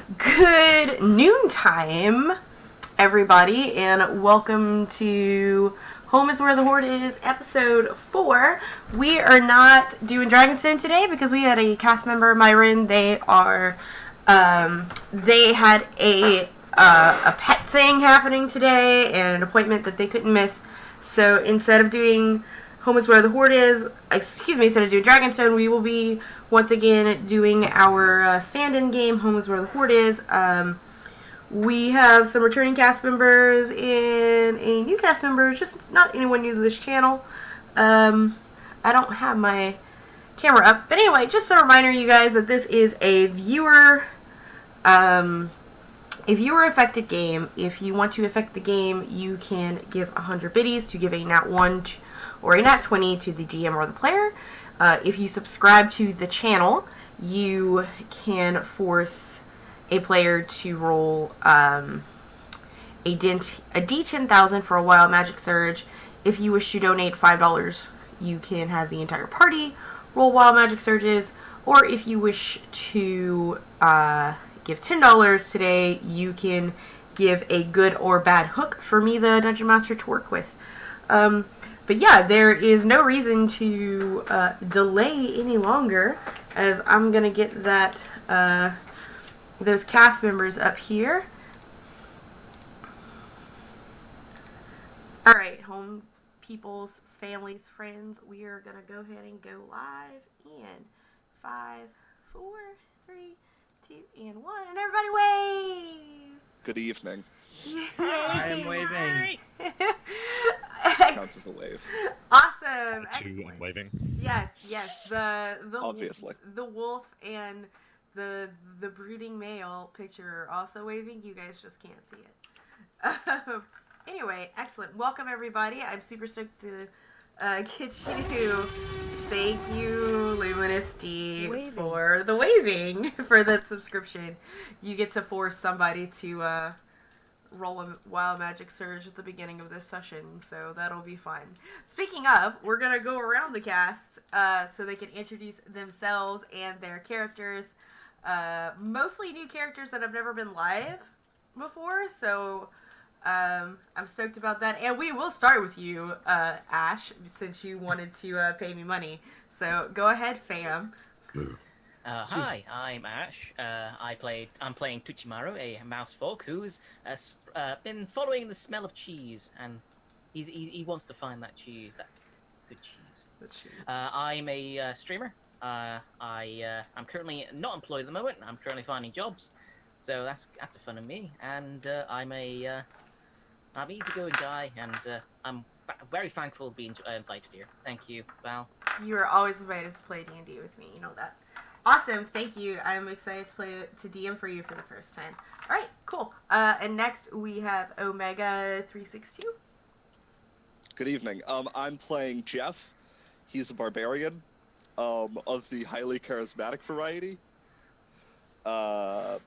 Good noontime, everybody, and welcome to Home is Where the Hoard is, episode 4. We are not doing Dragonstone today because we had a cast member, Myron. They had a pet thing happening today and an appointment that they couldn't miss. So instead of doing Home is Where the Hoard is, instead of doing Dragonstone, we will be once again doing our stand-in game, Home is Where the Hoard is. We have some returning cast members and a new cast member, just not anyone new to this channel. I don't have my camera up, but anyway, just a reminder, you guys, that this is a viewer-affected game. If you want to affect the game, you can give 100 biddies to give a nat 1 or a nat 20 to the DM or the player. If you subscribe to the channel, you can force a player to roll a D10,000 for a wild magic surge. If you wish to donate $5, you can have the entire party roll wild magic surges. Or if you wish to give $10 today, you can give a good or bad hook for me, the Dungeon Master, to work with. But yeah, there is no reason to delay any longer, as I'm going to get those cast members up here. Alright, home peoples, families, friends, we are going to go ahead and go live in 5, 4, 3, 2, and 1, and everybody wave! Good evening. Yay. I am waving. Counts as a wave. Awesome. Two and waving. Yes. The Obviously. the wolf and the brooding male picture are also waving. You guys just can't see it. Anyway, excellent. Welcome everybody. I'm super stoked to get you. Thank you, Luminous D, for the waving for that subscription. You get to force somebody to roll a wild magic surge at the beginning of this session, so that'll be fun. Speaking of, we're gonna go around the cast so they can introduce themselves and their characters. Mostly new characters that have never been live before, so I'm stoked about that. And we will start with you, Ash, since you wanted to pay me money. So go ahead, fam. Hi, I'm Ash. I'm playing Tuchimaru, a mouse folk who's been following the smell of cheese, and he wants to find that cheese, that good cheese. I'm a streamer. I'm currently not employed at the moment. I'm currently finding jobs, so that's a fun of me. And I'm an easygoing guy, and I'm very thankful to be invited here. Thank you, Val. You are always invited to play D&D with me. You know that. Awesome, thank you. I'm excited to DM for you for the first time. All right, cool. And next we have Omega 362. Good evening. I'm playing Jeff. He's a barbarian, of the highly charismatic variety. I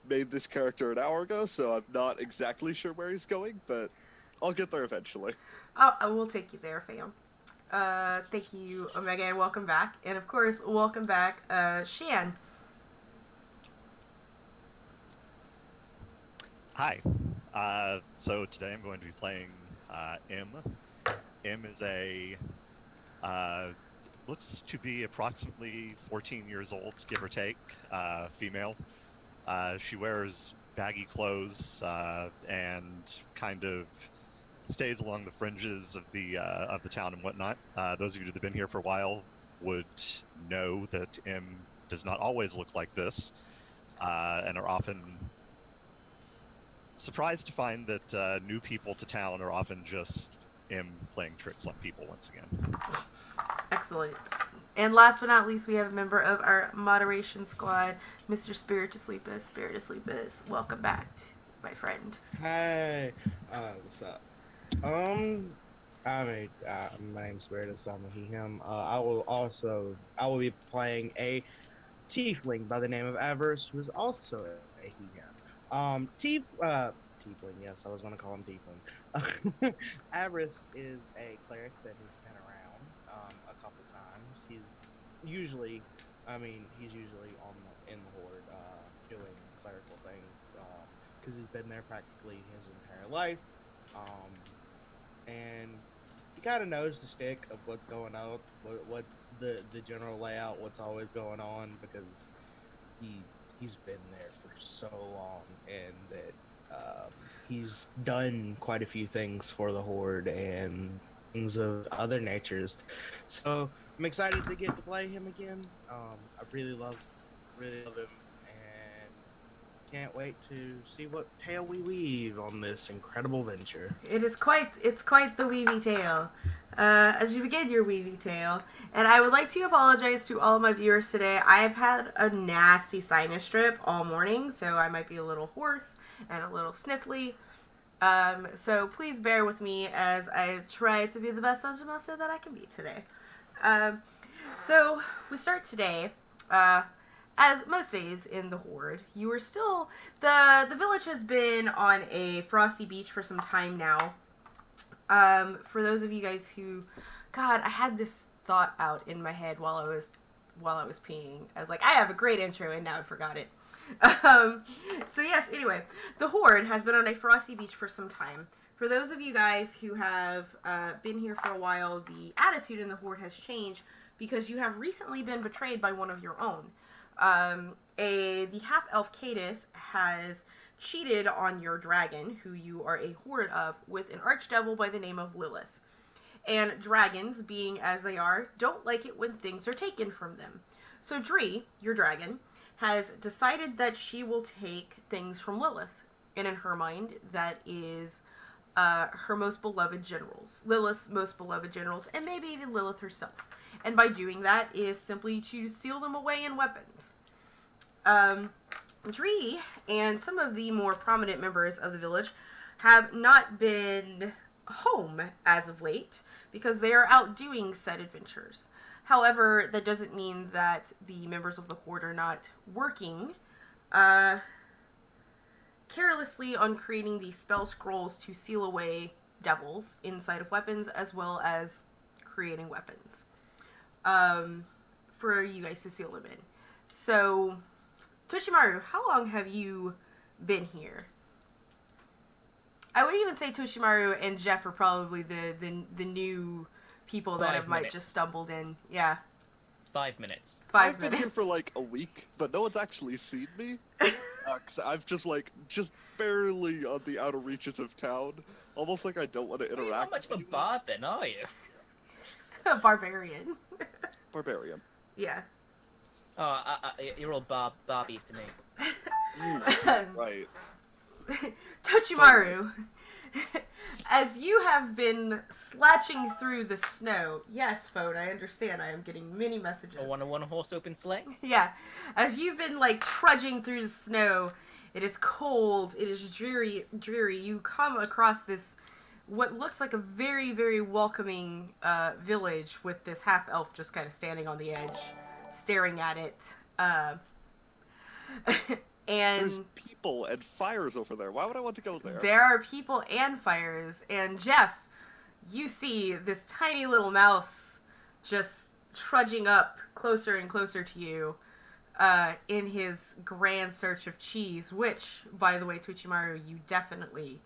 made this character an hour ago, so I'm not exactly sure where he's going, but I'll get there eventually. I will take you there, fam. Thank you, Omega, and welcome back. And of course, welcome back, Shan. Hi. So today I'm going to be playing M. M is looks to be approximately 14 years old, give or take, female. She wears baggy clothes and kind of stays along the fringes of the town and whatnot. Those of you that have been here for a while would know that M does not always look like this, and are often surprised to find that new people to town are often just M playing tricks on people once again. Excellent. And last but not least, we have a member of our moderation squad, Mr. Spiritusleepus. Spiritusleepus, welcome back, my friend. Hey, what's up? My name's Spiritus. I'm a he, him. I will be playing a tiefling by the name of Avarice, who is also a he, him. Tiefling, yes, I was going to call him tiefling. Avarice is a cleric that has been around a couple times. He's usually I mean, he's usually in the Horde doing clerical things because he's been there practically his entire life. Um, and he kind of knows the stick of what's going on, what's the general layout, what's always going on, because he's been there for so long, and that he's done quite a few things for the Horde and things of other natures. So I'm excited to get to play him again. I really love him, and can't wait to see what tale we weave on this incredible venture. It's quite the weavy tale. As you begin your weavy tale, and I would like to apologize to all of my viewers today. I have had a nasty sinus strip all morning, so I might be a little hoarse and a little sniffly. So please bear with me as I try to be the best dungeon master that I can be today. So we start today. As most days in the Horde, you are still the village has been on a frosty beach for some time now. For those of you guys who, God, I had this thought out in my head while I was peeing. I was like, I have a great intro, and now I forgot it. So yes, anyway, the Horde has been on a frosty beach for some time. For those of you guys who have been here for a while, the attitude in the Horde has changed because you have recently been betrayed by one of your own. The half-elf Cadus has cheated on your dragon, who you are a horde of, with an archdevil by the name of Lilith. And dragons, being as they are, don't like it when things are taken from them. So Dree, your dragon, has decided that she will take things from Lilith. And in her mind, that is her most beloved generals. Lilith's most beloved generals, and maybe even Lilith herself. And by doing that is simply to seal them away in weapons. Dree and some of the more prominent members of the village have not been home as of late because they are out doing said adventures. However, that doesn't mean that the members of the Horde are not working carelessly on creating the spell scrolls to seal away devils inside of weapons, as well as creating weapons for you guys to seal them in. So, Toshimaru, how long have you been here? I would even say Toshimaru and Jeff are probably the new people that have might just stumbled in. Yeah. 5 minutes. I've been here for like a week, but no one's actually seen me. 'Cause I've just barely on the outer reaches of town. Almost like I don't want to You're interact. not much of a bard then, are you? Barbarian. Barbarian. Yeah. Oh, you're all Barbies to me. Right. Toshimaru, as you have been slatching through the snow, yes, phone, I understand, I am getting many messages. A one horse open sleigh? Yeah, as you've been, trudging through the snow, it is cold, it is dreary, you come across this, what looks like a very, very welcoming village with this half-elf just kind of standing on the edge, staring at it, and there's people and fires over there. Why would I want to go there? there are people and fires, and Jeff, you see this tiny little mouse just trudging up closer and closer to you in his grand search of cheese, which, by the way, Toshimaru, you definitely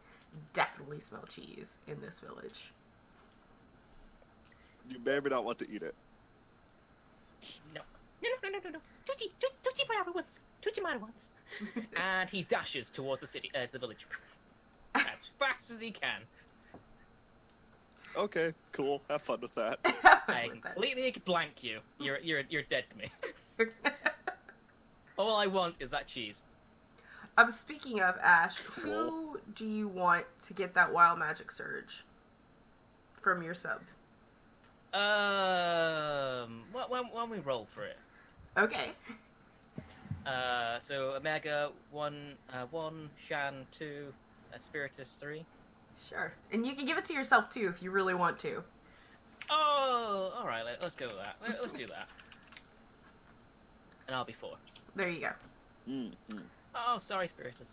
smell cheese in this village. You may or may not want to eat it. No. Tuchimaru wants. And he dashes towards the city, the village, as fast as he can. Okay, cool. Have fun with that. I completely blank you. You're dead to me. All I want is that cheese. Speaking of Ash, who do you want to get that wild magic surge from your sub? When we roll for it. Okay. So Omega 1, Shan 2, Spiritus 3. Sure. And you can give it to yourself too if you really want to. Oh, all right. Let's go with that. Let's do that. And I'll be 4. There you go. Mm-hmm. Oh, sorry, Spiritus.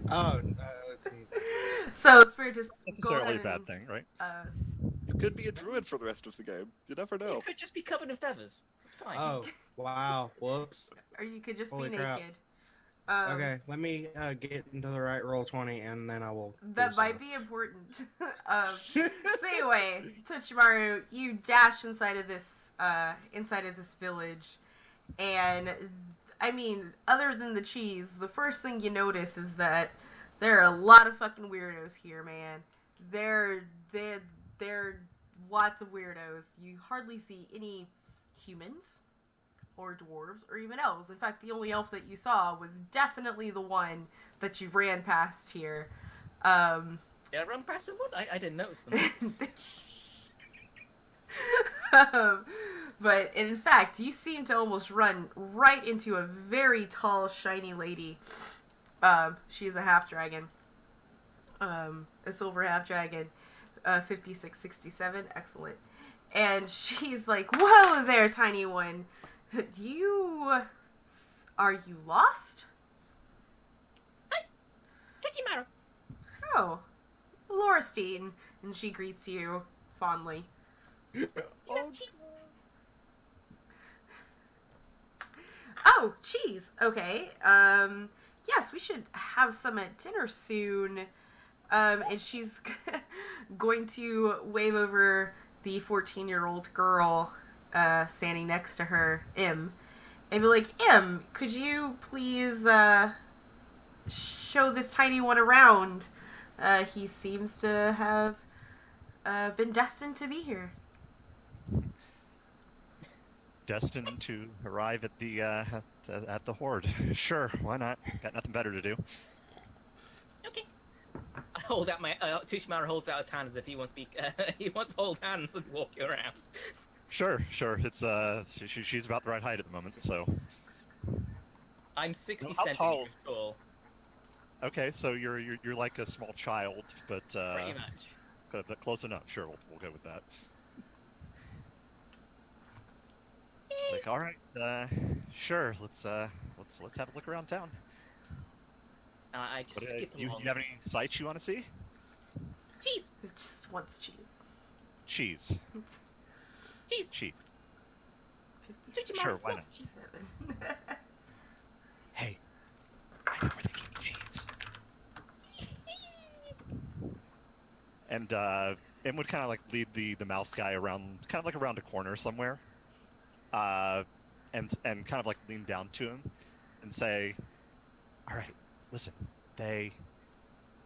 Oh, no, it's me. So, Spiritus, go Necessarily ahead a bad and, thing, right? Could be a druid for the rest of the game. You never know. It could just be covered in feathers. It's fine. Oh, wow. Whoops. Or you could just Holy be crap. naked. Okay, let me get into the right roll 20, and then I will. That might be important. So anyway, Tochimaru, you dash inside of this village, and I mean, other than the cheese, the first thing you notice is that there are a lot of fucking weirdos here, man. There lots of weirdos. You hardly see any humans or dwarves or even elves. In fact, the only elf that you saw was definitely the one that you ran past here. Did I run past someone? I didn't notice them. But in fact, you seem to almost run right into a very tall, shiny lady. She's a half dragon. A silver half dragon. 5667. Excellent. And she's like, "Whoa there, tiny one. Are you lost?" Hi, Tochimaru. "Oh, Laurstein." And she greets you fondly. Oh, "Oh, cheese. Okay. Yes, we should have some at dinner soon." And she's going to wave over the 14-year-old girl standing next to her, Im, and be like, "Im, could you please show this tiny one around? He seems to have been destined to be here." Destined to arrive at the Hoard. Sure, why not? Got nothing better to do. Okay. I hold out my. Tochimaru holds out his hand as if he wants to be. He wants to hold hands and walk you around. Sure. It's she's about the right height at the moment, so. I'm 60 How tall? centimeters tall. Okay, so you're like a small child, but Pretty much. but close enough. Sure, we'll go with that. Like, all right, sure. Let's have a look around town. I just What, skip you along. have any sights you want to see? Cheese, It just wants cheese. Cheese. cheese. Cheese. 56, Sure, why not? 67. Hey, I know where they keep cheese. And Em would kind of like lead the mouse guy around, kind of like around a corner somewhere, and kind of like lean down to him and say, "All right, listen.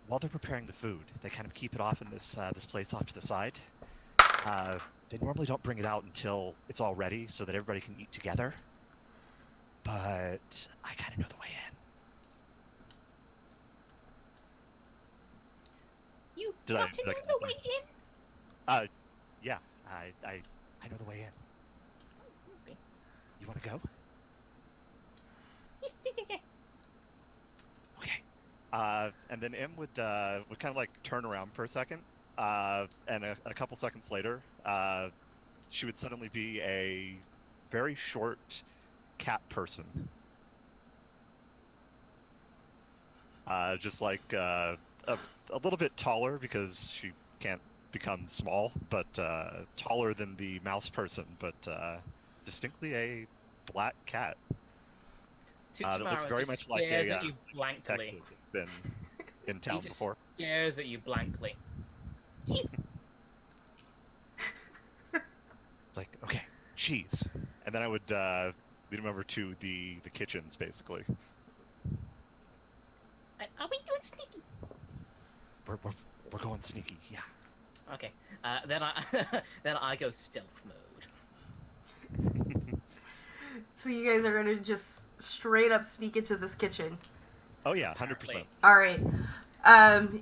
While they're preparing the food, they kind of keep it off in this place off to the side. They normally don't bring it out until it's all ready, so that everybody can eat together. But I kind of know the way in." You Did I- got to did I know get the that way in. Yeah, I know the way in. Okay. You want to go? Okay. And then Em would kind of like turn around for a second, and a couple seconds later, she would suddenly be a very short cat person. Just like a little bit taller because she can't become small, but taller than the mouse person, but distinctly a black cat. That looks Tochimaru very just much like stares a at you blankly. detective that's been in town just before. stares at you blankly. Cheese. It's like, okay, cheese. And then I would lead him over to the kitchens, basically. Are we doing sneaky? We're going sneaky, yeah. Okay. Then I then I go stealth mode. So you guys are gonna just straight up sneak into this kitchen. Oh yeah, 100%. Alright.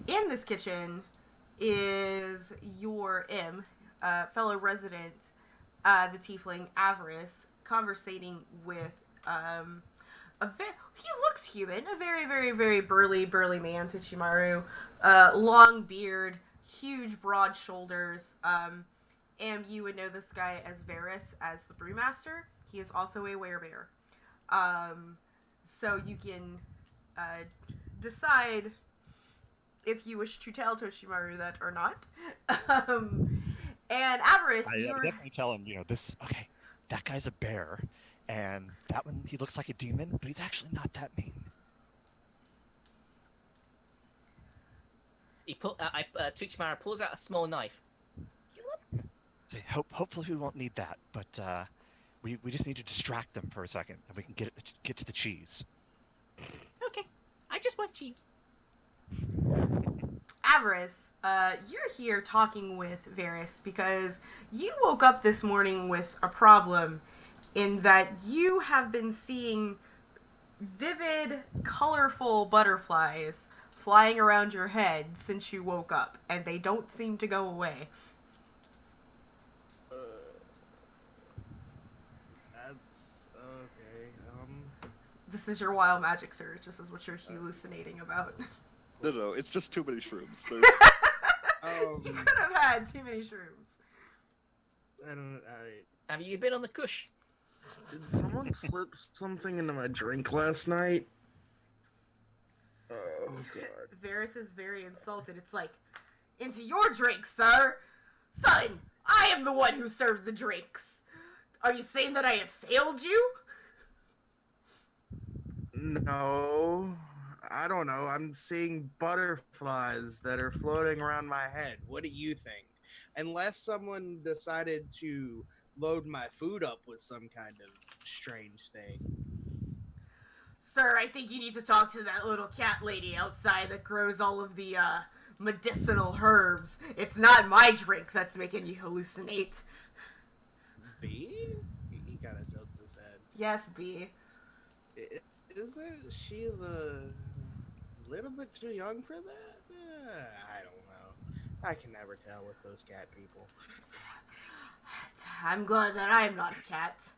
In this kitchen is your Im, fellow resident, the tiefling Avarice, conversating with he looks human, a very, very, very burly man, Tochimaru. Long beard, huge broad shoulders. And you would know this guy as Varys, as the brewmaster. He is also a werebear. So you can decide if you wish to tell Tochimaru that or not. And Avarice, I you're definitely tell him, this. Okay, that guy's a bear, and that one he looks like a demon, but he's actually not that mean. Tuchimara pulls out a small knife. Say, hopefully we won't need that, but we just need to distract them for a second, and we can get to the cheese. Okay, I just want cheese. Avarice, you're here talking with Varys because you woke up this morning with a problem in that you have been seeing vivid, colorful butterflies flying around your head since you woke up, and they don't seem to go away. That's okay. This is your wild magic surge. This is what you're hallucinating about. No, it's just too many shrooms. There's... You could have had too many shrooms. Have you been on the kush? Did someone slip something into my drink last night? Oh, God. Varys is very insulted. It's like, into your drink, sir! Son, I am the one who served the drinks! Are you saying that I have failed you? No, I don't know. I'm seeing butterflies that are floating around my head. What do you think? Unless someone decided to load my food up with some kind of strange thing. Sir, I think you need to talk to that little cat lady outside that grows all of the, medicinal herbs. It's not my drink that's making you hallucinate. B? He kind of tilts his head. Yes, B. Isn't she the little bit too young for that? I don't know. I can never tell with those cat people. I'm glad that I'm not a cat.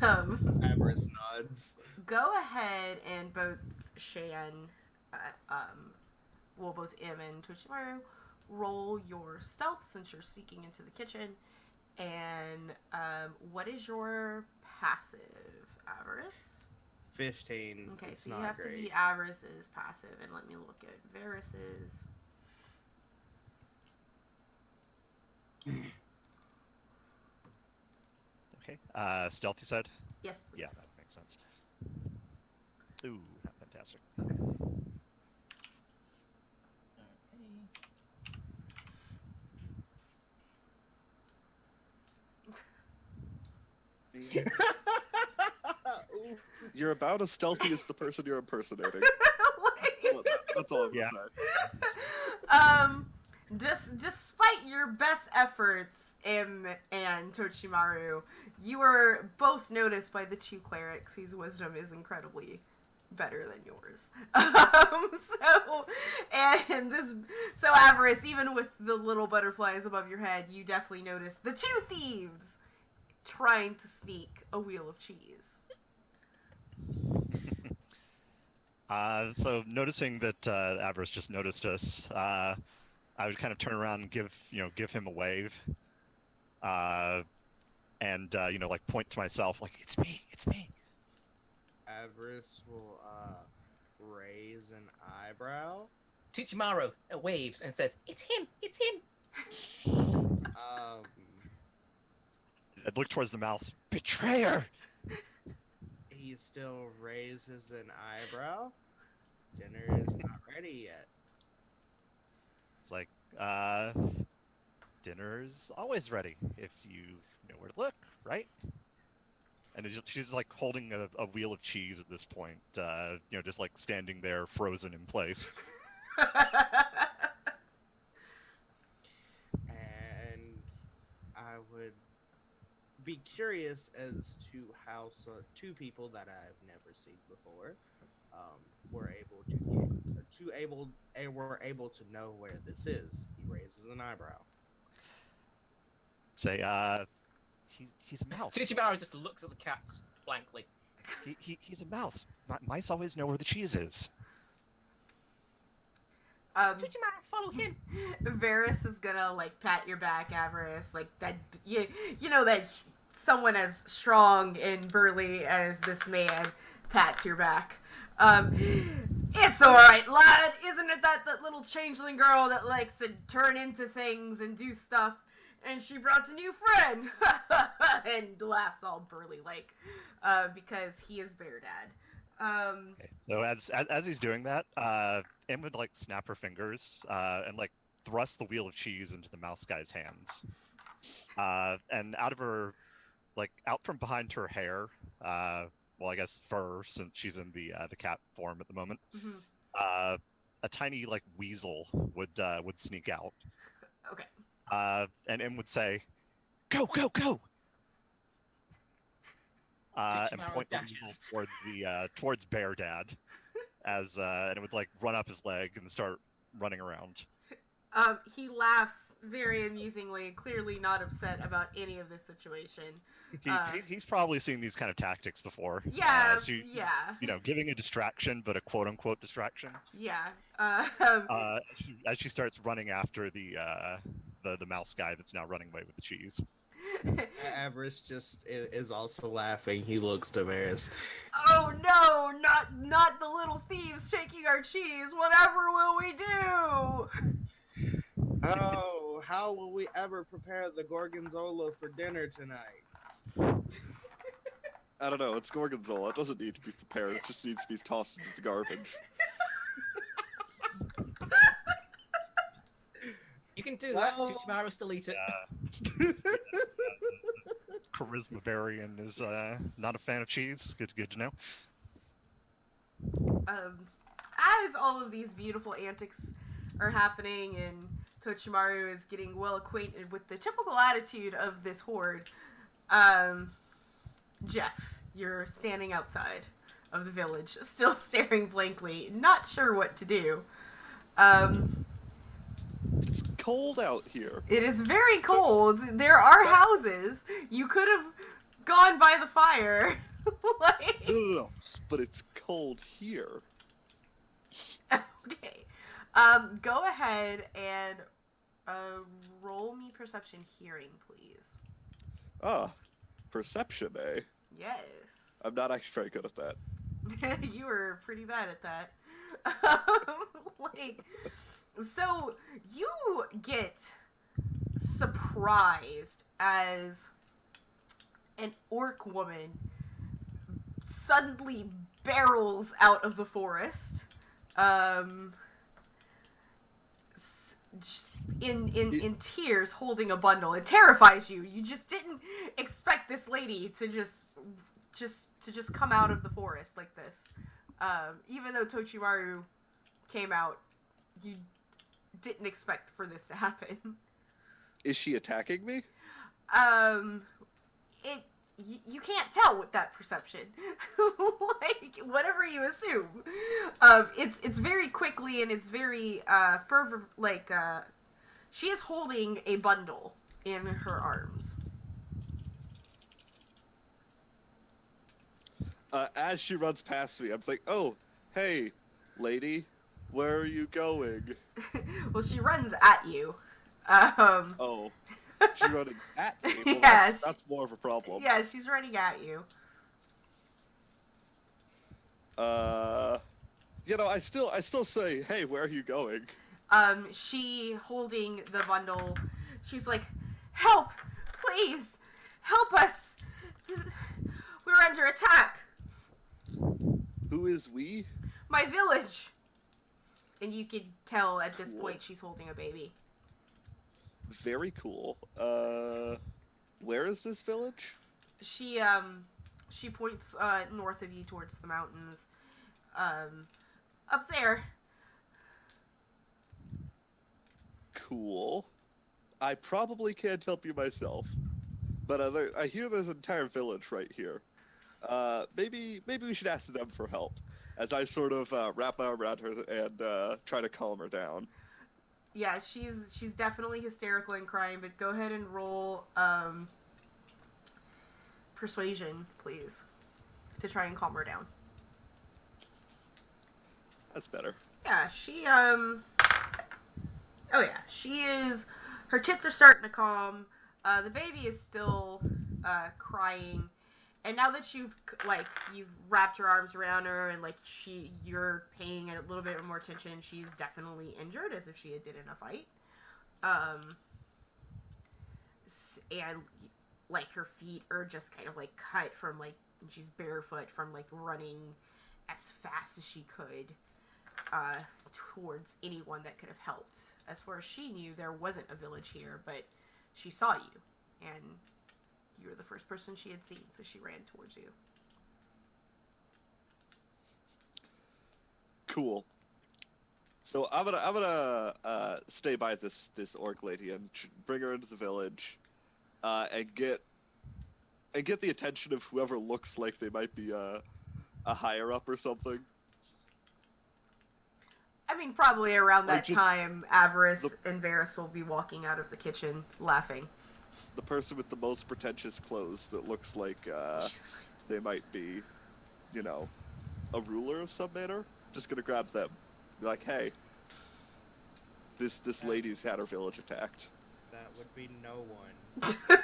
Avarice nods. Go ahead and both Shan, both Im and Toshimaru, roll your stealth since you're sneaking into the kitchen. And what is your passive, Avarice? 15. Okay, it's so you not have great. to be Avarice's passive, and let me look at Varys's. Okay. Stealth, you said? Yes, please. Yeah, that makes sense. Ooh, fantastic. You're about as stealthy as the person you're impersonating. Well, that's all I'm gonna say. Despite your best efforts, Im and Tochimaru, you were both noticed by the two clerics whose wisdom is incredibly better than yours. So Avarice, even with the little butterflies above your head, you definitely noticed the two thieves trying to sneak a wheel of cheese. So noticing that Avarice just noticed us, I would kind of turn around and give him a wave, and like point to myself, like it's me. Avarice will raise an eyebrow. Tuchimaru waves and says, "It's him! It's him!" I look towards the mouse. Betrayer! He still raises an eyebrow. Dinner is not ready yet. It's like, dinner's always ready if you know where to look, right? And she's like holding a wheel of cheese at this point, just like standing there frozen in place. And I would be curious as to how two people that I've never seen before were able to know where this is. He raises an eyebrow. Say, he's a mouse. Tuchimaru just looks at the cat blankly. He's a mouse. Mice always know where the cheese is. Tuchimaru, follow him. Varys is gonna pat your back, Avarice, like that. You know that someone as strong and burly as this man pats your back. It's all right, lad. Isn't it that little changeling girl that likes to turn into things and do stuff? And she brought a new friend! And laughs all burly like, because he is Bear Dad. Okay. So as he's doing that, Em would like snap her fingers and like thrust the wheel of cheese into the mouse guy's hands. And out of her, like out from behind her hair, well I guess fur since she's in the cat form at the moment, a tiny like weasel would sneak out. Okay. And Em would say, "Go, go, go!" And point the weasel towards Bear Dad, and it would like run up his leg and start running around. He laughs very amusingly, clearly not upset about any of this situation. He's probably seen these kind of tactics before. Yeah, You know, giving a distraction, but a quote-unquote distraction. Yeah. As she starts running after the mouse guy that's now running away with the cheese. Avarice just is also laughing. He looks embarrassed. Oh no, not the little thieves taking our cheese. Whatever will we do? Oh, how will we ever prepare the gorgonzola for dinner tonight? I don't know. It's gorgonzola. It doesn't need to be prepared. It just needs to be tossed into the garbage. You can do that. Tuchimaru still eat it. Charisma Varian is not a fan of cheese. Good to know. As all of these beautiful antics are happening and Tochimaru is getting well acquainted with the typical attitude of this horde, Jeff, you're standing outside of the village, still staring blankly, not sure what to do. It's cold out here. It is very cold. There are houses. You could have gone by the fire. Like... No, but it's cold here. Okay. Go ahead and roll me perception hearing, please. Ah, perception, eh? Yes. I'm not actually very good at that. You were pretty bad at that. Like, so you get surprised as an orc woman suddenly barrels out of the forest, in tears, holding a bundle. It terrifies you. You just didn't expect this lady to just come out of the forest like this. Even though Tochimaru came out, you didn't expect for this to happen. Is she attacking me? You can't tell with that perception. Like, whatever you assume. It's very quickly and it's very, fervor, like, she is holding a bundle in her arms. As she runs past me, I'm like, oh, hey, lady, where are you going? Well, she runs at you. Oh, she's running at me? Well, Yeah, that's more of a problem. Yeah, she's running at you. You know, I still say, hey, where are you going? She holding the bundle, she's like, help! Please! Help us! We're under attack! Who is we? My village! And you can tell at this point she's holding a baby. Very cool. Where is this village? She points, north of you towards the mountains. Up there. Cool. I probably can't help you myself, but I hear there's an entire village right here. Maybe we should ask them for help. As I sort of wrap my arm around her and try to calm her down. Yeah, she's definitely hysterical and crying, but go ahead and roll persuasion, please, to try and calm her down. That's better. Yeah, oh yeah, she is, her tits are starting to calm, the baby is still, crying, and now that you've wrapped your arms around her and, you're paying a little bit more attention, she's definitely injured, as if she had been in a fight. and like her feet are just kind of like cut from like she's barefoot from like running as fast as she could towards anyone that could have helped. As far as she knew, there wasn't a village here, but she saw you, and you were the first person she had seen, so she ran towards you. Cool. So I'm gonna stay by this orc lady and bring her into the village, and get the attention of whoever looks like they might be a higher up or something. I mean, probably around that Like time, Avarice and Varys will be walking out of the kitchen laughing. The person with the most pretentious clothes that looks like Jesus Christ. they might be, a ruler of some manner. Just gonna grab them. Be like, hey, this lady's had her village attacked. That would be no one.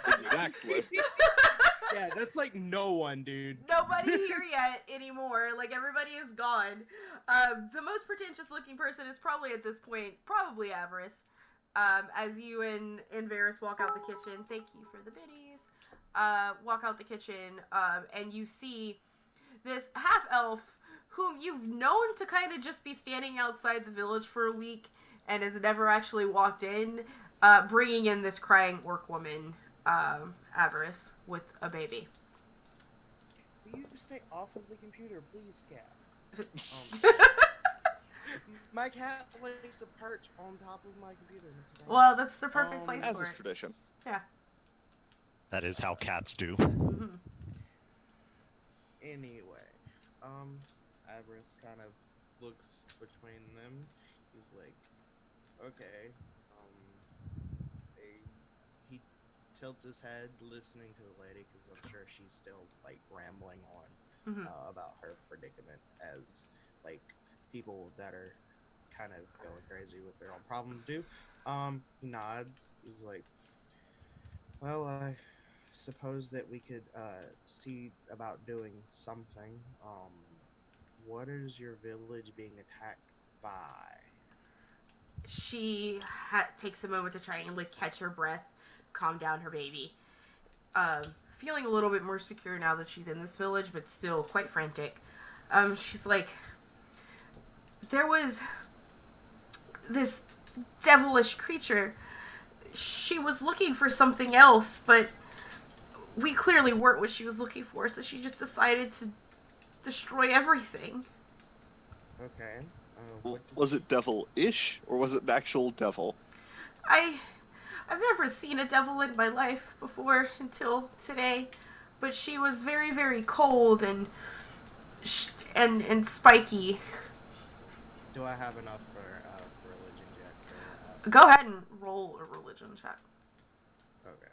Exactly. Yeah, that's like no one, dude. Nobody here yet anymore. Like, everybody is gone. The most pretentious looking person is probably at this point, probably Avarice. As you and Varys walk out the kitchen, thank you for the biddies, walk out the kitchen, and you see this half-elf whom you've known to kind of just be standing outside the village for a week and has never actually walked in, bringing in this crying orc woman, Avarice, with a baby. Will you stay off of the computer, please, cat? My cat likes to perch on top of my computer. Well, that's the perfect place As for is it. tradition. Yeah. That is how cats do. Mm-hmm. Anyway, Avarice kind of looks between them. He's like, okay. He tilts his head, listening to the lady, because I'm sure she's still like rambling on about her predicament, as like people that are kind of going crazy with their own problems do. He nods. He's like, well, I suppose that we could see about doing something. What is your village being attacked by? She takes a moment to try and like catch her breath, calm down her baby. Feeling a little bit more secure now that she's in this village, but still quite frantic. She's like, there was this devilish creature. She was looking for something else, but we clearly weren't what she was looking for, so she just decided to destroy everything. Okay. Was it devil-ish, or was it an actual devil? I've never seen a devil in my life before until today, but she was very, very cold and spiky. Do I have enough for religion check for that? Go ahead and roll a religion check. Okay.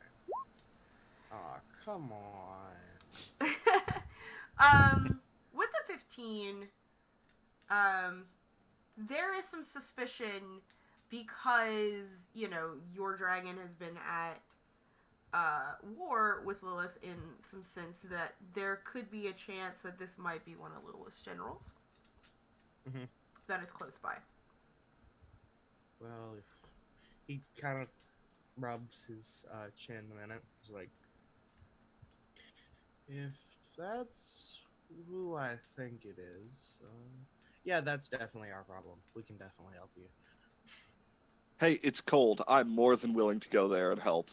Aw, come on. With the 15, there is some suspicion because, your dragon has been at war with Lilith in some sense that there could be a chance that this might be one of Lilith's generals. Mm-hmm. That is close by. Well, he kind of rubs his chin a minute. He's like, if that's who I think it is, yeah, that's definitely our problem. We can definitely help you. Hey, it's cold. I'm more than willing to go there and help.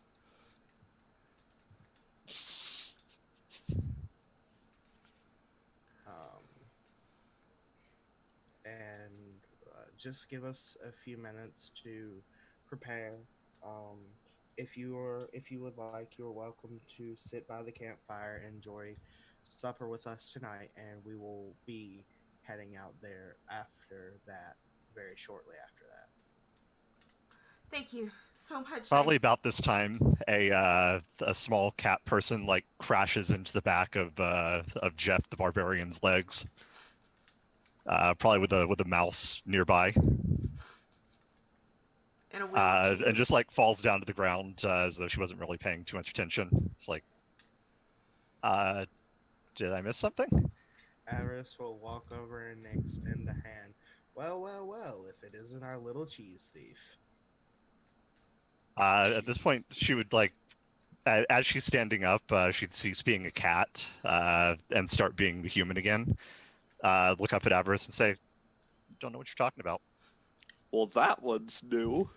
And just give us a few minutes to prepare. If you would like, you're welcome to sit by the campfire, enjoy supper with us tonight, and we will be heading out there after that, very shortly after that. Thank you so much. Probably about this time, a small cat person like crashes into the back of Jeff the Barbarian's legs. Probably with a mouse nearby. And just like falls down to the ground as though she wasn't really paying too much attention. It's like, did I miss something? Avarice will walk over and extend a hand. Well, if it isn't our little cheese thief. At this point, she would as she's standing up, she'd cease being a cat and start being the human again. Look up at Avarice and say, "Don't know what you're talking about." Well, that one's new.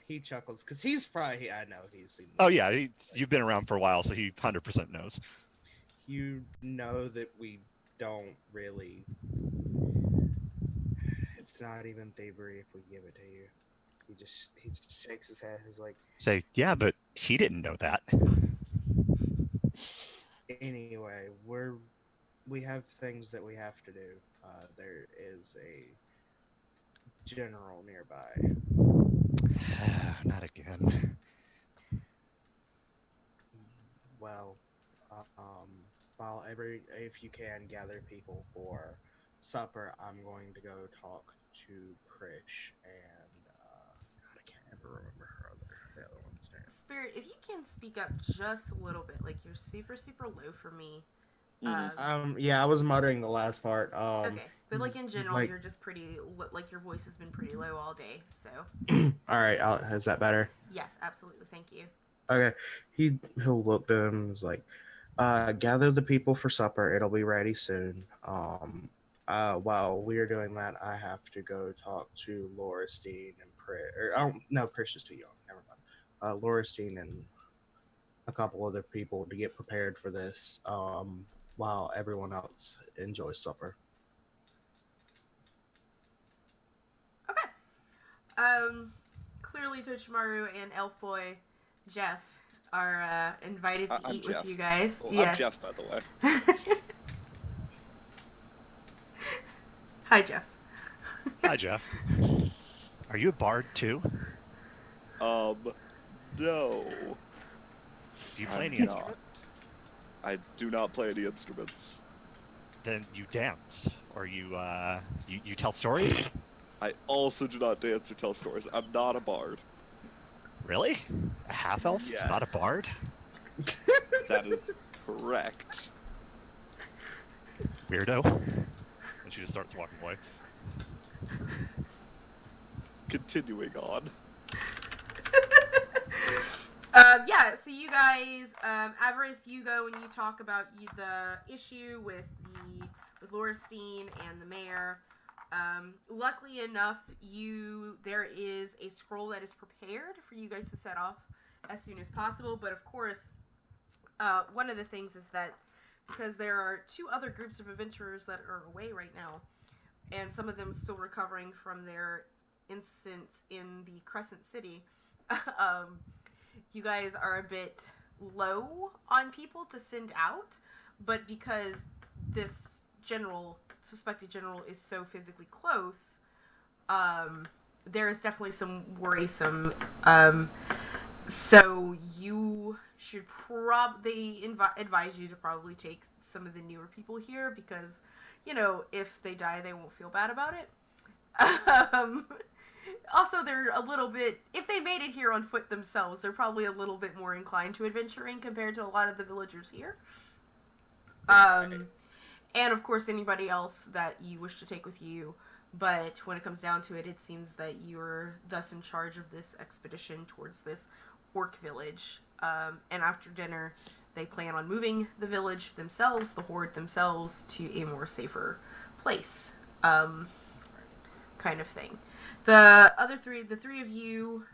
He chuckles because he's probably. I know he's seen. Oh yeah, you've been around for a while, so he 100% knows. You know that we don't really. It's not even thievery if we give it to you. He just shakes his head. He's like, Say, yeah, but he didn't know that. anyway, we have things that we have to do. There is a general nearby. Not again. Well, while if you can gather people for supper, I'm going to go talk to Krish and God, I can't ever remember the other one's name. Spirit, if you can speak up just a little bit, like you're super, super low for me. Yeah, I was muttering the last part. Okay, but like in general, like- you're just pretty, like your voice has been pretty low all day, so. All right, is that better? Yes, absolutely, thank you. Okay, he'll look to him and is like, gather the people for supper. It'll be ready soon. While we are doing that, I have to go talk to Lauristine and Krish is too young. Never mind. Lauristine and a couple other people to get prepared for this. While everyone else enjoys supper. Okay. Clearly Toshimaru and Elf Boy Jeff are invited to I'm eat Jeff. with you guys. Well, Yes. I'm Jeff, by the way. Hi, Jeff. Hi, Jeff. Are you a bard too? No. Do you play I'm any not. instrument? I do not play any instruments. Then you dance, or you tell stories. I also do not dance or tell stories. I'm not a bard. Really? A half elf is not a bard? That is correct. Weirdo. And she just starts walking away. Continuing on. Yeah, so you guys, Avarice, you go and you talk about the issue with Lauristine and the mayor. Luckily enough, there is a scroll that is prepared for you guys to set off as soon as possible. But of course, one of the things is that because there are two other groups of adventurers that are away right now, and some of them still recovering from their incidents in the Crescent City, you guys are a bit low on people to send out, but because this suspected general is so physically close, there is definitely some worrisome, so you should they advise you to probably take some of the newer people here because, if they die, they won't feel bad about it. Also, they're a little bit, if they made it here on foot themselves, they're probably a little bit more inclined to adventuring compared to a lot of the villagers here. And of course, anybody else that you wish to take with you. But when it comes down to it, it seems that you're thus in charge of this expedition towards this orc village. And after dinner, they plan on moving the village themselves, the Hoard themselves, to a more safer place. Kind of thing. The three of you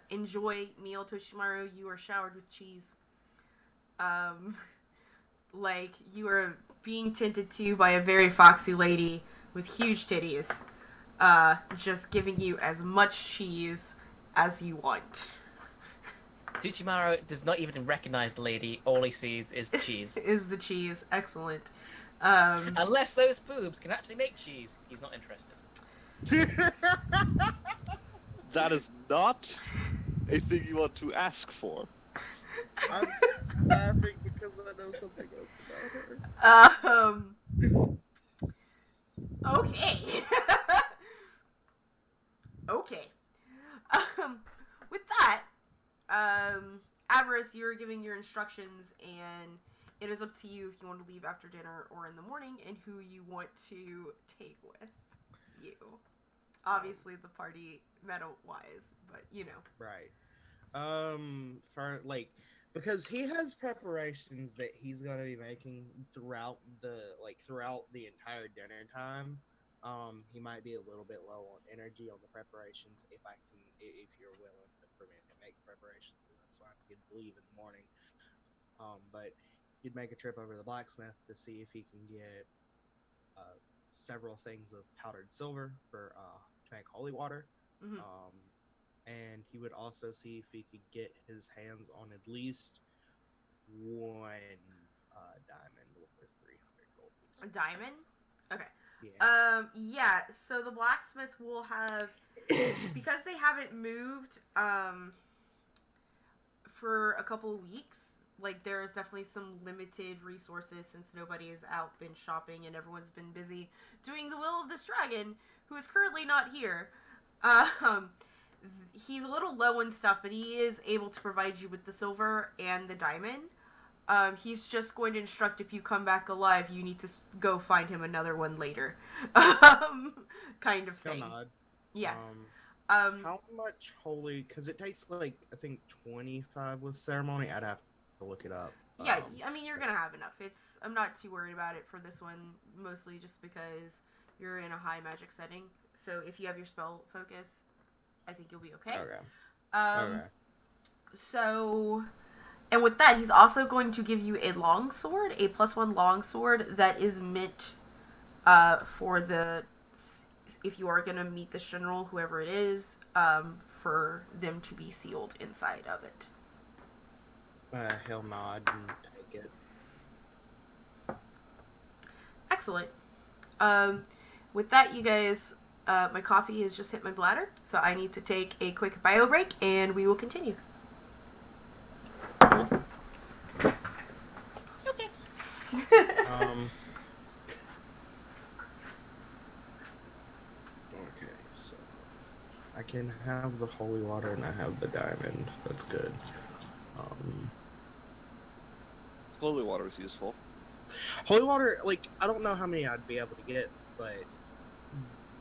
enjoy meal. Toshimaru, you are showered with cheese. Like you are being tended to by a very foxy lady with huge titties, just giving you as much cheese as you want. Tsuchimaru does not even recognize the lady. All he sees is the cheese. Is the cheese. Excellent. Unless those boobs can actually make cheese, he's not interested. That is not a thing you want to ask for. I'm laughing because I know something else about her. Okay. Okay. With that, Avarice, you're giving your instructions, and it is up to you if you want to leave after dinner or in the morning, and who you want to take with you. obviously the party meta wise, but you know. Right. For like, because he has preparations that he's gonna be making throughout the entire dinner time. He might be a little bit low on energy on the preparations. If you're willing for me to make preparations, that's fine. He could leave in the morning. But he'd make a trip over to the blacksmith to see if he can get several things of powdered silver to make holy water. Mm-hmm. And he would also see if he could get his hands on at least one diamond worth 300 gold pieces. A diamond? Okay. Yeah. Yeah, so the blacksmith will have, because they haven't moved for a couple of weeks, like there is definitely some limited resources since nobody has out been shopping and everyone's been busy doing the will of this dragon, who is currently not here. He's a little low on stuff, but he is able to provide you with the silver and the diamond. He's just going to instruct if you come back alive, you need to go find him another one later. Kind of thing. Yes. How much holy? Because it takes like I think 25 with ceremony. I'd have to look it up. Yeah, I mean you're gonna have enough. I'm not too worried about it for this one, mostly just because you're in a high magic setting. So if you have your spell focus, I think you'll be okay. Okay. So, and with that, he's also going to give you a longsword, a +1 longsword that is meant for if you are going to meet this general, whoever it is, for them to be sealed inside of it. He'll nod and take it. Excellent. With that, you guys, my coffee has just hit my bladder, so I need to take a quick bio break, and we will continue. Okay. Okay, so I can have the holy water and I have the diamond. That's good. Holy water is useful. Holy water, like, I don't know how many I'd be able to get, but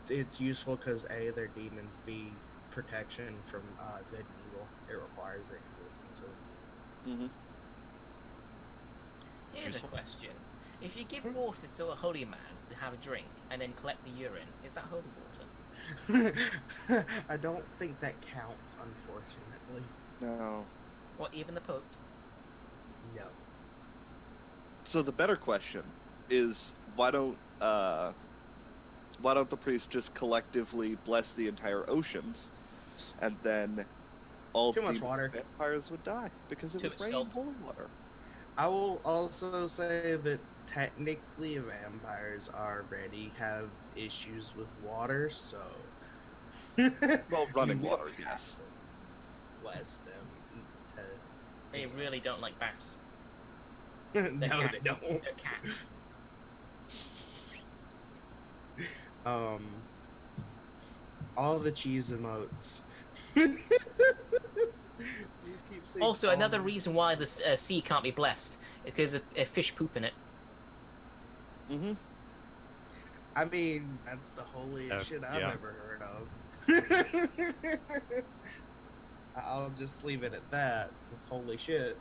it's useful because A, they're demons, B, protection from good and evil. It requires their existence. So. Mm-hmm. Here's a question. If you give water to a holy man to have a drink and then collect the urine, is that holy water? I don't think that counts, unfortunately. No. What, even the popes? No. So the better question is why don't the priests just collectively bless the entire oceans, and then all Too much demons water. and vampires would die because it Too would much rain salt. holy water. I will also say that technically vampires already have issues with water, so... Well, running You water, won't have yes. to bless them to... They really don't like baths. No, They're they cats. don't. They're cats. All the cheese emotes. These keep saying Also, all another the- reason why the sea can't be blessed is because of fish poop in it. Mm-hmm. I mean, that's the holiest shit I've yeah. ever heard of. I'll just leave it at that. With holy shit.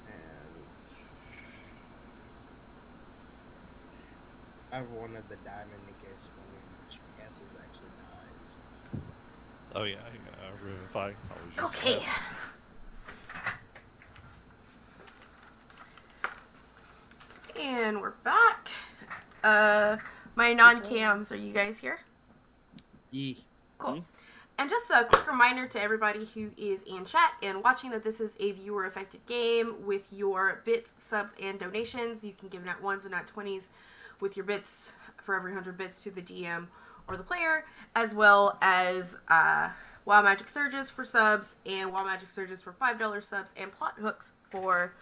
And I wanted the diamond in case one of the chances actually dies. Oh yeah, Revivify. I'll use Okay. that. And we're back. My non-cams, are you guys here? Yee. Cool. And just a quick reminder to everybody who is in chat and watching that this is a viewer-affected game with your bits, subs, and donations. You can give not ones and not 20s with your bits for every 100 bits to the DM or the player, as well as WoW Magic Surges for subs and WoW Magic Surges for $5 subs and plot hooks for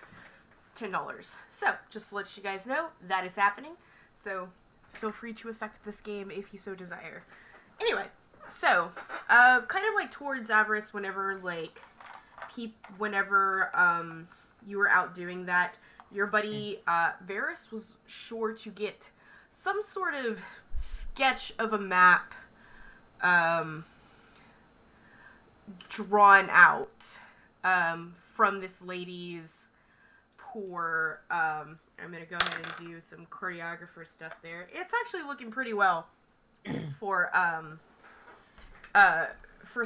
$10. So, just to let you guys know, that is happening. So, feel free to affect this game if you so desire. Anyway, so, kind of like towards Avarice, whenever, like, you were out doing that, your buddy Varys was sure to get some sort of sketch of a map drawn out from this lady's poor. I'm gonna go ahead and do some choreographer stuff there. It's actually looking pretty well for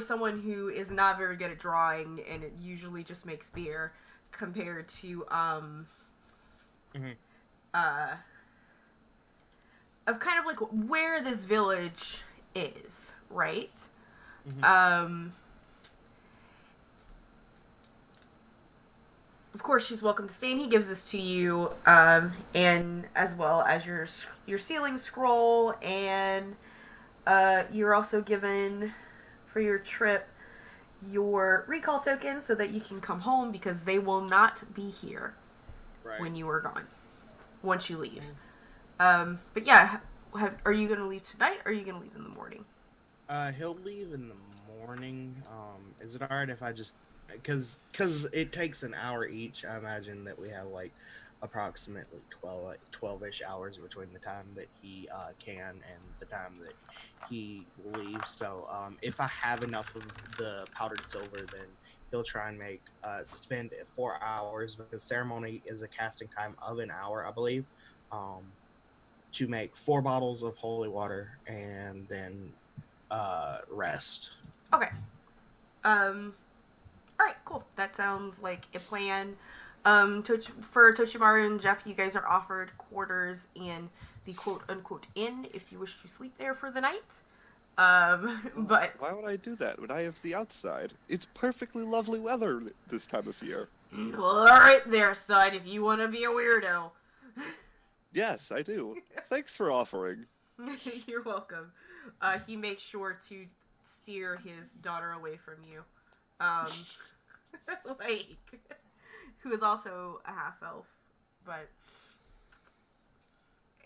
someone who is not very good at drawing and it usually just makes beer compared to of kind of like where this village is, right? Of course, she's welcome to stay, and he gives this to you, and as well as your sealing scroll, and you're also given for your trip your recall token so that you can come home because they will not be here when you are gone once you leave. But yeah, are you going to leave tonight or are you going to leave in the morning? He'll leave in the morning. Is it alright if I just, because it takes an hour each, I imagine that we have like approximately 12-ish hours between the time that he can and the time that he will leave. So if I have enough of the powdered silver, then he'll try and make spend 4 hours, because ceremony is a casting time of an hour, I believe, to make 4 bottles of holy water and then rest. Okay. Alright, cool. That sounds like a plan. For Tochimaru and Jeff, you guys are offered quarters in the quote-unquote inn if you wish to sleep there for the night. But why would I do that when I have the outside? It's perfectly lovely weather this time of year. Alright there, son, if you want to be a weirdo. Yes, I do. Thanks for offering. You're welcome. He makes sure to steer his daughter away from you. Who is also a half-elf, but...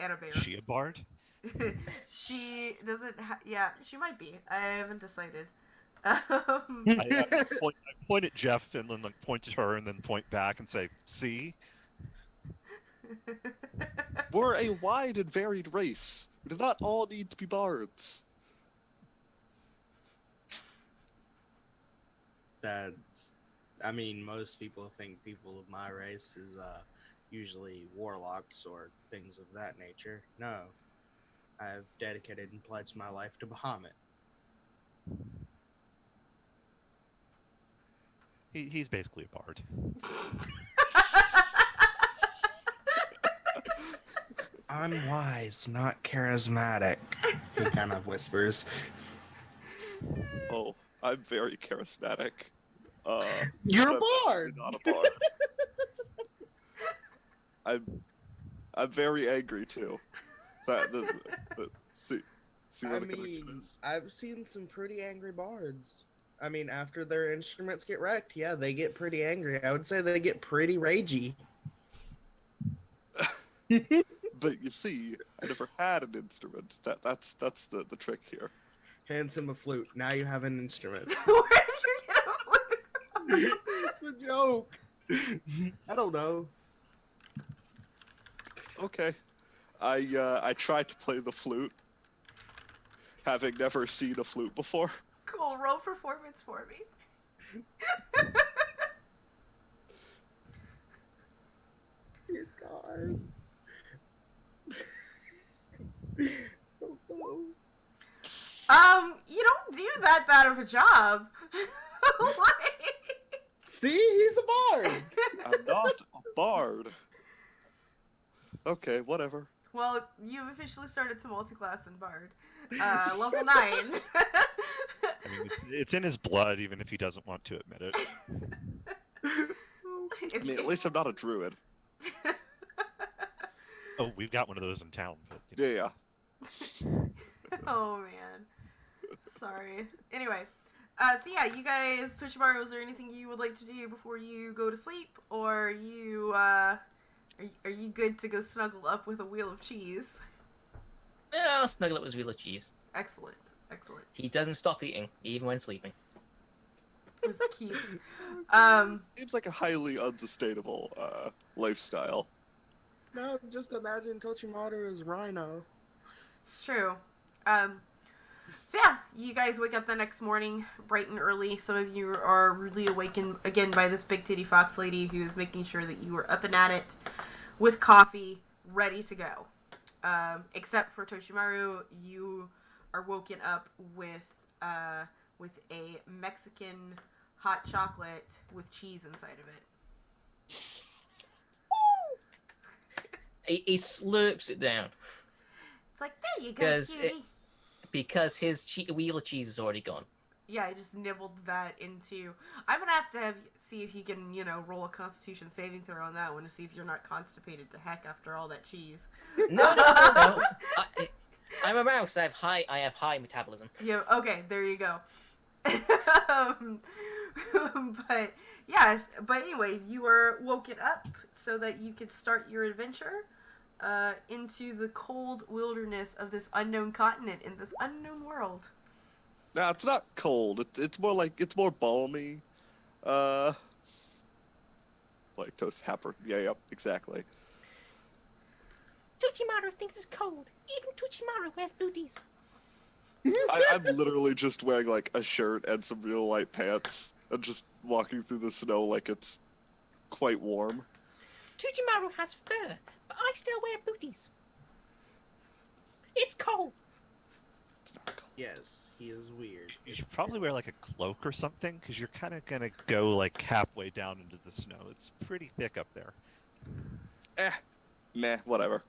and a bear. Is she a bard? She doesn't yeah, she might be. I haven't decided. I point at Jeff and then like point at her and then point back and say, see? We're a wide and varied race. We do not all need to be bards. Most people think people of my race is usually warlocks or things of that nature. No. I've dedicated and pledged my life to Bahamut. He's basically a bard. I'm wise, not charismatic, he kind of whispers. Oh, I'm very charismatic. You're a but I'm bard! Not a bard. I'm very angry too. See where the connection is. I've seen some pretty angry bards. After their instruments get wrecked, yeah, they get pretty angry. I would say they get pretty ragey. But you see, I never had an instrument. That's the trick here. Hands him a flute. Now you have an instrument. Where did you get a flute? It's a joke. I don't know. Okay. I tried to play the flute, having never seen a flute before. Cool, roll performance for me. Dear God. You don't do that bad of a job. See, he's a bard. I'm not a bard. Okay, whatever. Well, you've officially started to multi-class in Bard. Level 9. It's in his blood, even if he doesn't want to admit it. At least I'm not a druid. Oh, we've got one of those in town. But, Yeah. Oh, man. Sorry. Anyway. So yeah, you guys, Toshimaru, is there anything you would like to do before you go to sleep? Or you, are you good to go snuggle up with a wheel of cheese? Yeah, I'll snuggle up with his wheel of cheese. Excellent. Excellent. He doesn't stop eating, even when sleeping. Just keeps. Seems like a highly unsustainable lifestyle. No, just imagine Tochimaru as Rhino. It's true. So yeah, you guys wake up the next morning bright and early. Some of you are really awakened again by this big titty fox lady who is making sure that you are up and at it with coffee, ready to go. Except for Toshimaru, you are woken up with a Mexican hot chocolate with cheese inside of it. He slurps it down It's like, there you go, cutie. because his wheel of cheese is already gone. Yeah, I just nibbled that into... I'm going to have see if you can, roll a Constitution saving throw on that one to see if you're not constipated to heck after all that cheese. No. I'm a mouse. I have high metabolism. Yeah, okay, there you go. But, yes, but anyway, you were woken up so that you could start your adventure into the cold wilderness of this unknown continent in this unknown world. Nah, it's not cold. It's more balmy. Like toast happer. Yeah, exactly. Tuchimaru thinks it's cold. Even Tuchimaru wears booties. I'm literally just wearing like a shirt and some real light pants and just walking through the snow like it's quite warm. Tuchimaru has fur, but I still wear booties. It's cold. It's not cold. Yes, he is weird. You should probably wear like a cloak or something, because you're kind of gonna go like halfway down into the snow. It's pretty thick up there. Meh, whatever.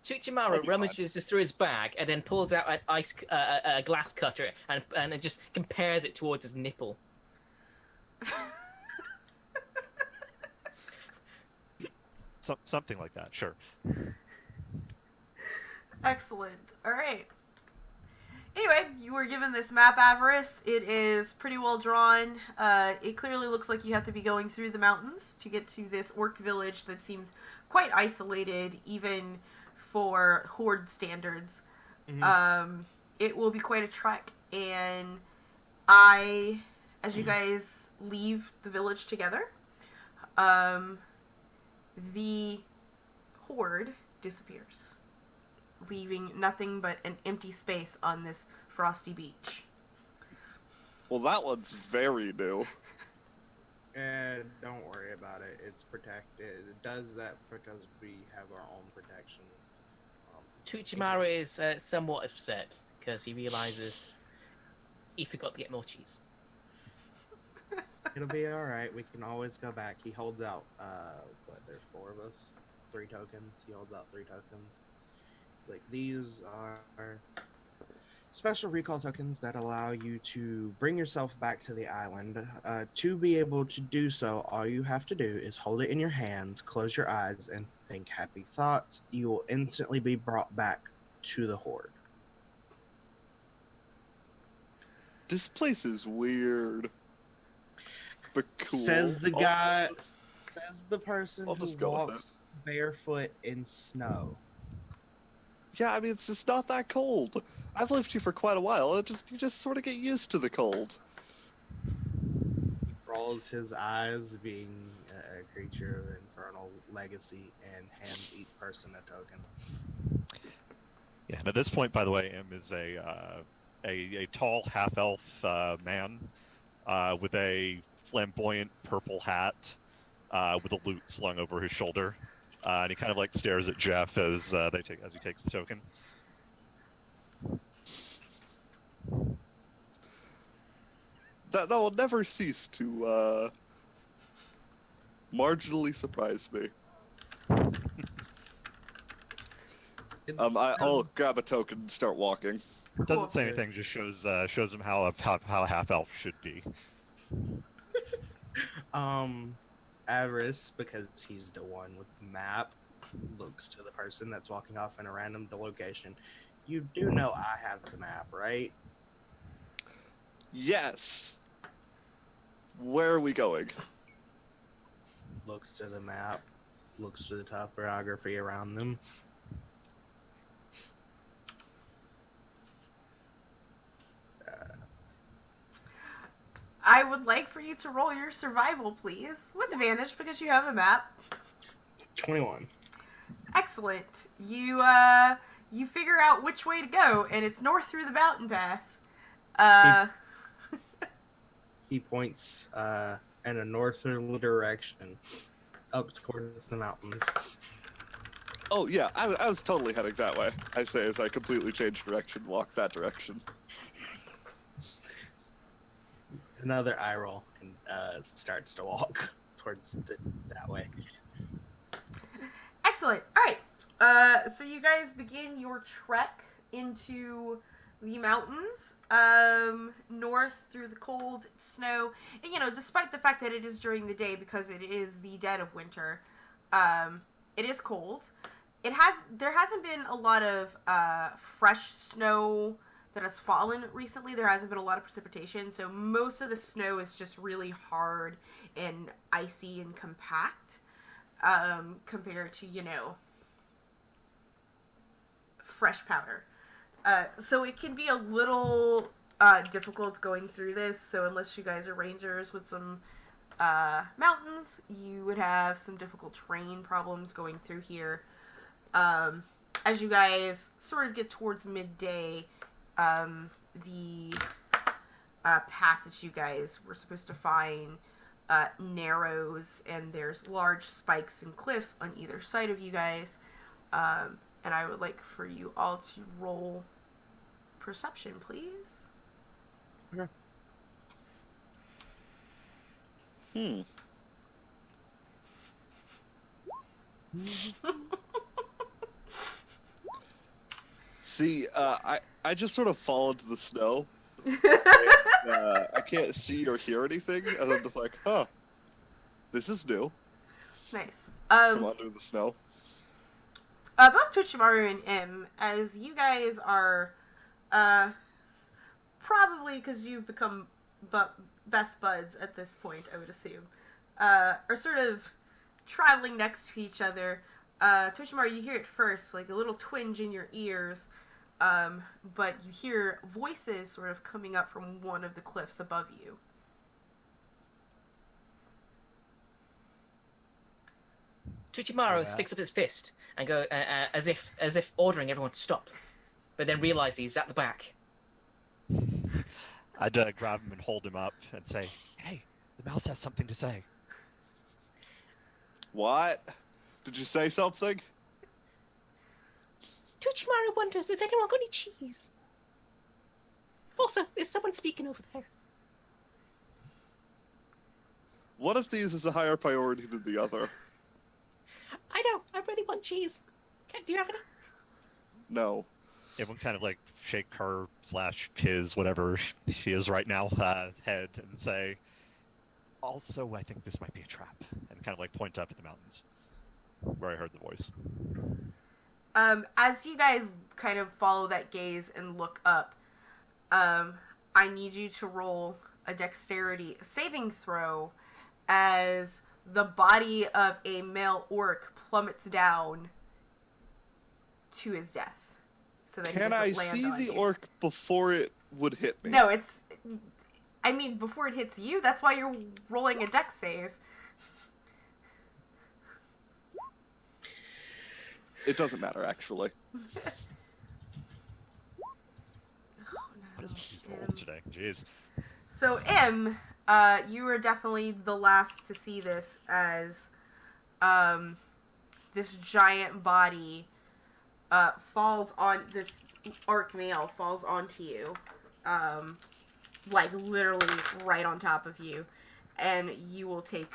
Tuchimaru rummages through his bag and then pulls out an a glass cutter and it just compares it towards his nipple. Something like that, sure. Excellent. All right. Anyway, you were given this map, Avarice. It is pretty well drawn. It clearly looks like you have to be going through the mountains to get to this orc village that seems quite isolated, even for Hoard standards. Mm-hmm. It will be quite a trek, and as you guys leave the village together, the Hoard disappears, leaving nothing but an empty space on this frosty beach. Well, that one's very new. And don't worry about it. It's protected. It does that because we have our own protections. Tuchimaru is somewhat upset because he realizes he forgot to get more cheese. It'll be alright. We can always go back. He holds out, there's 4 of us. 3 tokens. He holds out 3 tokens. Like, these are special recall tokens that allow you to bring yourself back to the island. To be able to do so, all you have to do is hold it in your hands, close your eyes, and think happy thoughts. You will instantly be brought back to the Hoard. This place is weird. But cool. Says the guy. Says the person I'll who just go with walks barefoot in snow. Yeah, I mean, it's just not that cold. I've lived here for quite a while. You just sort of get used to the cold. He rolls his eyes, being a creature of infernal legacy, and hands each person a token. Yeah, and at this point, by the way, M is a tall half-elf man with a flamboyant purple hat with a lute slung over his shoulder. And he kind of like stares at Jeff as he takes the token. That will never cease to marginally surprise me. I'll grab a token and start walking. Doesn't say anything, just shows him how half elf should be. Avarice, because he's the one with the map, looks to the person that's walking off in a random location. You do know I have the map, right? Yes. Where are we going? Looks to the map, looks to the topography around them. I would like for you to roll your survival, please, with advantage because you have a map. 21. Excellent. You figure out which way to go, and it's north through the mountain pass. He points in a northerly direction, up towards the mountains. Oh yeah, I was totally heading that way. I say as I completely change direction, walk that direction. Another eye roll, and starts to walk towards that way. Excellent. All right. So you guys begin your trek into the mountains, north through the cold snow. And, you know, despite the fact that it is during the day, because it is the dead of winter, it is cold. There hasn't been a lot of fresh snow that has fallen recently. There hasn't been a lot of precipitation, so most of the snow is just really hard and icy and compact, compared to, you know, fresh powder. So it can be a little difficult going through this, so unless you guys are rangers with some mountains, you would have some difficult terrain problems going through here. As you guys sort of get towards midday, the pass that you guys were supposed to find narrows, and there's large spikes and cliffs on either side of you guys. And I would like for you all to roll perception, please. Okay. See, I just sort of fall into the snow. And, I can't see or hear anything, and I'm just like, huh, this is new. Nice. From under the snow. Both Tuchimaru and M, as you guys are, probably because you've become best buds at this point, I would assume, are sort of traveling next to each other. Tuchimaru, you hear it first, like a little twinge in your ears, but you hear voices sort of coming up from one of the cliffs above you. Tuchimaru sticks up his fist and go as if ordering everyone to stop, but then realizes he's at the back. I'd grab him and hold him up and say, "Hey, the mouse has something to say." What? Did you say something? Tuchimaru wonders if anyone got any cheese. Also, is someone speaking over there? One of these is a higher priority than the other. I know. I really want cheese. Do you have any? No. Everyone kind of like shake her / his, whatever he is right now, head and say, "Also, I think this might be a trap," and kind of like point up at the mountains where I heard the voice. As you guys kind of follow that gaze and look up, I need you to roll a dexterity saving throw as the body of a male orc plummets down to his death. So that Can I see the orc before it would hit me? No, I mean, before it hits you, that's why you're rolling a dex save. It doesn't matter, actually. What is these rolls today? Jeez. So, M, you are definitely the last to see this as this giant body falls on this orc male falls onto you, like literally right on top of you, and you will take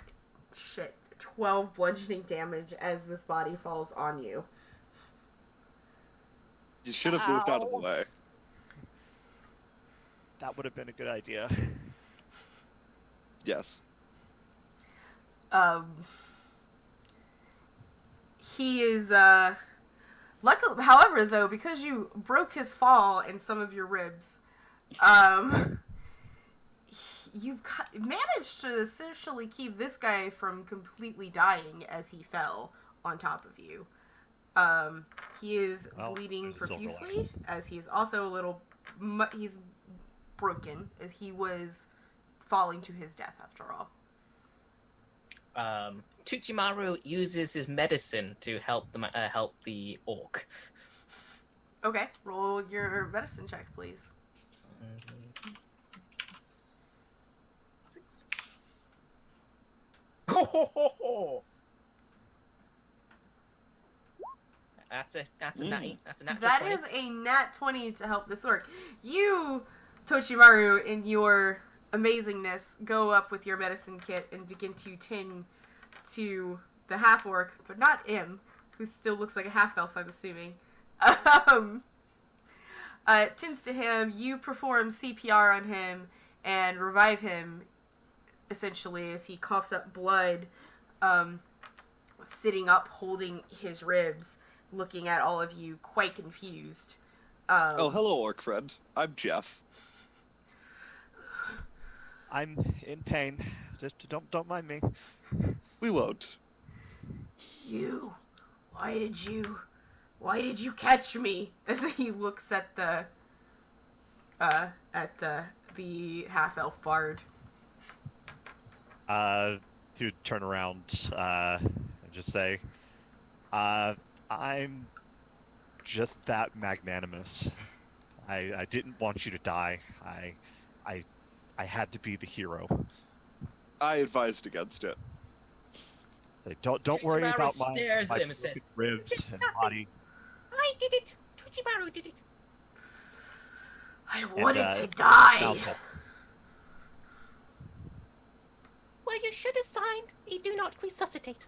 12 bludgeoning damage as this body falls on you. You should have moved out of the way. That would have been a good idea. Yes. He is, luckily, however, though, because you broke his fall and some of your ribs, you've managed to essentially keep this guy from completely dying as he fell on top of you. He is bleeding profusely, as he is also a little, he's broken, as he was falling to his death after all. Tuchimaru uses his medicine to help the orc. Okay, roll your medicine check, please. That's a natty. That's a natural That 20. is a nat 20 to help this orc. You, Tochimaru, in your amazingness, go up with your medicine kit and begin to tend to the half orc, but not him, who still looks like a half elf, I'm assuming. Tends to him. You perform CPR on him and revive him, essentially, as he coughs up blood, sitting up, holding his ribs, looking at all of you, quite confused. Oh, hello, orc friend. I'm Jeff. I'm in pain. Just don't mind me. We won't. You, why did you catch me? As he looks at the half elf bard. To turn around and just say, I'm just that magnanimous. I didn't want you to die. I had to be the hero. I advised against it. Say, don't worry Tuchimaru about my stares at him and broken says, ribs and body. I did it. Tuchimaru did it. I wanted And, to die. shouts help. Well, you should have signed. You do not resuscitate.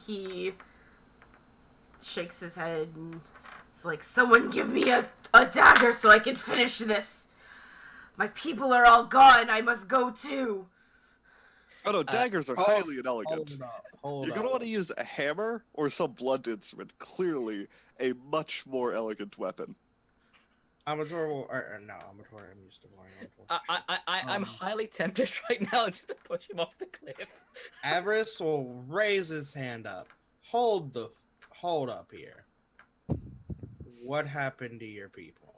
He shakes his head and it's like, someone give me a dagger so I can finish this. My people are all gone. I must go too. Oh no, daggers are highly inelegant. Hold You're up. gonna want to use a hammer or some blunt instrument. Clearly, a much more elegant weapon. Amateur, or no, amateur. I'm used to playing. I'm highly tempted right now just to push him off the cliff. Avarice will raise his hand up. Hold up here. What happened to your people?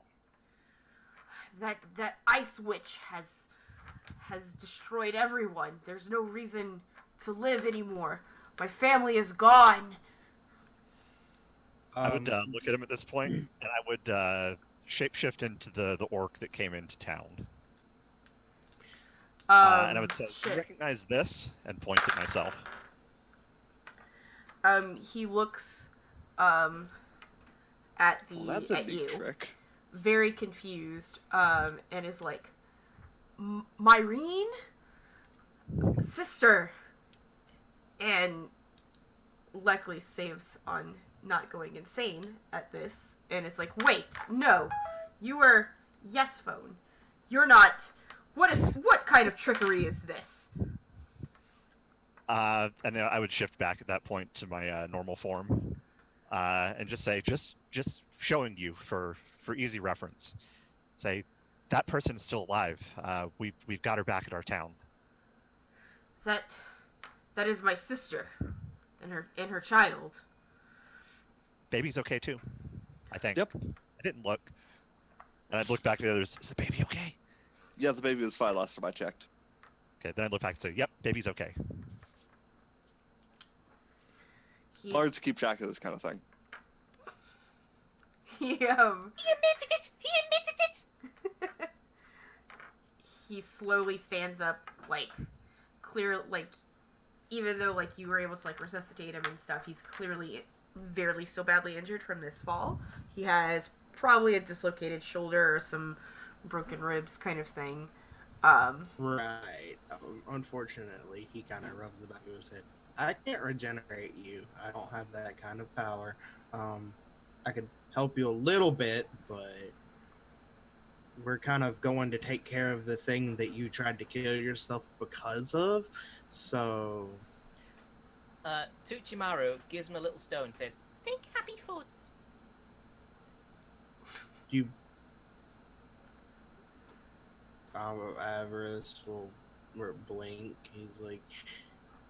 That ice witch has destroyed everyone. There's no reason to live anymore. My family is gone. I would look at him at this point, and I would shapeshift into the orc that came into town. And I would say, "You recognize this?" and point at myself. He looks at That's a neat you, trick. very confused, and is like, Myrene? Sister! And luckily saves on not going insane at this, and is like, wait, no, you were yes phone. You're not. What kind of trickery is this? And I would shift back at that point to my normal form, and just say, just showing you for easy reference. Say, that person is still alive. We've got her back at our town. That is my sister, and her child. Baby's okay too, I think. Yep. I didn't look, and I'd look back at the others. Is the baby okay? Yeah, the baby was fine last time I checked. Okay, then I'd look back and say, yep, baby's okay. Bards keep track of this kind of thing. He admitted it! He slowly stands up, even though, you were able to, resuscitate him and stuff, he's clearly very still badly injured from this fall. He has probably a dislocated shoulder or some broken ribs kind of thing. Right. Unfortunately, he kind of rubs the back of his head. I can't regenerate you. I don't have that kind of power. I could help you a little bit, but we're kind of going to take care of the thing that you tried to kill yourself because of. So, Tuchimaru gives him a little stone and says, think happy thoughts. you... Avarice will blink. He's like,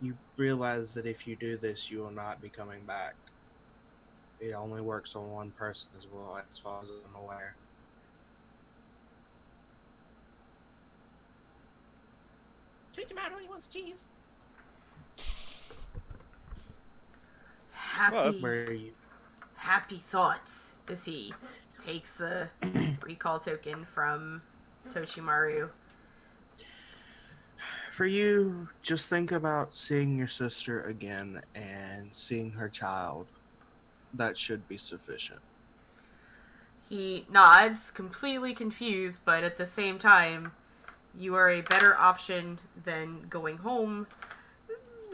you realize that if you do this, you will not be coming back. It only works on one person as well, as far as I'm aware. Tuchimaru, he wants cheese. Happy, Where are you? happy thoughts as he takes the recall token from Tochimaru. For you, just think about seeing your sister again and seeing her child. That should be sufficient. He nods, completely confused, but at the same time, you are a better option than going home.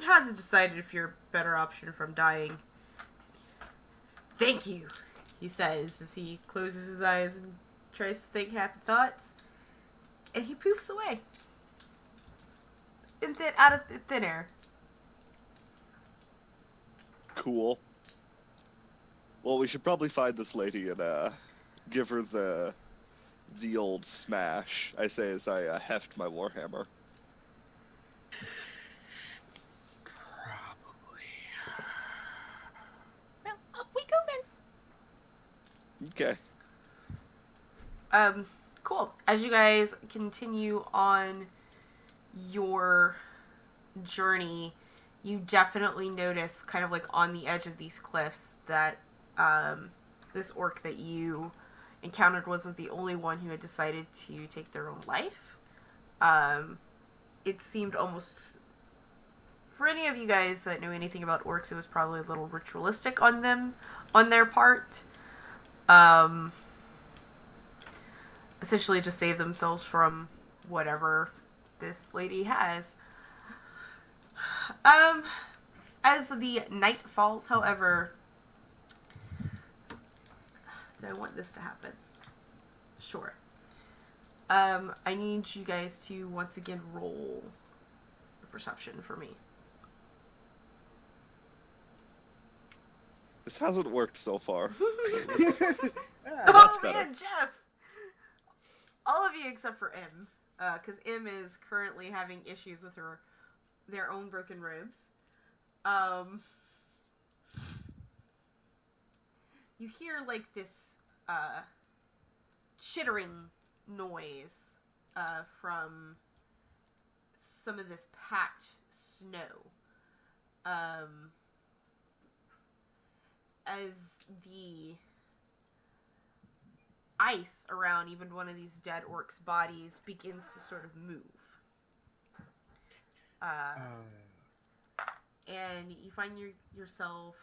Hasn't decided if you're a better option from dying. Thank you, he says as he closes his eyes and tries to think happy thoughts. And he poofs away. Out of thin air. Cool. Well, we should probably find this lady and give her the old smash. I say as I heft my warhammer. Probably. Well, up we go then. Okay. Cool. As you guys continue on your journey, you definitely notice, kind of like on the edge of these cliffs, that this orc that you encountered wasn't the only one who had decided to take their own life. It seemed almost, for any of you guys that know anything about orcs, it was probably a little ritualistic on their part. Essentially to save themselves from whatever this lady has. As the night falls, however, do I want this to happen? Sure. I need you guys to once again roll perception for me. This hasn't worked so far. Oh better. man, Jeff! All of you except for M. Because M is currently having issues with their own broken ribs. You hear like this chittering noise from some of this packed snow. As the ice around even one of these dead orcs' bodies begins to sort of move. And you find yourself...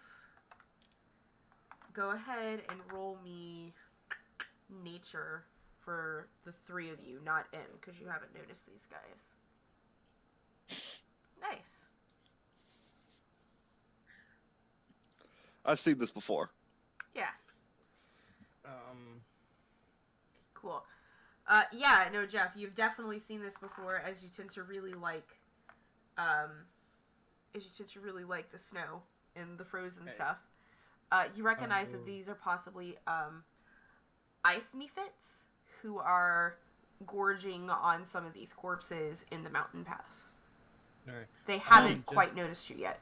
Go ahead and roll me nature for the three of you, not M, because you haven't noticed these guys. Nice. I've seen this before. Yeah. Cool. Yeah, no, Jeff, you've definitely seen this before, as you tend to really like, the snow and the frozen stuff. You recognize that these are possibly, ice mephits who are gorging on some of these corpses in the mountain pass. Alright. They haven't quite noticed you yet.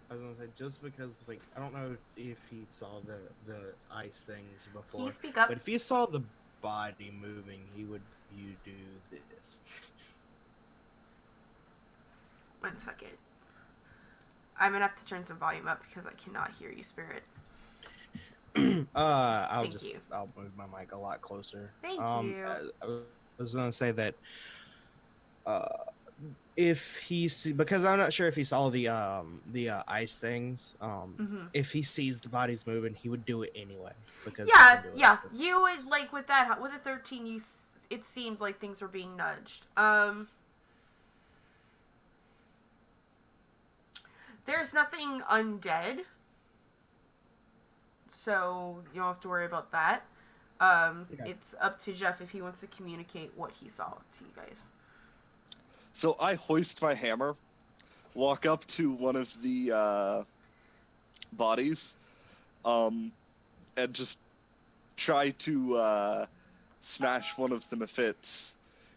I was gonna say, just because, like, I don't know if he saw the ice things before. Can you speak up? But if he saw the body moving, you do this. 1 second. I'm gonna have to turn some volume up because I cannot hear you, Spirit. I'll Thank you. I'll move my mic a lot closer. Thank you. I was gonna say that if he because I'm not sure if he saw the ice things. If he sees the bodies moving, he would do it anyway. Because Yeah. You would, like, with a 13, it seemed like things were being nudged. There's nothing undead, so you don't have to worry about that. Okay. It's up to Jeff if he wants to communicate what he saw to you guys. So I hoist my hammer, walk up to one of the bodies, and just try to smash one of the mephits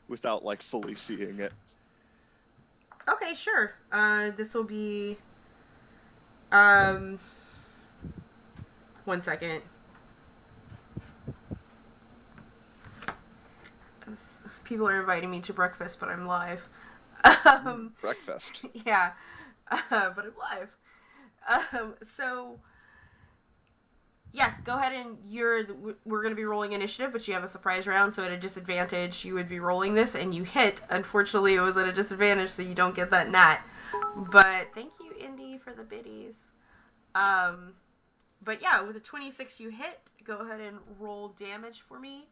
without, like, fully seeing it. Okay, sure. This will be... 1 second. People are inviting me to breakfast, but I'm live. Breakfast. Yeah, but I'm live. So, yeah, go ahead and we're going to be rolling initiative, but you have a surprise round, so at a disadvantage, you would be rolling this, and you hit. Unfortunately, it was at a disadvantage, so you don't get that nat. But thank you, Indy, for the biddies. But yeah, with a 26 you hit, go ahead and roll damage for me.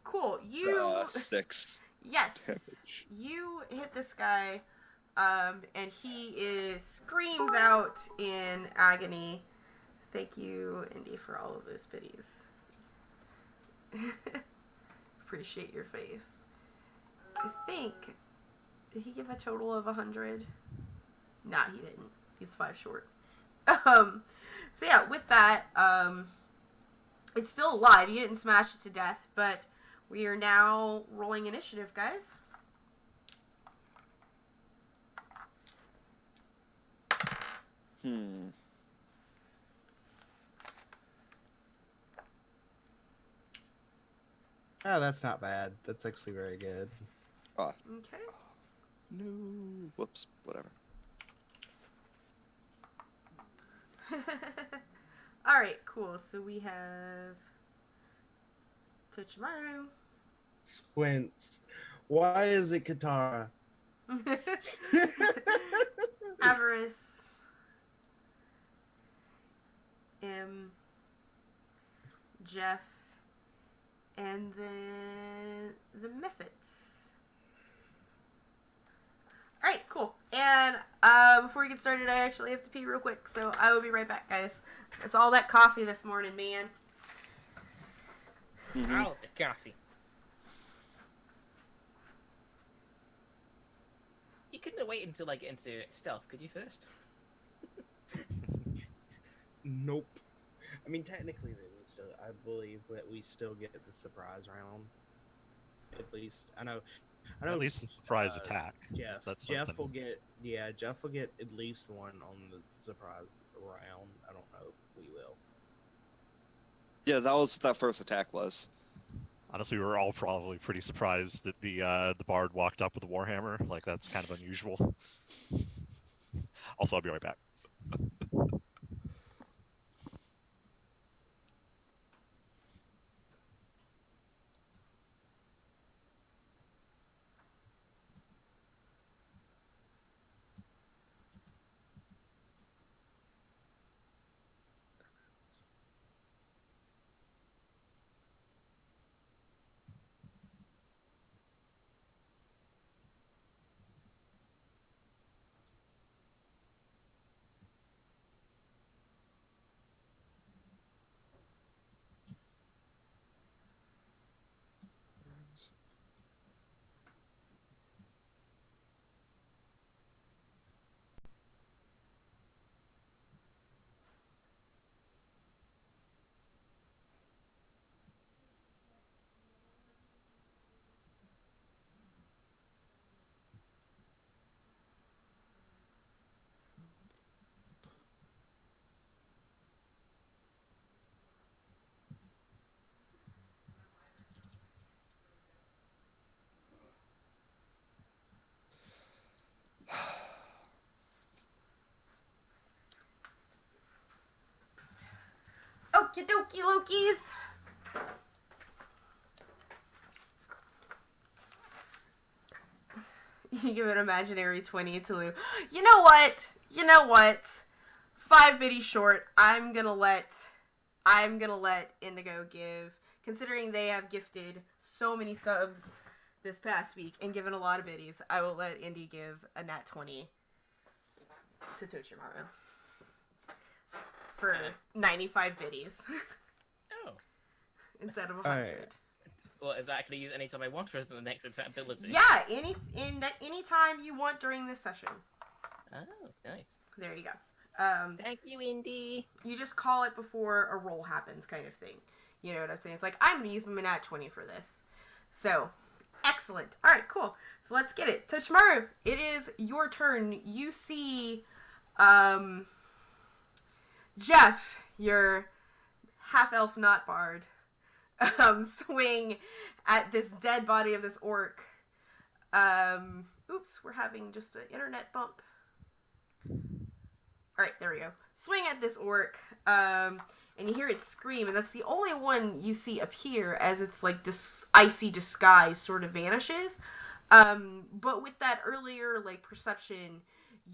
Cool. You 6. Yes. Damage. You hit this guy, and he screams out in agony. Thank you, Indy, for all of those biddies. Appreciate your face. I think, did he give a total of 100? Nah, he didn't. He's 5 short. So yeah, with that, it's still alive. You didn't smash it to death, but we are now rolling initiative, guys. Oh, that's not bad. That's actually very good. Ah, Okay. no. Whoops. Whatever. Alright, cool. So we have Tochimaru. Squints. Why is it Katara? Avarice. Jeff. And then the Miffits. Alright, cool. And before we get started, I actually have to pee real quick, so I will be right back, guys. It's all that coffee this morning, man. Ow, the coffee. You couldn't wait until I get into stealth, could you first? Nope. I mean, technically, I believe that we still get the surprise round. At least, I know. At least the surprise attack. Yeah, That's Jeff something. will get. Yeah, Jeff will get at least one on the surprise round. I don't know if we will. Yeah, that was that first attack was. Honestly, we were all probably pretty surprised that the bard walked up with a warhammer. Like, that's kind of unusual. Also, I'll be right back. Okie dokie Lokies. You give an imaginary 20 to Lou. You know what? 5 biddies short. I'm gonna let Indigo give, considering they have gifted so many subs this past week and given a lot of biddies. I will let Indy give a nat 20 to Tochimaru for 95 biddies Oh. instead of 100. Alright. Well, is that I can use any time I want, or is it the next ability? Yeah, any time you want during this session. Oh, nice. There you go. Thank you, Indy. You just call it before a roll happens, kind of thing. You know what I'm saying? It's like, I'm going to use my nat 20 for this. So, excellent. All right, cool. So let's get it. Tochimaru, it is your turn. You see, Jeff, your half-elf not bard, swing at this dead body of this orc. Oops, we're having just an internet bump. Alright, there we go. Swing at this orc, and you hear it scream, and that's the only one you see appear as its, like, icy disguise sort of vanishes. But with that earlier, like, perception,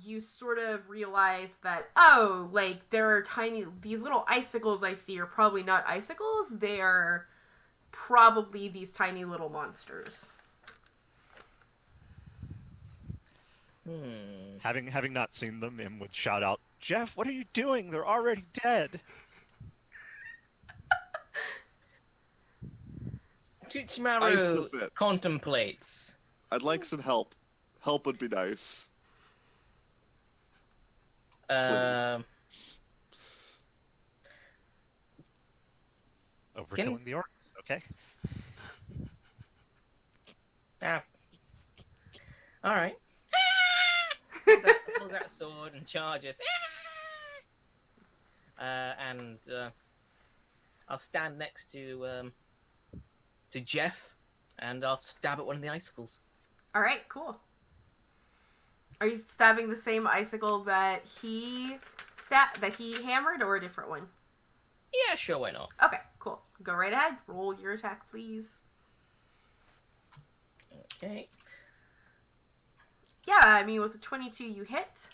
you sort of realize that, oh, like, there are these little icicles I see are probably not icicles, they are probably these tiny little monsters. Having not seen them, Im would shout out, "Jeff, what are you doing? They're already dead." Ice the Tuchimaru fits. contemplates. I'd like some help. Help would be nice. Overkilling the orcs. Okay. All right. Pulls out a sword and charges. And I'll stand next to Jeff, and I'll stab at one of the icicles. Alright, cool. Are you stabbing the same icicle that he hammered, or a different one? Yeah, sure, why not? Okay, cool. Go right ahead. Roll your attack, please. Okay. Yeah, I mean, with the 22 you hit.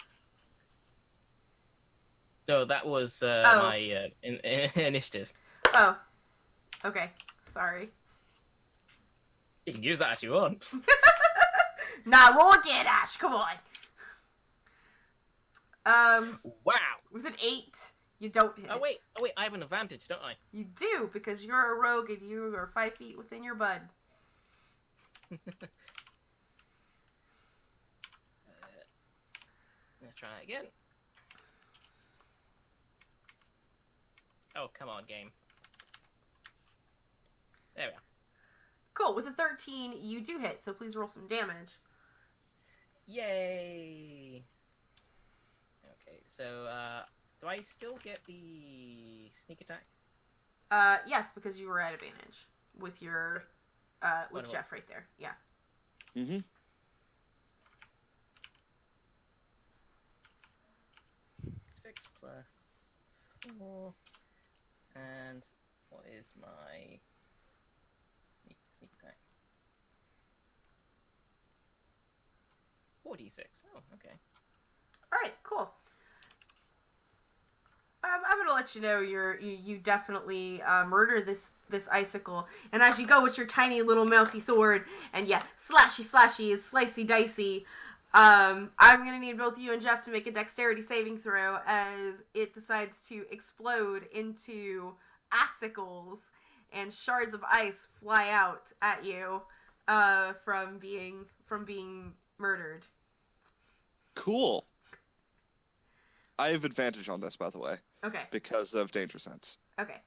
No, that was my initiative. Oh. Okay. Sorry. You can use that if you want. Nah, roll again, Ash. Come on. Wow. With an 8, you don't hit. Oh wait, I have an advantage, don't I? You do, because you're a rogue and you are 5 feet within your bud. Let's try it again. Oh, come on, game. There we are. Cool. With a 13, you do hit, so please roll some damage. Yay! Okay, so, do I still get the sneak attack? Yes, because you were at advantage with your, with Jeff right there. Yeah. Mm-hmm. 6 plus 4. And what is my sneak attack? 4d6. Oh, okay. Alright, cool. I'm gonna let you know you definitely murder this icicle, and as you go with your tiny little mousy sword, and yeah, slashy, it's slicey dicey. I'm gonna need both you and Jeff to make a dexterity saving throw as it decides to explode into icicles and shards of ice fly out at you from being murdered. Cool. I have advantage on this, by the way. Okay. Because of danger sense. Okay.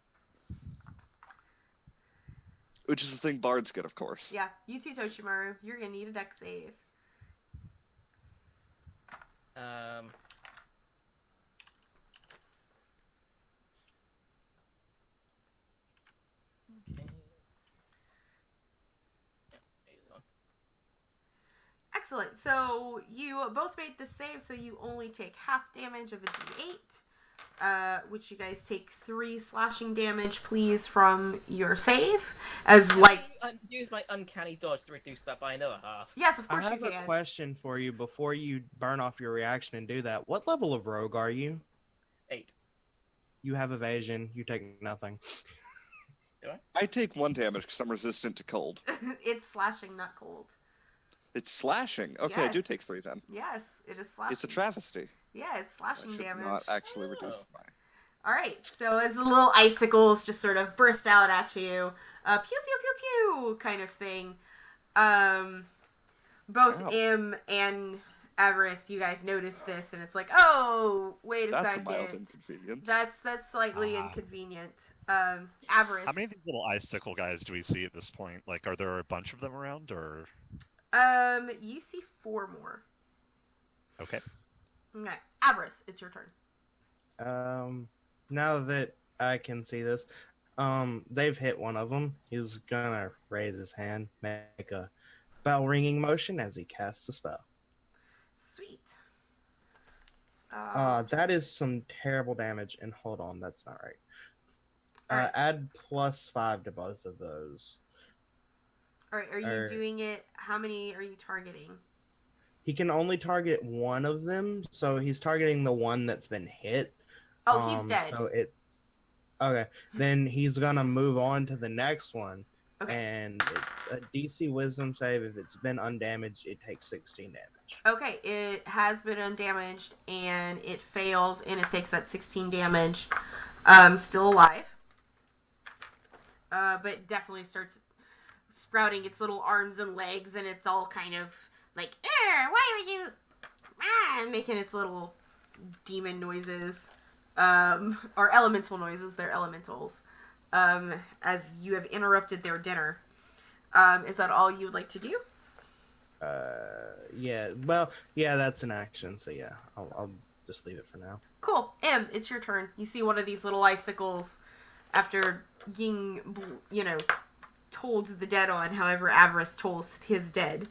Which is the thing bards get, of course. Yeah, you too, Toshimaru. You're gonna need a dex save. Okay. Excellent. So you both made the save, so you only take half damage of a d8, which you guys take 3 slashing damage, please, from your save. As like, use my uncanny dodge to reduce that by another half. yes, of I course you have a can. question for you before you burn off your reaction and do that. What level of rogue are you? 8. You have evasion. You take nothing. Do I? I take 1 damage because I'm resistant to cold. It's slashing, not cold. It's slashing. Okay, I do Yes. take 3 then. Yes, it is slashing. It's a travesty. Yeah, it's I slashing should damage. not actually reduce Oh. my... Alright, so as the little icicles just sort of burst out at you, pew pew pew pew kind of thing, both Ow. Im and Avarice, you guys notice this, and it's like, oh, wait a That's second. a mild inconvenience. That's slightly Ah. inconvenient. Avarice. How many of these little icicle guys do we see at this point? Like, are there a bunch of them around, or? You see 4 more. Okay. Okay, Avarice, it's your turn. Now that I can see this, they've hit one of them. He's gonna raise his hand, make a bell ringing motion as he casts the spell. Sweet. That is some terrible damage. And hold on, that's not right. Alright. Add +5 to both of those. Alright, are you doing it? How many are you targeting? He can only target one of them, so he's targeting the one that's been hit. Oh, he's dead. Okay. Then he's gonna move on to the next one. Okay. And it's a DC Wisdom save. If it's been undamaged, it takes 16 damage. Okay, it has been undamaged, and it fails, and it takes that 16 damage. Still alive. But it definitely starts sprouting its little arms and legs, and it's all kind of like, why would you... making its little demon noises. Or elemental noises. They're elementals. As you have interrupted their dinner. Is that all you would like to do? Yeah. Well, yeah, that's an action, so yeah. I'll just leave it for now. Cool. Em, it's your turn. You see one of these little icicles after being, told the dead on, however Avarice told his dead,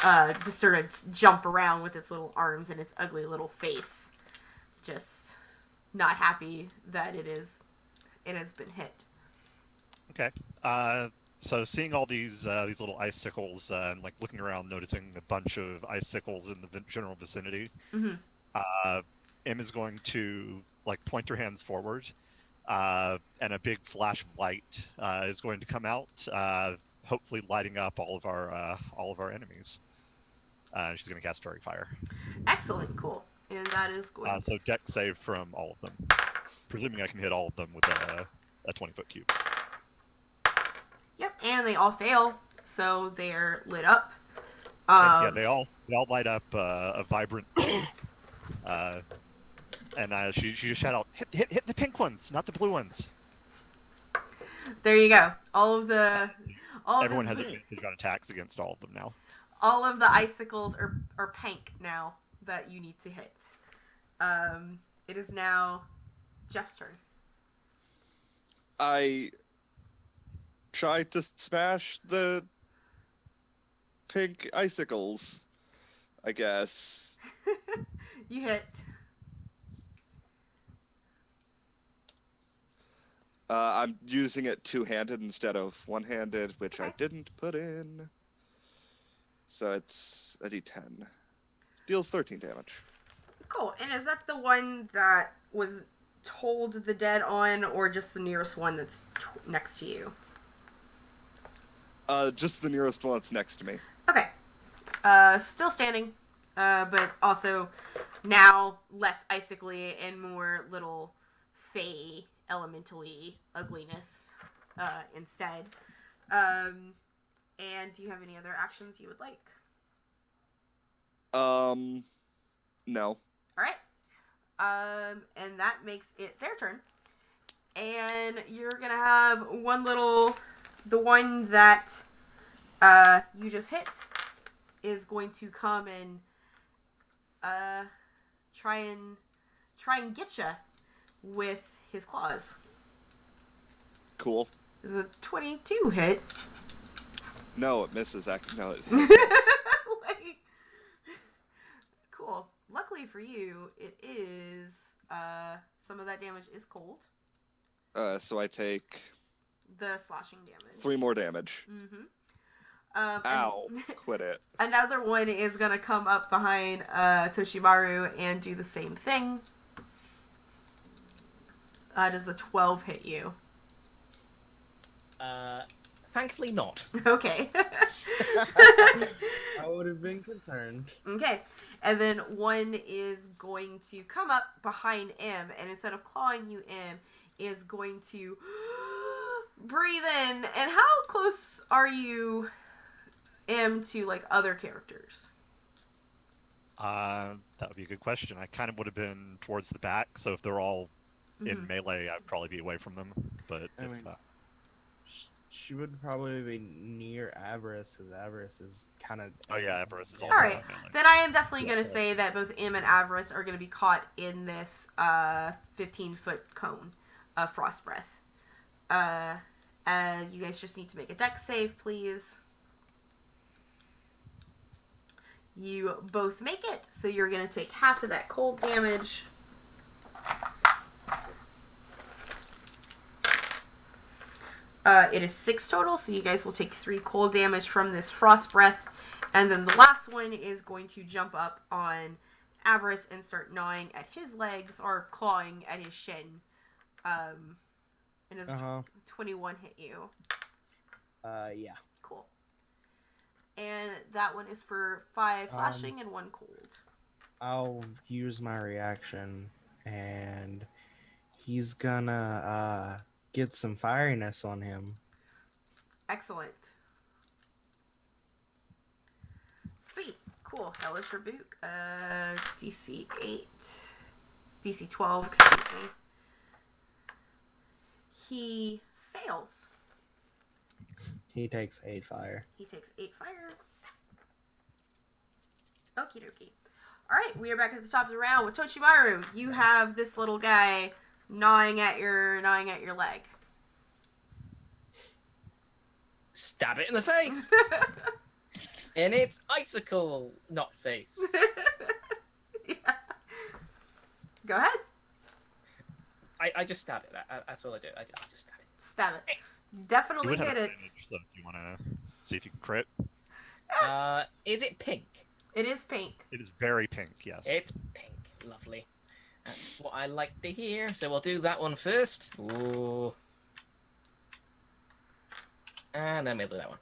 just sort of jump around with its little arms and its ugly little face. Just not happy that it has been hit. Okay. So seeing all these little icicles and like looking around, noticing a bunch of icicles in the general vicinity, Em is going to like point her hands forward, and a big flash of light is going to come out, hopefully lighting up all of our enemies. She's going to cast Fairy Fire. Excellent. Cool. And that is going. So deck save from all of them, presuming I can hit all of them with a 20-foot cube. Yep, and they all fail, so they're lit up. Yeah, they all light up a vibrant. And she just shout out, hit the pink ones, not the blue ones. There you go. Everyone has advantage on attacks against all of them now. All of the icicles are pink now that you need to hit. It is now Jeff's turn. I tried to smash the pink icicles, I guess. You hit. I'm using it two-handed instead of one-handed, which I didn't put in. So it's a d10. Deals 13 damage. Cool. And is that the one that was told the dead on, or just the nearest one that's next to you? Just the nearest one that's next to me. Okay. Still standing, but also now less icically and more little fey elementally ugliness instead. And do you have any other actions you would like? No. Alright. And that makes it their turn. And you're gonna have the one that you just hit is going to come and try and get you with his claws. Cool. This is a 22 hit. No, it misses. No, it Like, cool. Luckily for you, it is some of that damage is cold. So I take The slashing damage. 3 more damage. Mm-hmm. Ow. Quit it. Another one is gonna come up behind Toshimaru and do the same thing. Does a 12 hit you? Thankfully not. Okay. I would have been concerned. Okay. And then one is going to come up behind M, and instead of clawing you, M is going to breathe in. And how close are you, M, to like other characters? That would be a good question. I kind of would have been towards the back, so if they're all in melee, I'd probably be away from them. But she would probably be near Avarice, because Avarice is kind of... Oh yeah, Avarice is also Alright, in melee. then I am definitely going to say that both M and Avarice are going to be caught in this 15-foot cone of Frost Breath. You guys just need to make a dex save, please. You both make it, so you're going to take half of that cold damage. It is 6 total, so you guys will take 3 cold damage from this frost breath. And then the last one is going to jump up on Avarice and start gnawing at his legs or clawing at his shin. And does 21 hit you? Yeah. Cool. And that one is for 5 slashing and 1 cold. I'll use my reaction, and he's gonna get some fieriness on him. Excellent. Sweet. Cool. Hellish Rebuke. DC 8. DC 12, excuse me. He fails. He takes 8 fire. He takes 8 fire. Okie dokie. Alright, we are back at the top of the round with Tochimaru. You have this little guy gnawing at your leg. Stab it in the face! And it's icicle, not face. Yeah. Go ahead. I just stab it. That's all I do. I just stab it. Stab it. You Definitely would have hit it. advantage, so if you want to see if you can crit. Is it pink? It is pink. It is very pink, yes. It's pink. Lovely. That's what I like to hear. So we'll do that one first. Ooh. And then we'll do that one.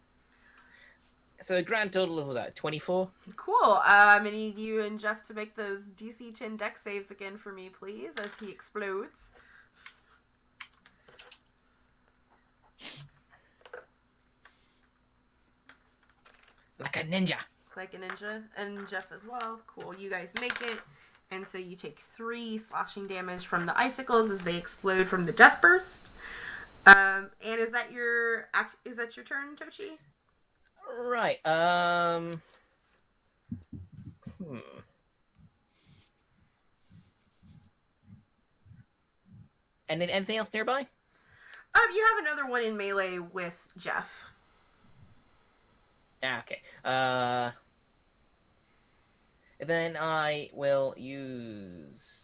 So grand total of that 24. Cool. I need you and Jeff to make those DC 10 deck saves again for me, please, as he explodes. Like a ninja. Like a ninja. And Jeff as well. Cool. You guys make it. And so you take 3 slashing damage from the icicles as they explode from the death burst. And is that your turn, Tochi? Right. And then anything else nearby? You have another one in melee with Jeff. Ah, okay. Then I will use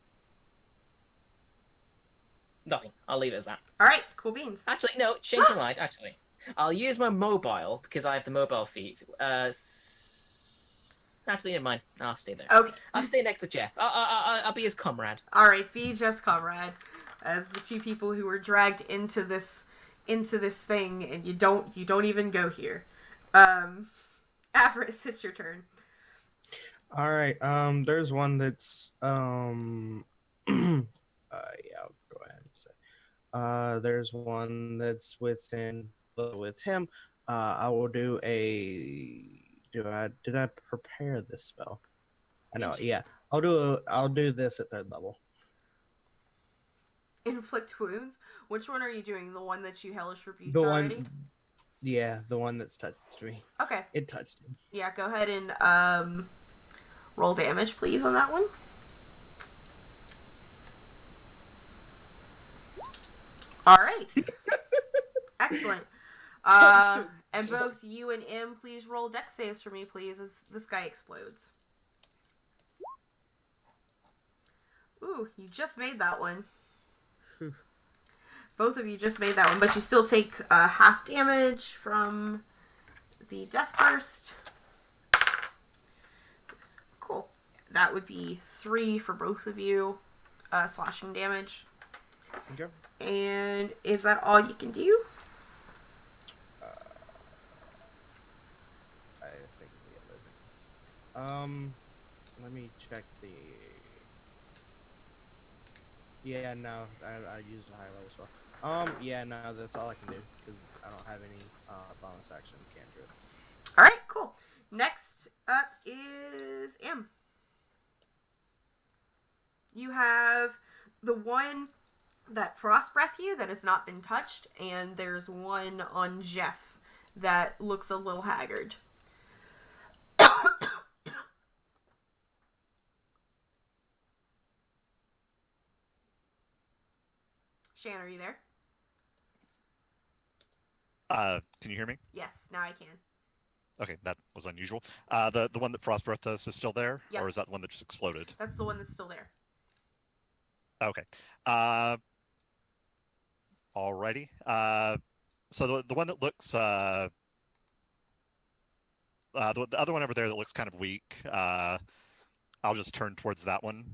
nothing. I'll leave it as that. All right, cool beans. Actually, no, change my mind. Actually, I'll use my mobile because I have the mobile feat. Actually, never mind. I'll stay there. Okay. I'll stay next to Jeff. I'll be his comrade. All right, be Jeff's comrade, as the 2 people who were dragged into this thing, and you don't even go here. Avarice, it's your turn. All right. There's one that's yeah. I'll go ahead and say. There's one that's with him. I will do a. Did I prepare this spell? I know. Yeah. I'll do this at 3rd level. Inflict wounds. Which one are you doing? The one that you hellish rebuked The already? one. Yeah, the one that's touched me. Okay. It touched him. Yeah. Go ahead and roll damage, please, on that one. All right. Excellent. And both you and M, please roll dex saves for me, please, as this guy explodes. Ooh, you just made that one. Both of you just made that one, but you still take half damage from the death burst. Cool. That would be 3 for both of you, slashing damage. Okay. And is that all you can do? I think the other things. Let me check the. Yeah, no, I used a high level spell. Yeah, no, that's all I can do because I don't have any bonus action cantrips. All right, cool. Next up is M. You have the one that frost breath you that has not been touched, and there's one on Jeff that looks a little haggard. Shan, are you there? Can you hear me? Yes, now I can. Okay, that was unusual. The one that frost breath us is still there, Yep. or is that the one that just exploded? That's the one that's still there. Okay. Alrighty. So the one that looks the other one over there that looks kind of weak. I'll just turn towards that one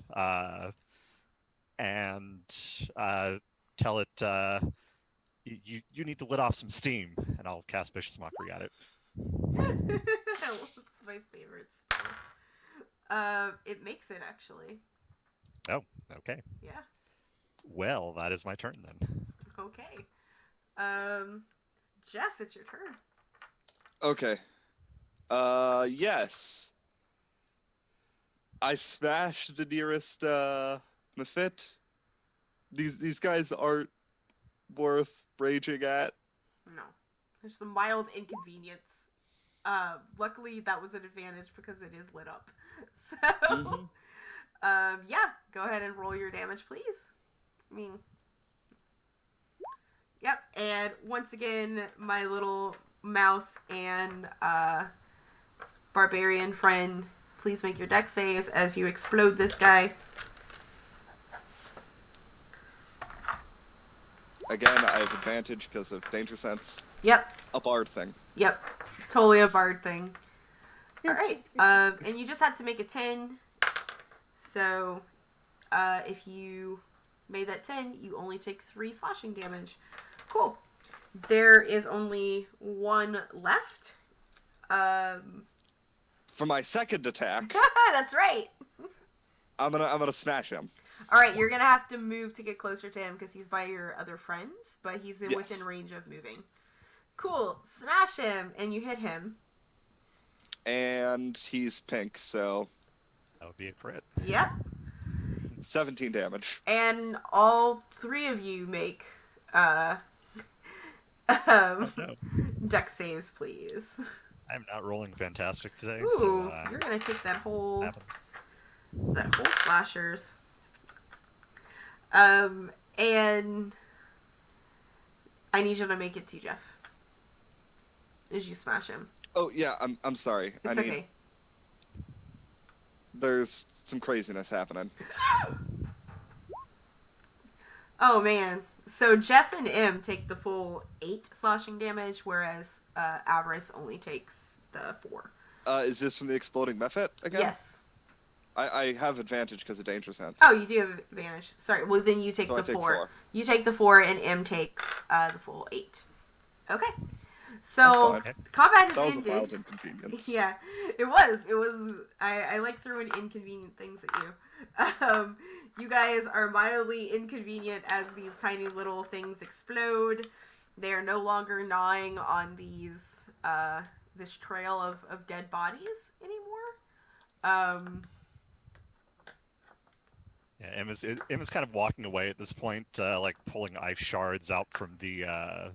and tell it you need to let off some steam, and I'll cast vicious mockery at it. That's my favorite spell. It makes it actually. Oh, okay. Yeah. Well, that is my turn then. Okay. Jeff, it's your turn. Okay. Yes. I smashed the nearest Mephit. These guys aren't worth raging at. No. There's some mild inconvenience. Luckily that was an advantage because it is lit up. So, yeah, go ahead and roll your damage, please. I mean, yep. And once again, my little mouse and barbarian friend, please make your dex saves as you explode this guy. Again, I have advantage because of danger sense. Yep. A bard thing. Yep. It's totally a bard thing. Alright. And you just had to make a 10. So, if you made that 10, you only take 3 slashing damage. Cool. There is only one left. For my second attack, That's right. I'm gonna smash him. Alright, you're gonna have to move to get closer to him because he's by your other friends, but he's Yes. within range of moving. Cool. Smash him, and you hit him. And he's pink, so That would be a crit. Yep. 17 damage. And all 3 of you make Oh, no. dex saves, please. I'm not rolling fantastic today. Ooh, so, you're gonna take that whole happens. slashers. And I need you to make it too, Jeff. As you smash him. Oh yeah, I'm sorry. It's okay. There's some craziness happening. Oh man. So Jeff and M take the full 8 slashing damage, whereas Avarice only takes the 4. Is this from the exploding Mephit again? Yes. I have advantage because of danger sense. Oh, you do have advantage. Sorry. Well, then you take So I the take 4. 4. You take the 4, and M takes the full 8. Okay. I'm So fine. combat That has was a mild ended. inconvenience. Yeah, it was. It was. I like throwing inconvenient things at you. You guys are mildly inconvenient as these tiny little things explode. They are no longer gnawing on these this trail of dead bodies anymore. Yeah, Emma's kind of walking away at this point, like pulling ice shards out from the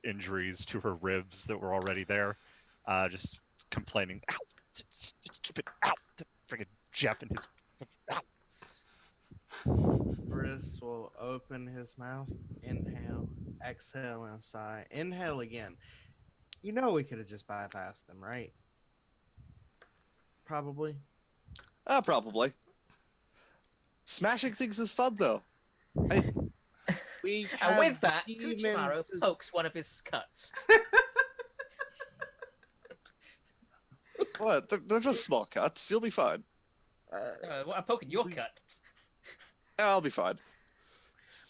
injuries to her ribs that were already there, just complaining, "Ow, just keep it out, the friggin' Jeff and his." Ow. Briss will open his mouth, inhale, exhale, and sigh. Inhale again. You know we could have just bypassed them, right? Probably. Probably. Smashing things is fun though. We And with that, demons Tuchimaru to- pokes one of his cuts. What? They're just small cuts. You'll be fine. Well, I'm poking your cut. I'll be fine.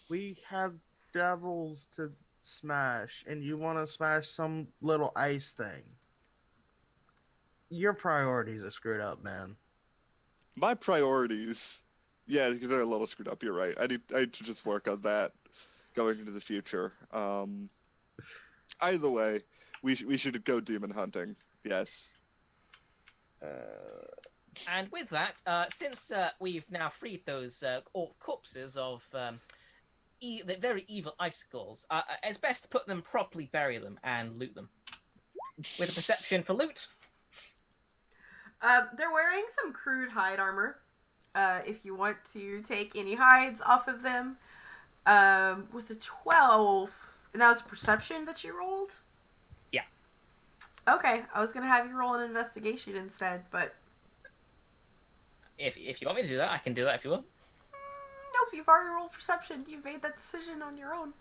We have devils to smash, and you want to smash some little ice thing. Your priorities are screwed up, man. My priorities, yeah, they're a little screwed up. You're right. I need to just work on that going into the future. Either way, we should go demon hunting. Yes. And with that, since we've now freed those orc corpses of the very evil icicles, it's best to put them properly, bury them, and loot them. With a perception for loot. They're wearing some crude hide armor. If you want to take any hides off of them, with a 12, and that was perception that you rolled? Yeah. Okay, I was gonna have you roll an investigation instead, but If you want me to do that, I can do that if you want. nope, you've already rolled perception. You've made that decision on your own.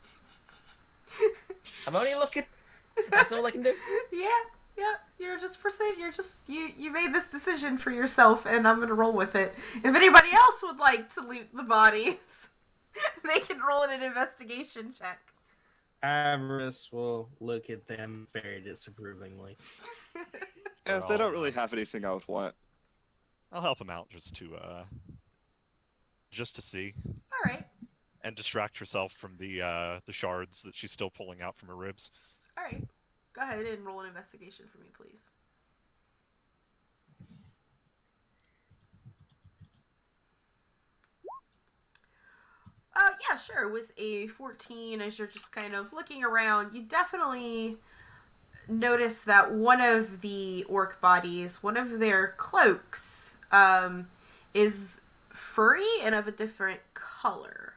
I'm only looking. That's all I can do. Yeah. You're just you made this decision for yourself, and I'm gonna roll with it. If anybody else would like to loot the bodies, they can roll an investigation check. Avarice will look at them very disapprovingly. And if they don't really have anything I would want. I'll help him out just to see All right. and distract herself from the shards that she's still pulling out from her ribs. All right. Go ahead and roll an investigation for me, please. Yeah, sure. With a 14, as you're just kind of looking around, you definitely notice that one of the orc bodies, one of their cloaks, is furry and of a different color.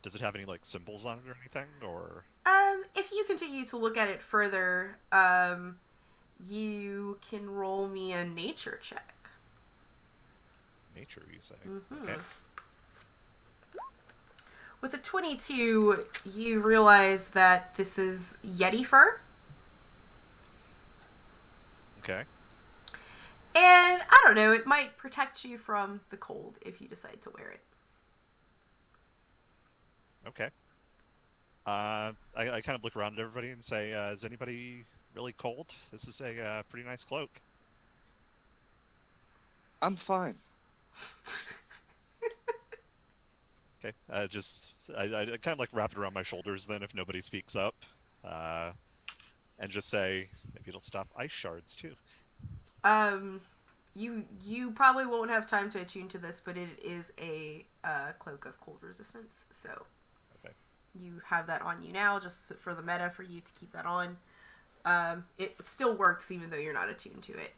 Does it have any like symbols on it or anything, or? If you continue to look at it further, you can roll me a nature check. Nature, you say? Mm-hmm. Okay. With a 22, you realize that this is Yeti fur. Okay. And I don't know, it might protect you from the cold if you decide to wear it. Okay. I kind of look around at everybody and say, is anybody really cold? This is a pretty nice cloak. I'm fine. Okay. I kind of like wrap it around my shoulders then if nobody speaks up, and just say maybe it'll stop ice shards too. You probably won't have time to attune to this, but it is a cloak of cold resistance, so Okay. you have that on you now, just for the meta, for you to keep that on. It still works even though you're not attuned to it.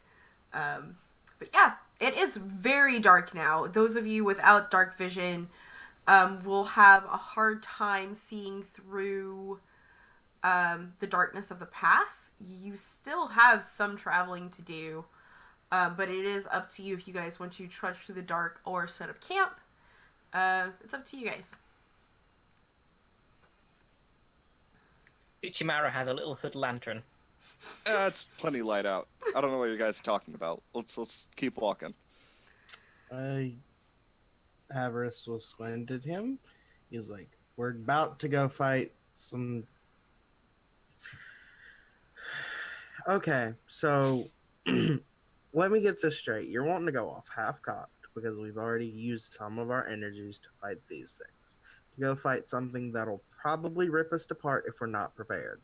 But yeah, it is very dark now. Those of you without dark vision will have a hard time seeing through the darkness of the pass. You still have some traveling to do, but it is up to you if you guys want to trudge through the dark or set up camp. It's up to you guys. Ichimaru has a little hood lantern. It's plenty light out. I don't know what you guys are talking about. Let's keep walking. Avarice will squint at him. He's like, we're about to go fight some... Okay, so let me get this straight. You're wanting to go off half-cocked because we've already used some of our energies to fight these things. To go fight something that'll probably rip us apart if we're not prepared.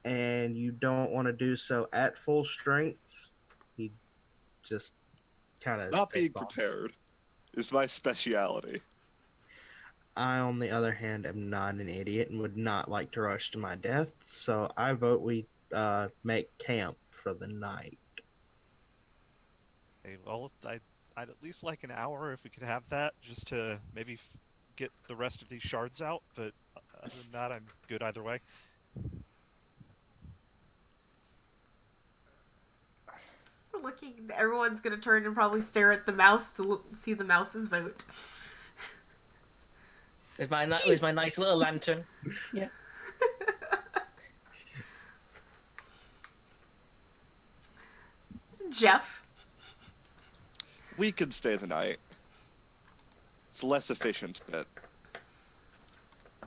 And you don't want to do so at full strength. He just kind of... Not being prepared is my speciality. I, on the other hand, am not an idiot and would not like to rush to my death, so I vote we make camp for the night. Hey, well, I'd at least like an hour if we could have that, just to maybe get the rest of these shards out, but other than that, I'm good either way. We're looking, everyone's gonna turn and probably stare at the mouse to see the mouse's vote. With my nice little lantern. Yeah. Jeff. We could stay the night. It's less efficient, but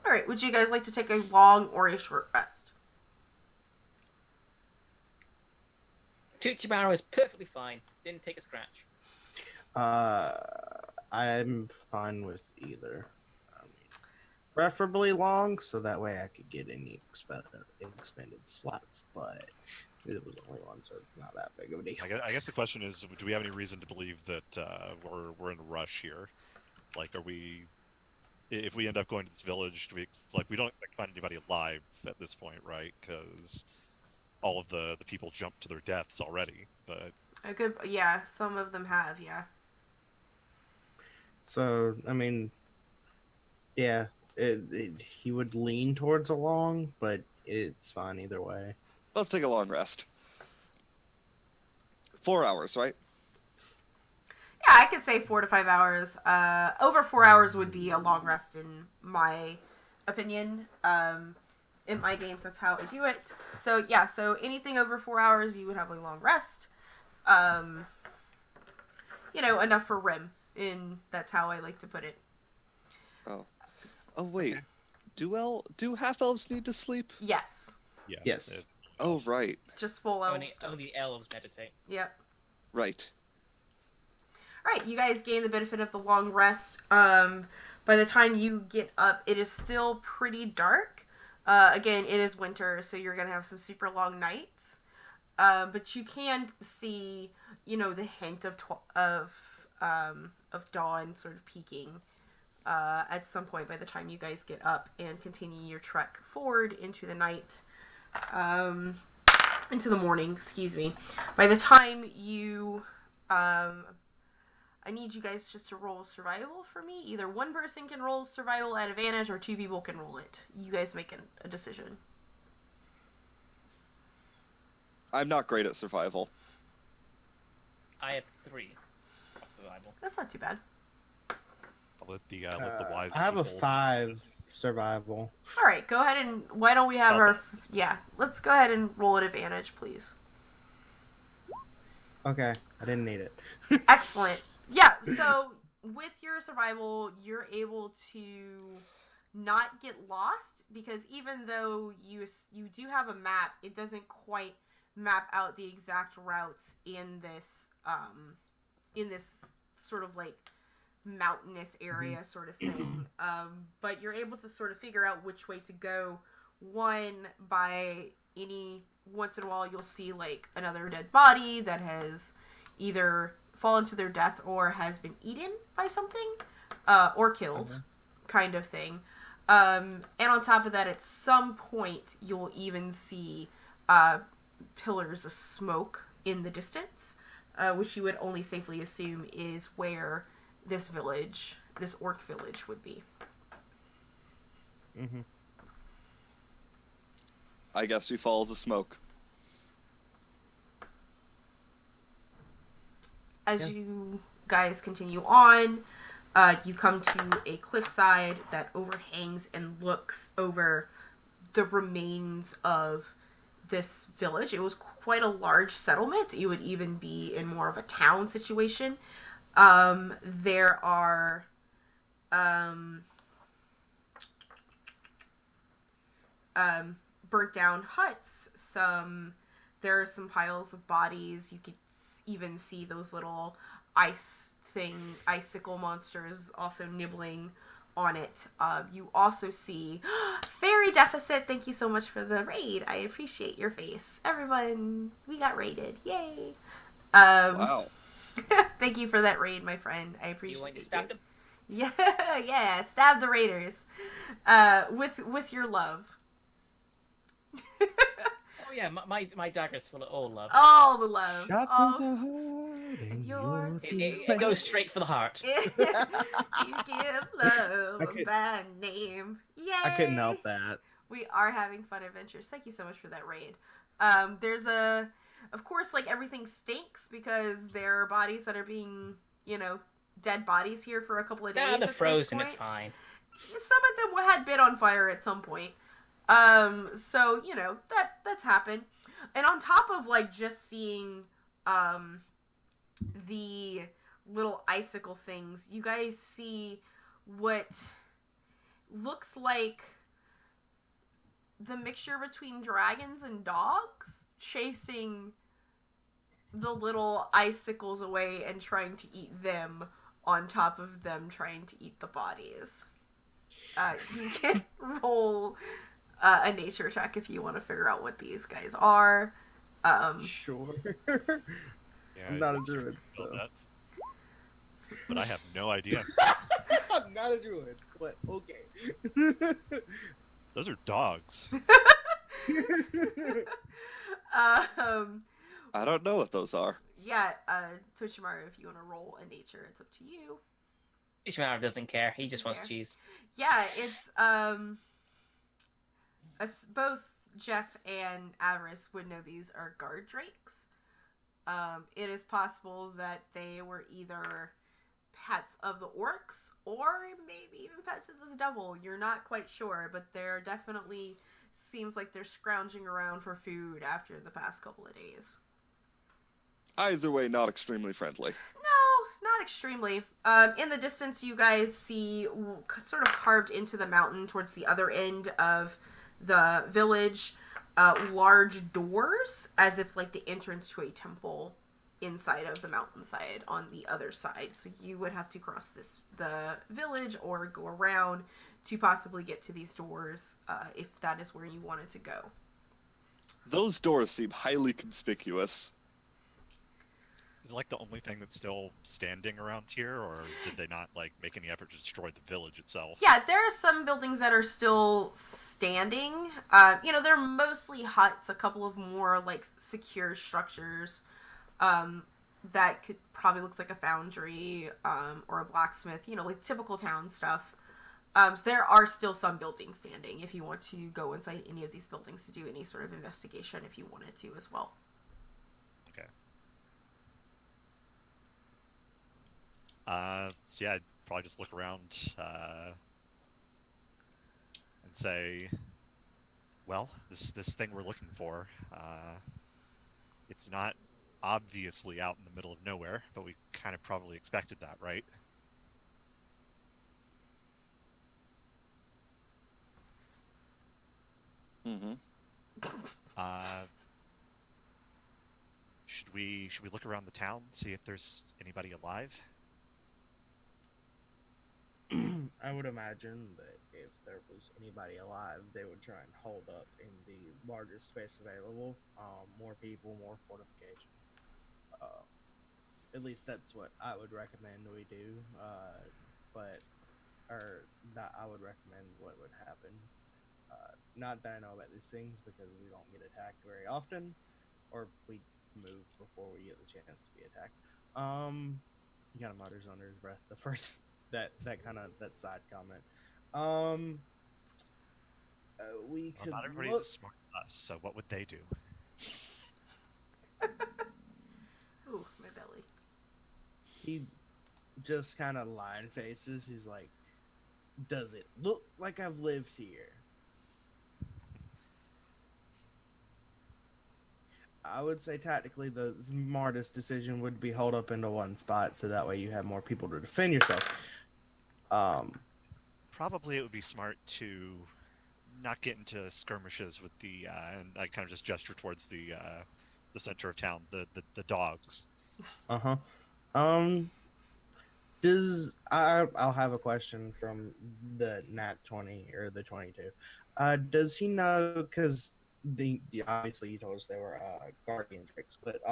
Alright, would you guys like to take a long or a short rest? Tuchimaru is perfectly fine. Didn't take a scratch. I'm fine with either. Preferably long, so that way I could get any expanded slots, but it was only one, so it's not that big of a deal. I guess the question is, do we have any reason to believe that we're in a rush here? Like, are we... If we end up going to this village, we don't expect to find anybody alive at this point, right? Because all of the people jumped to their deaths already, but... Yeah, some of them have, yeah. So, I mean, yeah, He would lean towards a long, but it's fine either way. Let's take a long rest. 4 hours, right? Yeah, I could say 4 to 5 hours. Over 4 hours would be a long rest in my opinion. In my games, that's how I do it. So yeah, so anything over 4 hours, you would have a long rest. Enough for Rim, and that's how I like to put it. Oh. Oh wait. Do half elves need to sleep? Yes, Yeah. Yes. Oh right. just full elves. Only, only elves meditate. Yep. Right. Alright, you guys gain the benefit of the long rest. By the time you get up, it is still pretty dark. Again, it is winter, so you're going to have some super long nights. But you can see, the hint of dawn sort of peaking at some point by the time you guys get up and continue your trek forward into the night. Into the morning, excuse me. By the time you... I need you guys just to roll survival for me. Either one person can roll survival at advantage or 2 people can roll it. You guys make a decision. I'm not great at survival. I have 3 of survival. That's not too bad. I'll let the wise I have a people- 5 survival. All right, go ahead and why don't we have Okay. yeah, let's go ahead and roll at advantage, please. Okay, I didn't need it. Excellent. Yeah, so with your survival, you're able to not get lost because even though you do have a map, it doesn't quite map out the exact routes in this sort of like mountainous area sort of thing. But you're able to sort of figure out which way to go. Once in a while you'll see like another dead body that has either fallen to their death or has been eaten by something, or killed, kind of thing. And on top of that, at some point, you'll even see pillars of smoke in the distance, which you would only safely assume is where this orc village would be. Mm-hmm. I guess we follow the smoke. As you guys continue on, you come to a cliffside that overhangs and looks over the remains of this village. It was quite a large settlement. It would even be in more of a town situation. There are burnt down huts. There are some piles of bodies. You could even see those little icicle monsters also nibbling on it. You also see fairy deficit. Thank you so much for the raid. I appreciate your face. Everyone, we got raided. Yay. Wow. Thank you for that raid, my friend. I appreciate it. You want to stab them? Yeah, stab the raiders. With your love. Oh yeah, my dagger's full of all love. All the love. Shot All... through the heart and your your It goes straight for the heart. You give love I a could- bad name. Yay! I couldn't help that. We are having fun adventures. Thank you so much for that raid. There's of course, like everything stinks because there are bodies that are being, dead bodies here for a couple of days. Yeah, they're at this frozen. point. It's fine. Some of them had been on fire at some point. So, that's happened. And on top of, like, just seeing, the little icicle things, you guys see what looks like the mixture between dragons and dogs chasing the little icicles away and trying to eat them on top of them trying to eat the bodies. You can roll a nature check if you want to figure out what these guys are. Sure. Yeah, I'm not a I druid, felt so. that. But I have no idea. I'm not a druid, but okay. Those are dogs. I don't know what those are. Yeah, Toshimaru, if you want to roll a nature, it's up to you. Ishmael doesn't care. He just wants Yeah. cheese. Yeah, it's both Jeff and Avarice would know these are guard drakes. It is possible that they were either pets of the orcs or maybe even pets of this devil. You're not quite sure, but they're definitely seems like they're scrounging around for food after the past couple of days. Either way, not extremely friendly. No, not extremely. In the distance, you guys see sort of carved into the mountain towards the other end of the village, large doors, as if like the entrance to a temple inside of the mountainside on the other side. So you would have to cross the village or go around to possibly get to these doors if that is where you wanted to go. Those doors seem highly conspicuous. Is it like the only thing that's still standing around here, or did they not like make any effort to destroy the village itself? Yeah, there are some buildings that are still standing. They're mostly huts, a couple of more like secure structures that could probably looks like a foundry or a blacksmith, like typical town stuff. So there are still some buildings standing if you want to go inside any of these buildings to do any sort of investigation if you wanted to as well. Okay. So yeah, I'd probably just look around and say, well, this thing we're looking for, it's not obviously out in the middle of nowhere, but we kind of probably expected that, right? Mm-hmm. Should we look around the town, see if there's anybody alive? I would imagine that if there was anybody alive, they would try and hold up in the largest space available. More people, more fortification. At least that's what I would recommend we do. That I would recommend what would happen. Not that I know about these things because we don't get attacked very often, or we move before we get the chance to be attacked. He kind of mutters under his breath the first that side comment. We could not everybody's look. as smart as us, so what would they do? Ooh, my belly. He just kind of line faces. He's like, "Does it look like I've lived here?" I would say tactically the smartest decision would be hold up into one spot so that way you have more people to defend yourself. Probably it would be smart to not get into skirmishes with the and I kind of just gesture towards the center of town, the dogs. I'll have a question from the Nat 20 or the 22. Does he know, because obviously you told us they were guardian tricks, but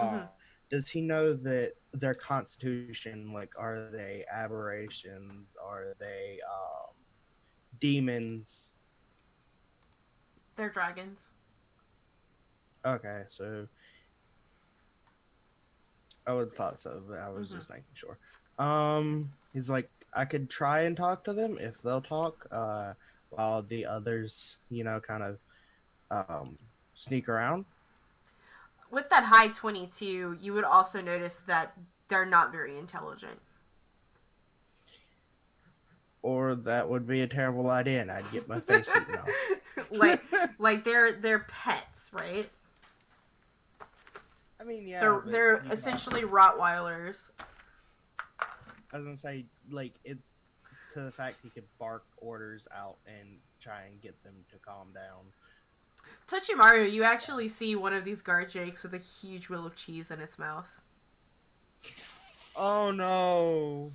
does he know that their constitution, like, are they aberrations, are they demons? They're dragons. Okay, so I would have thought so, but I was just making sure. He's like, I could try and talk to them if they'll talk, while the others, kind of sneak around. With that high 22, you would also notice that they're not very intelligent. Or that would be a terrible idea, and I'd get my face eaten off. like they're pets, right? I mean, yeah. They're essentially Rottweilers. I was gonna say, like, it's to the fact he could bark orders out and try and get them to calm down. Touchy Mario, you actually see one of these guard jakes with a huge wheel of cheese in its mouth. Oh no!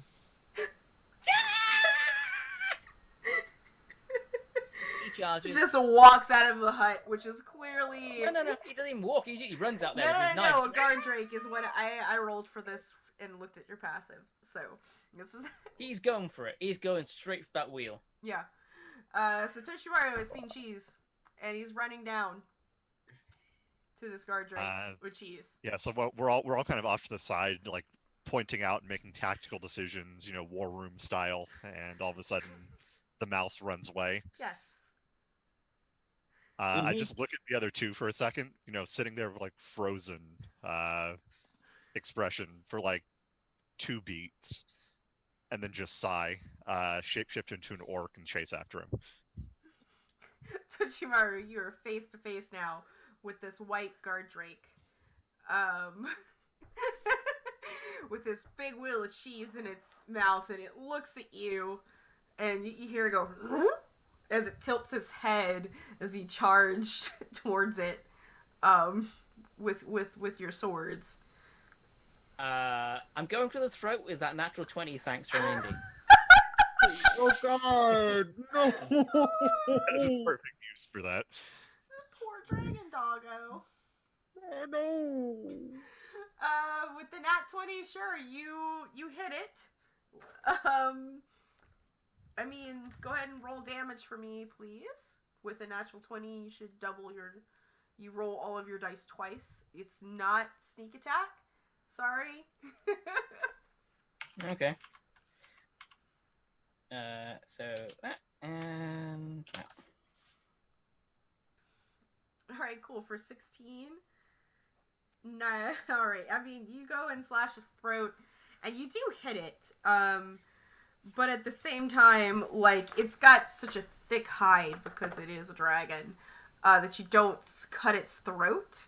He charges. Just walks out of the hut, which is clearly... No. He doesn't even walk. He runs out there. No, with his knife. a guard drake is what I rolled for this and looked at your passive. So, this is... He's going for it. He's going straight for that wheel. Yeah. So Touchy Mario has seen cheese, and he's running down to this guard drake with cheese. Yeah, so we're all kind of off to the side, like pointing out and making tactical decisions, war room style, and all of a sudden the mouse runs away. Yes. I just look at the other two for a second, sitting there with like frozen expression for like 2 beats, and then just sigh, shapeshift into an orc and chase after him. Tochimaru, you are face to face now with this white guard drake. With this big wheel of cheese in its mouth, and it looks at you, and you hear it go as it tilts its head as you charge towards it, with your swords. I'm going for the throat with that natural 20, thanks from Indy. Oh God, no! That's a perfect use for that. Poor dragon doggo. Oh no! With the nat 20, sure, you hit it. I mean, go ahead and roll damage for me, please. With a natural 20, you should double you roll all of your dice twice. It's not sneak attack. Sorry. Okay. So that and that. Alright, cool. For 16. Nah, alright. I mean, you go and slash his throat, and you do hit it. But at the same time, like, it's got such a thick hide, because it is a dragon, that you don't cut its throat.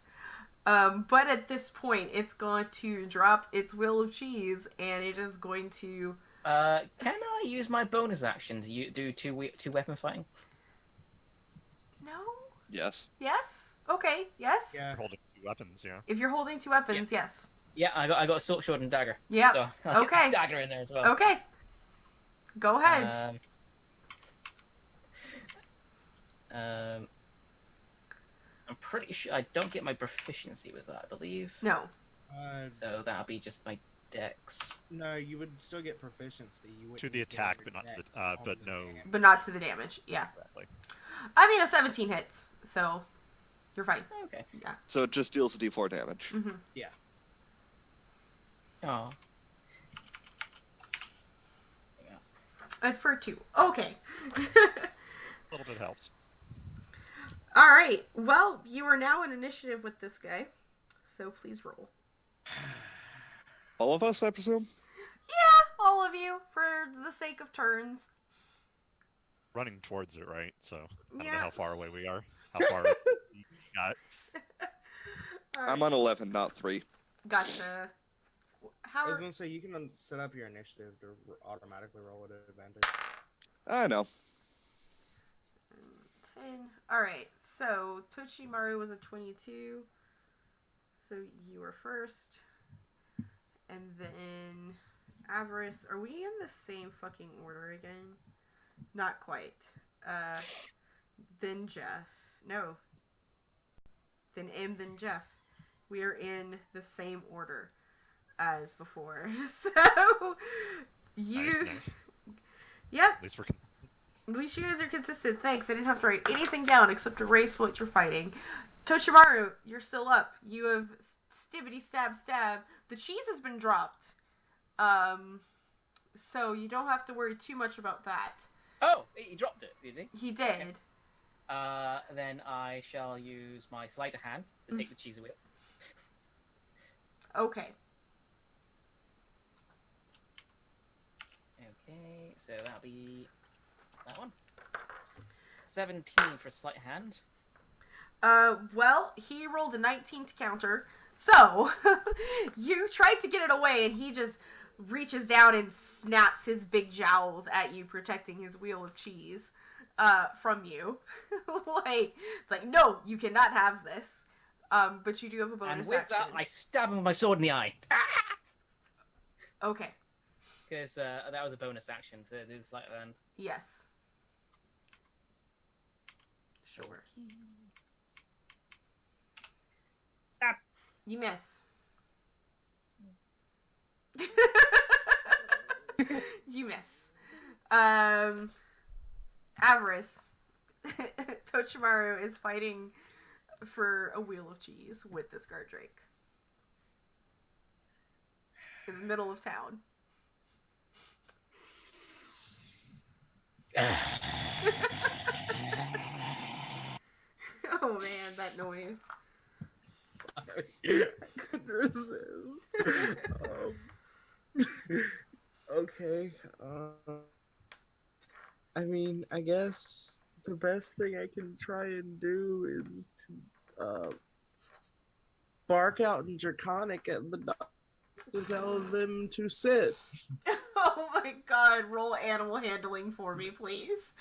But at this point, it's going to drop its wheel of cheese, and it is going to... Can I use my bonus action to do two weapon fighting? No? Yes. Yes? Okay, yes? Yeah. You're holding 2 weapons, yeah. If you're holding 2 weapons, yes. Yeah, I got a sword and dagger. Yeah. So I'll Okay. get the dagger in there as well. Okay. Go ahead. I'm pretty sure I don't get my proficiency with that, I believe. No. So that'll be just my dex. No, you would still get proficiency. You To wouldn't the get attack, your but not to the dex uh, on but the no. damage. But not to the damage. Yeah. Exactly. I mean, a 17 hits, so you're fine. Okay. So it just deals d4 damage. Mm-hmm. Oh. And for 2. Okay. A little bit helps. Alright. Well, you are now in initiative with this guy. So please roll. All of us, I presume? Yeah, all of you, for the sake of turns. Running towards it, right? So I don't Yeah. know how far away we are. How far we got. Alright. I'm on 11, not 3. Gotcha. How I was are... gonna say you can set up your initiative to automatically roll at advantage. I know. 10. Alright, so Tochimaru was a 22. So you were first. And then Avarice. Are we in the same fucking order again? Not quite. Then Jeff. No. Then M, then Jeff. We are in the same order as before. So you... Nice. Yep. At least we're At least you guys are consistent. Thanks. I didn't have to write anything down except erase what you're fighting. Tochimaru, you're still up. You have stibbity stab stab. The cheese has been dropped. So you don't have to worry too much about that. Oh, he dropped it, did he? He did. Then I shall use my sleight of hand to take the cheese away. Okay. Okay, so that'll be that one. 17 for sleight of hand. Well, he rolled a 19 to counter. So, you tried to get it away, and he just reaches down and snaps his big jowls at you, protecting his wheel of cheese, from you. It's like, no, you cannot have this. But you do have a bonus And with action. that, I stab him with my sword in the eye. Okay. Because that was a bonus action, so it is sleight of hand. Yes. Sure. Stab. You miss. You miss. Avarice. Tochimaru is fighting for a wheel of cheese with this guard drake. in the middle of town. Oh man, that noise. Sorry. I couldn't resist. Okay. I mean, I guess the best thing I can try and do is to bark out in Draconic at the dogs to tell them to sit. Oh my god, roll animal handling for me, please.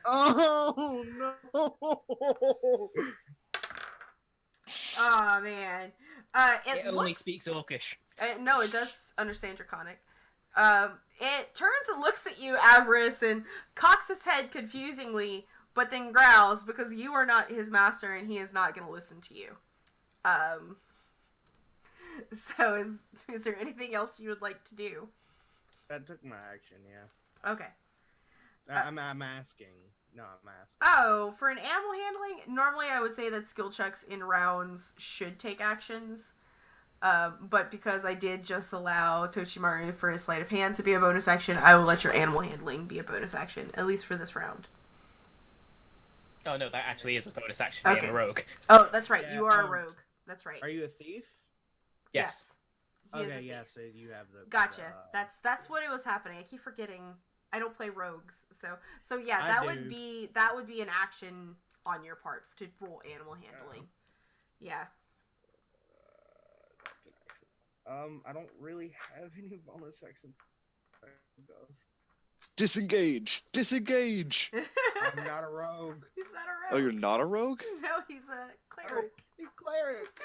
Oh no! Oh man. It only speaks Orcish. No, it does understand Draconic. It turns and looks at you, Avarice, and cocks his head confusingly, but then growls because you are not his master and he is not going to listen to you. So is there anything else you would like to do? That took my action, yeah. Okay. I'm asking. No, I'm asking. Oh, for an animal handling, normally I would say that skill checks in rounds should take actions. But because I did just allow Tochimaru for his sleight of hand to be a bonus action, I will let your animal handling be a bonus action, at least for this round. Oh no, that actually is a bonus action. Okay. I'm a rogue. Oh, that's right. Yeah, You are a rogue. That's right. Are you a thief? Yes. He is a Okay, thief. yeah, so you have the... Gotcha. That's what it was happening. I keep forgetting. I don't play rogues, so yeah, I that do. would be an action on your part to roll animal handling. Yeah. I don't really have any bonus actions. Disengage! Disengage! I'm not a rogue. He's not a Oh, rogue. you're not a rogue? No, he's a cleric. You cleric.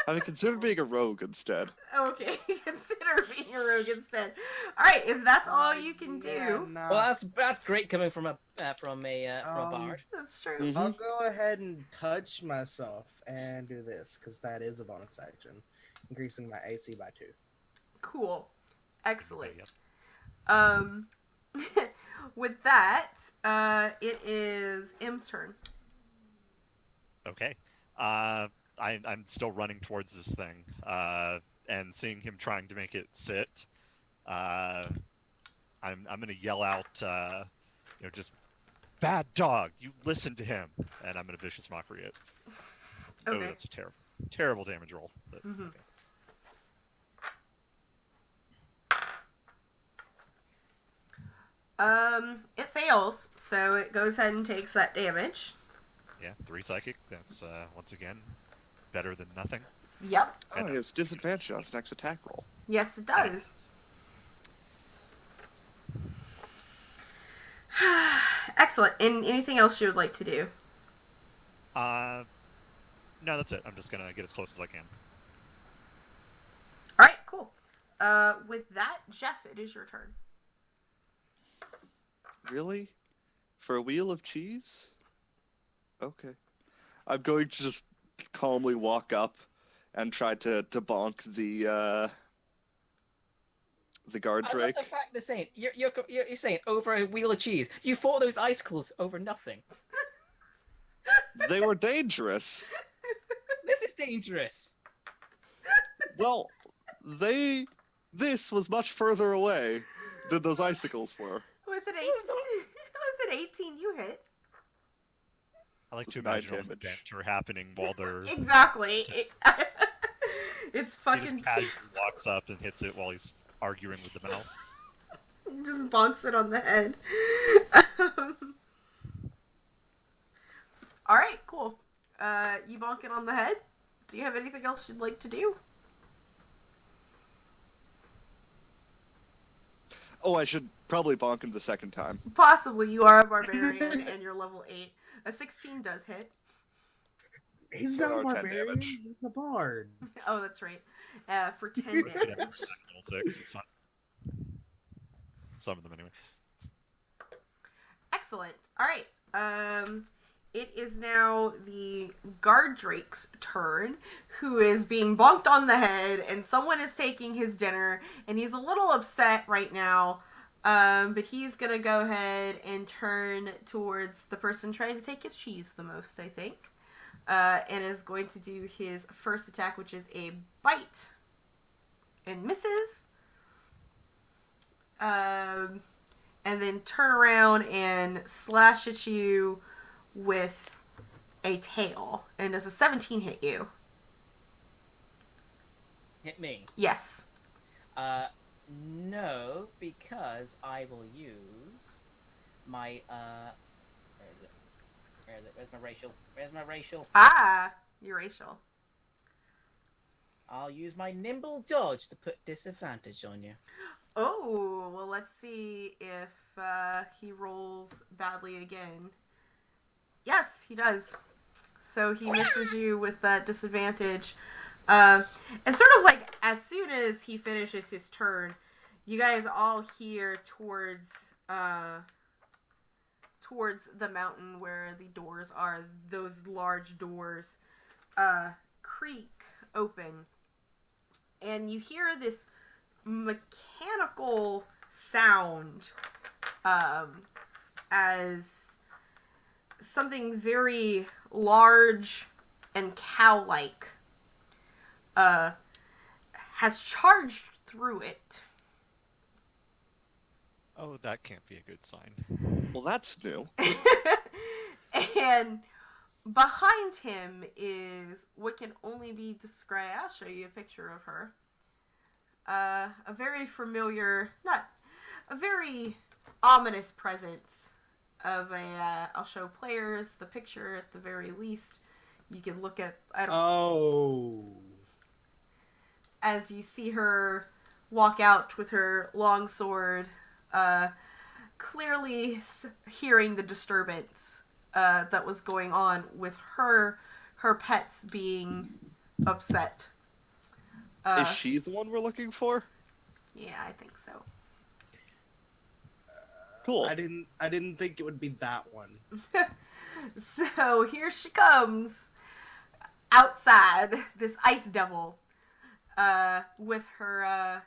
I mean, consider being a rogue instead. Okay, consider being a rogue instead. All right, if that's all you can Yeah, do, nah. Well, that's great coming from a bard. that's true. Mhm. I'll go ahead and touch myself and do this because that is a bonus action, increasing my AC by 2. Cool, excellent. Yep. With that, it is M's turn. Okay. I'm still running towards this thing, and seeing him trying to make it sit. I'm gonna yell out, just bad dog. You listen to him, and I'm gonna vicious mockery it. Okay. Oh, that's a terrible damage roll. But, Mhm. okay. It fails, so it goes ahead and takes that damage. Yeah, 3 psychic. That's once again better than nothing. Yep. Oh, he has disadvantage on his next attack roll. Yes, it does. Excellent. And anything else you would like to do? No, that's it. I'm just gonna get as close as I can. All right, cool. With that, Jeff, it is your turn. Really? For a wheel of cheese? Okay. I'm going to just calmly walk up and try to bonk the guard I love drake. the fact they're saying you're saying over a wheel of cheese. You fought those icicles over nothing. They were dangerous. This is dangerous. Well, this was much further away than those icicles were. With an 18, with an 18, you hit. I like to It's 9 imagine all the damage. banter happening while they're. Exactly. It's He fucking. just casually walks up and hits it while he's arguing with the mouse. Just bonks it on the head. All right, cool. You bonk it on the head. Do you have anything else you'd like to do? Oh, I should probably bonk him the second time. Possibly. You are a barbarian and you're level 8. A 16 does hit. He's So not a our 10 barbarian. damage. He's a bard. Oh, that's right. For 10 Yeah, damage. level 6. It's fine. Some of them anyway. Excellent. All right. It is now the guard drake's turn, who is being bonked on the head, and someone is taking his dinner, and he's a little upset right now. But he's gonna go ahead and turn towards the person trying to take his cheese the most, I think. and is going to do his first attack, which is a bite, and misses. And then turn around and slash at you with a tail. And does a 17 hit you? Hit me. Yes. No, because I will use my where is it? Where is it? Where's my racial? Where's my racial? Ah, you're racial. I'll use my nimble dodge to put disadvantage on you. Oh, well, let's see if he rolls badly again. Yes, he does. So he misses you with that disadvantage. And sort of like as soon as he finishes his turn, you guys all hear towards the mountain where the doors are, those large doors, creak open. And you hear this mechanical sound as something very large and cow-like has charged through it. Oh, that can't be a good sign. Well, that's new. And behind him is what can only be described. I'll show you a picture of her. A very familiar, not a very ominous presence of a. I'll show players the picture at the very least. You can look at. As you see her walk out with her long sword, clearly hearing the disturbance that was going on with her pets being upset. Is she the one we're looking for? Yeah, I think so. Cool. I didn't think it would be that one. So here she comes outside, this ice devil, with her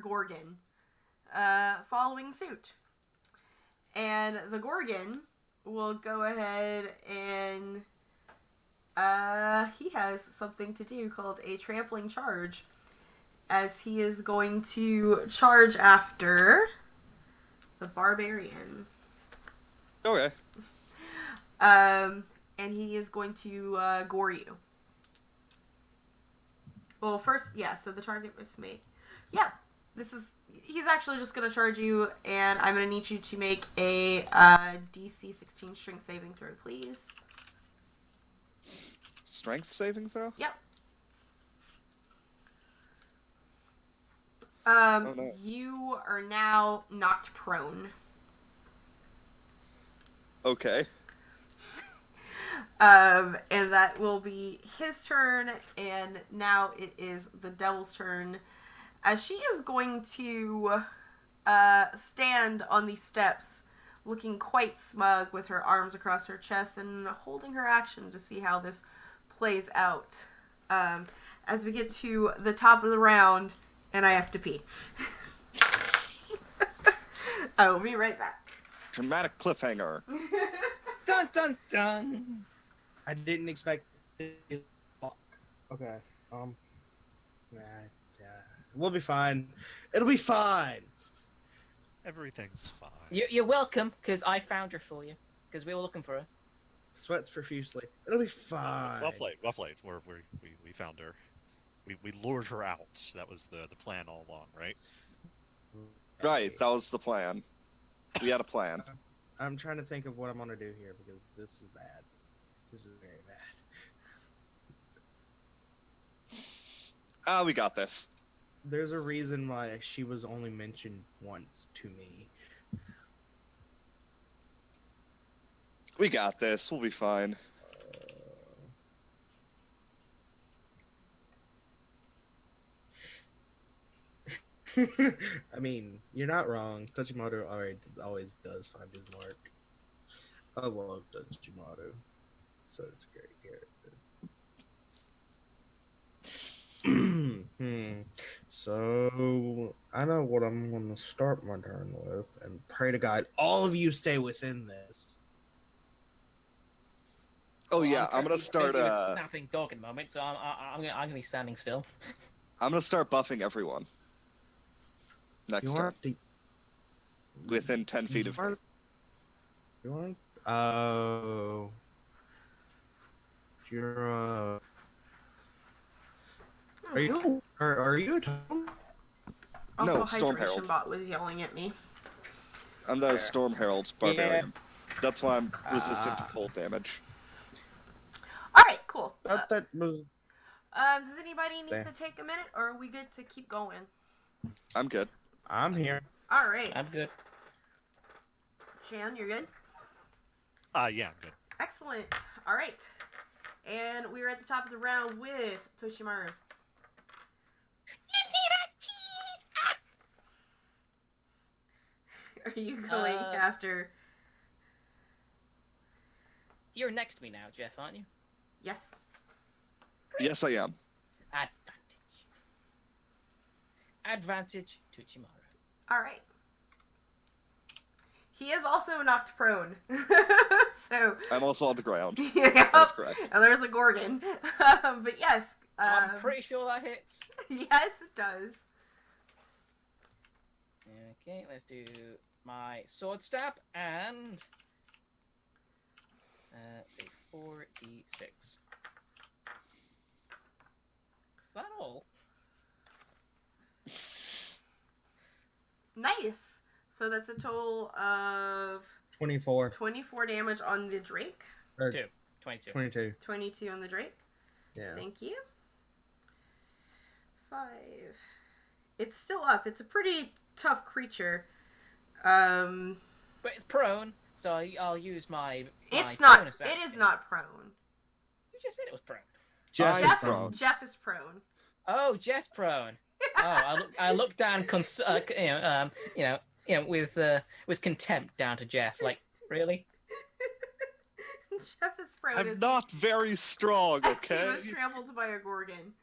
Gorgon, following suit. And the Gorgon will go ahead and he has something to do called a trampling charge, as he is going to charge after the barbarian. Okay. And he is going to gore you. Well, first, yeah, so the target was me. Yeah, he's actually just going to charge you, and I'm going to need you to make a DC 16 strength saving throw, please. Strength saving throw? Yep. Oh, no. You are now knocked prone. Okay. And that will be his turn, and now it is the devil's turn, as she is going to stand on these steps, looking quite smug with her arms across her chest and holding her action to see how this plays out. As we get to the top of the round, and I have to pee. I will be right back. Dramatic cliffhanger. Dun dun dun. I didn't expect it. Fuck. Okay. Nah, yeah. We'll be fine. It'll be fine. Everything's fine. You're welcome, because I found her for you, because we were looking for her. Sweats profusely. It'll be fine. Well played. Well played. We found her. We lured her out. That was the plan all along, right? Right, that was the plan. We had a plan. I'm trying to think of what I'm gonna do here because this is bad. This is very bad. We got this. There's a reason why she was only mentioned once to me. We got this. We'll be fine. I mean, you're not wrong. Toshimoto always does find his mark. I love Toshimoto. So it's a great character. So I know what I'm gonna start my turn with, and pray to God all of you stay within this. Oh Well, yeah, I'm gonna currently start. busy with snapping dog at the moment, so I'm gonna be standing still. I'm gonna start buffing everyone. Next You time, aren't the. within 10 feet of me. You aren't. Oh. You're. Are you? Are you? Also, No, Storm Hydration Herald. Bot was yelling at me. I'm the Storm Herald Barbarian. That's why I'm resistant to Ah. cold damage. All right, cool. That was. Does anybody need There. to take a minute, or are we good to keep going? I'm good. I'm here. All right. I'm good. Shan, you're good? Yeah, I'm good. Excellent. All right. And we're at the top of the round with Toshimaru. Are you going after... You're next to me now, Jeff, aren't you? Yes. Yes, I am. Advantage to Chimaru. All right. He is also knocked prone. So... I'm also on the ground. Yeah. That's correct. And there's a Gorgon. But yes. I'm pretty sure that hits. Yes, it does. Okay, let's do my sword stab and let's see, 4d6. That all? Nice. So that's a total of 24. 24 damage on the Drake. Or 22. 22. 22 on the Drake. Yeah. Thank you. 5. It's still up. It's a pretty tough creature. But it's prone, so I'll use my It's not. bonus It is action. not prone. You just said it was prone. Jeff Jeff is is prone. Jeff is prone. Oh, Jeff's prone. Oh, I look down, with contempt down to Jeff. Like, really? Jeff is prone. I'm as not very strong, he okay? was trampled by a Gorgon.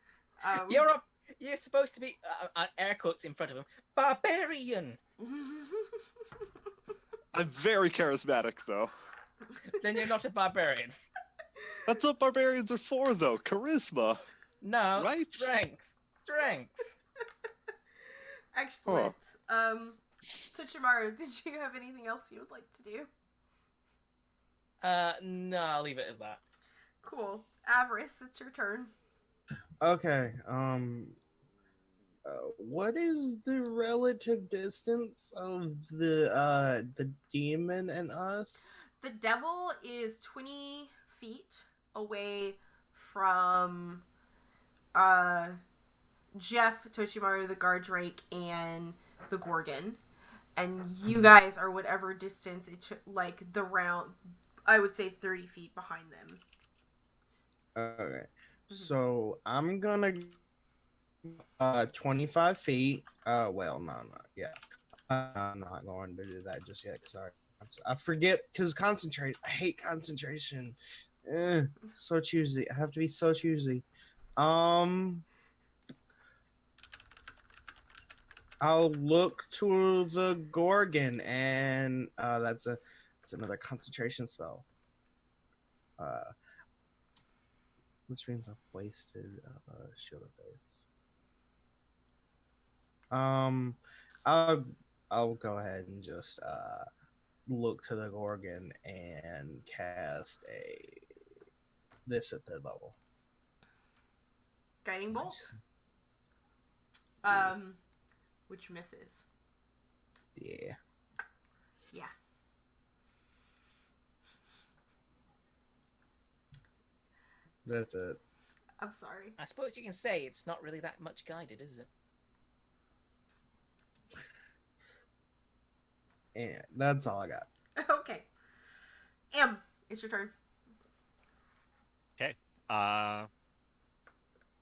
You're supposed to be air quotes in front of him. Barbarian. I'm very charismatic, though. Then you're not a barbarian. That's what barbarians are for, though. Charisma. No, Right? Strength. Excellent. Tochimaru, did you have anything else you would like to do? No, I'll leave it as that. Cool. Avarice, it's your turn. Okay. What is the relative distance of the demon and us? The devil is 20 feet away from Jeff, Toshimaru, the guard drake, and the Gorgon. And you guys are whatever distance like the round, I would say 30 feet behind them. Okay. So I'm gonna 25 feet. Well, no, yeah. I'm not going to do that just yet because I forget because concentrate. I hate concentration. So choosy. I have to be so choosy. I'll look to the Gorgon, and that's another concentration spell. Which means I've wasted shield of faith. I'll go ahead and just look to the Gorgon and cast this at third level. Guiding bolt. Which misses. Yeah. Yeah. That's it. I'm sorry. I suppose you can say it's not really that much guided, is it? And that's all I got. Okay. It's your turn. Okay.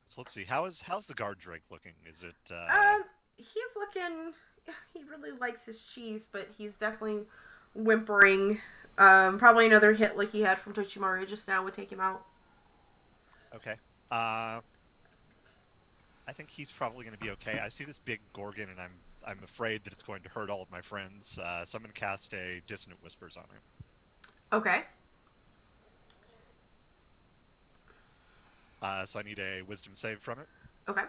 So let's see. How's the guard drake looking? Is it? He's looking. He really likes his cheese, but he's definitely whimpering. Probably another hit like he had from Tochimaru just now would take him out. Okay. I think he's probably going to be okay. I see this big Gorgon, and I'm afraid that it's going to hurt all of my friends. So I'm going to cast a Dissonant Whispers on him. Okay. So I need a wisdom save from it. Okay.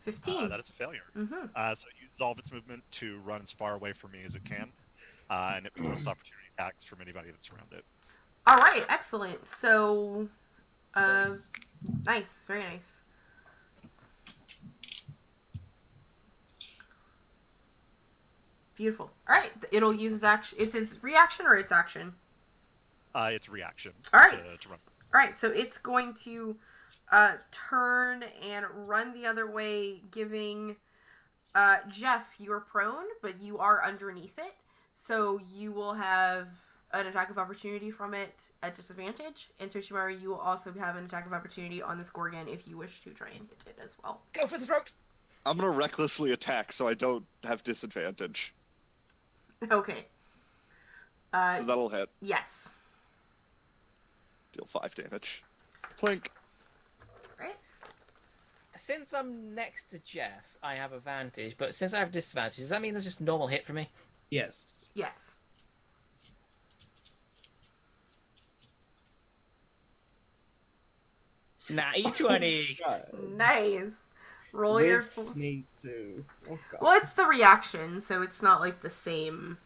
$15. That is a failure. Mm-hmm. So it uses all of its movement to run as far away from me as it can, and it prevents opportunity attacks from anybody that's around it. All right, excellent. So, nice, very nice. Beautiful. All right, it'll use his action. It's his reaction or its action? It's reaction. All right. To run. All right, so it's going to turn and run the other way, giving Jeff, you're prone, but you are underneath it, so you will have an attack of opportunity from it at disadvantage. And Toshimaru, you will also have an attack of opportunity on this Gorgon if you wish to try and hit it as well. Go for the throat. I'm gonna recklessly attack so I don't have disadvantage. Okay. So that'll hit. Yes. Deal 5 damage. Plink. Right? Since I'm next to Jeff, I have advantage, but since I have disadvantage, does that mean there's just a normal hit for me? Yes. Yes. Nah, E20. God. Nice. Roll your... With sneak too. Oh, God. Well, it's the reaction, so it's not like the same...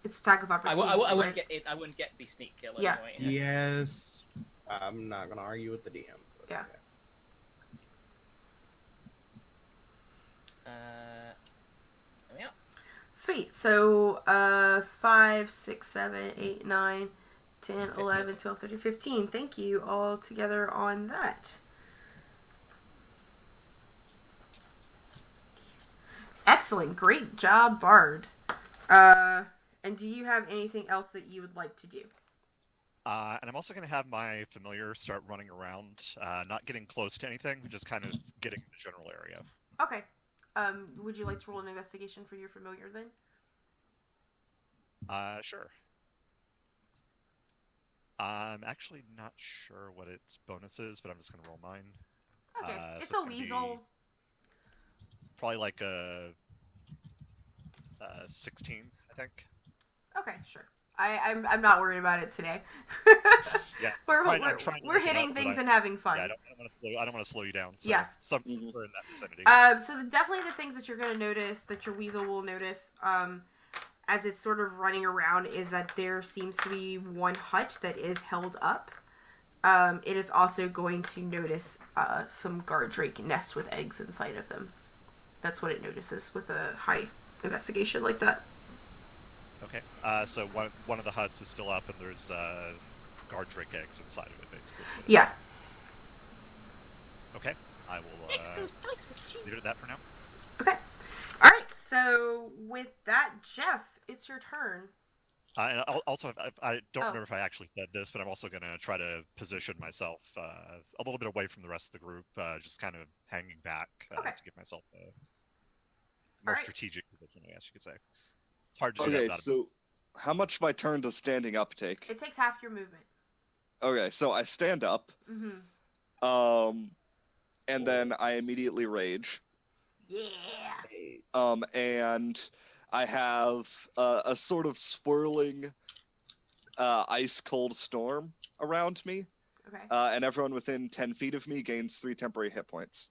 It's attack of I opportunity. wouldn't right? get it. I wouldn't get the sneak kill. Yeah. Anyway. Yes. I'm not gonna argue with the DM. but Yeah. Yeah. Sweet. So, 5, 6, 7, 8, 9, 10, 11, 12, 13, 15. Thank you all together on that. Excellent. Great job, Bard. And do you have anything else that you would like to do? And I'm also going to have my familiar start running around, not getting close to anything, just kind of getting in the general area. Okay. Would you like to roll an investigation for your familiar then? Sure. I'm actually not sure what its bonus is, but I'm just going to roll mine. Okay. So it's it's a gonna be weasel. Probably like a 16, I think. Okay, sure. I'm not worried about it today. Yeah, we're I'm trying to we're look it hitting up, but things and having fun. Yeah, I don't want to slow you down. So Yeah. something Mhm. in that vicinity. So definitely the things that you're going to notice, that your weasel will notice, as it's sort of running around, is that there seems to be one hut that is held up. It is also going to notice some guard drake nests with eggs inside of them. That's what it notices with a high investigation like that. Okay. So one of the huts is still up, and there's guard drake eggs inside of it, basically. Yeah. Okay. I will leave it at that for now. Okay. All right. So with that, Jeff, it's your turn. And also, I don't Oh. remember if I actually said this, but I'm also going to try to position myself a little bit away from the rest of the group, just kind of hanging back Okay. to give myself a more Alright. strategic position, I guess you could say. It's hard to do that Okay, without so how much my turn does standing up take? It takes half your movement. Okay, so I stand up, Mm-hmm. and then I immediately rage. Yeah. And I have a sort of swirling, ice cold storm around me, Okay. and everyone within 10 feet of me gains 3 temporary hit points.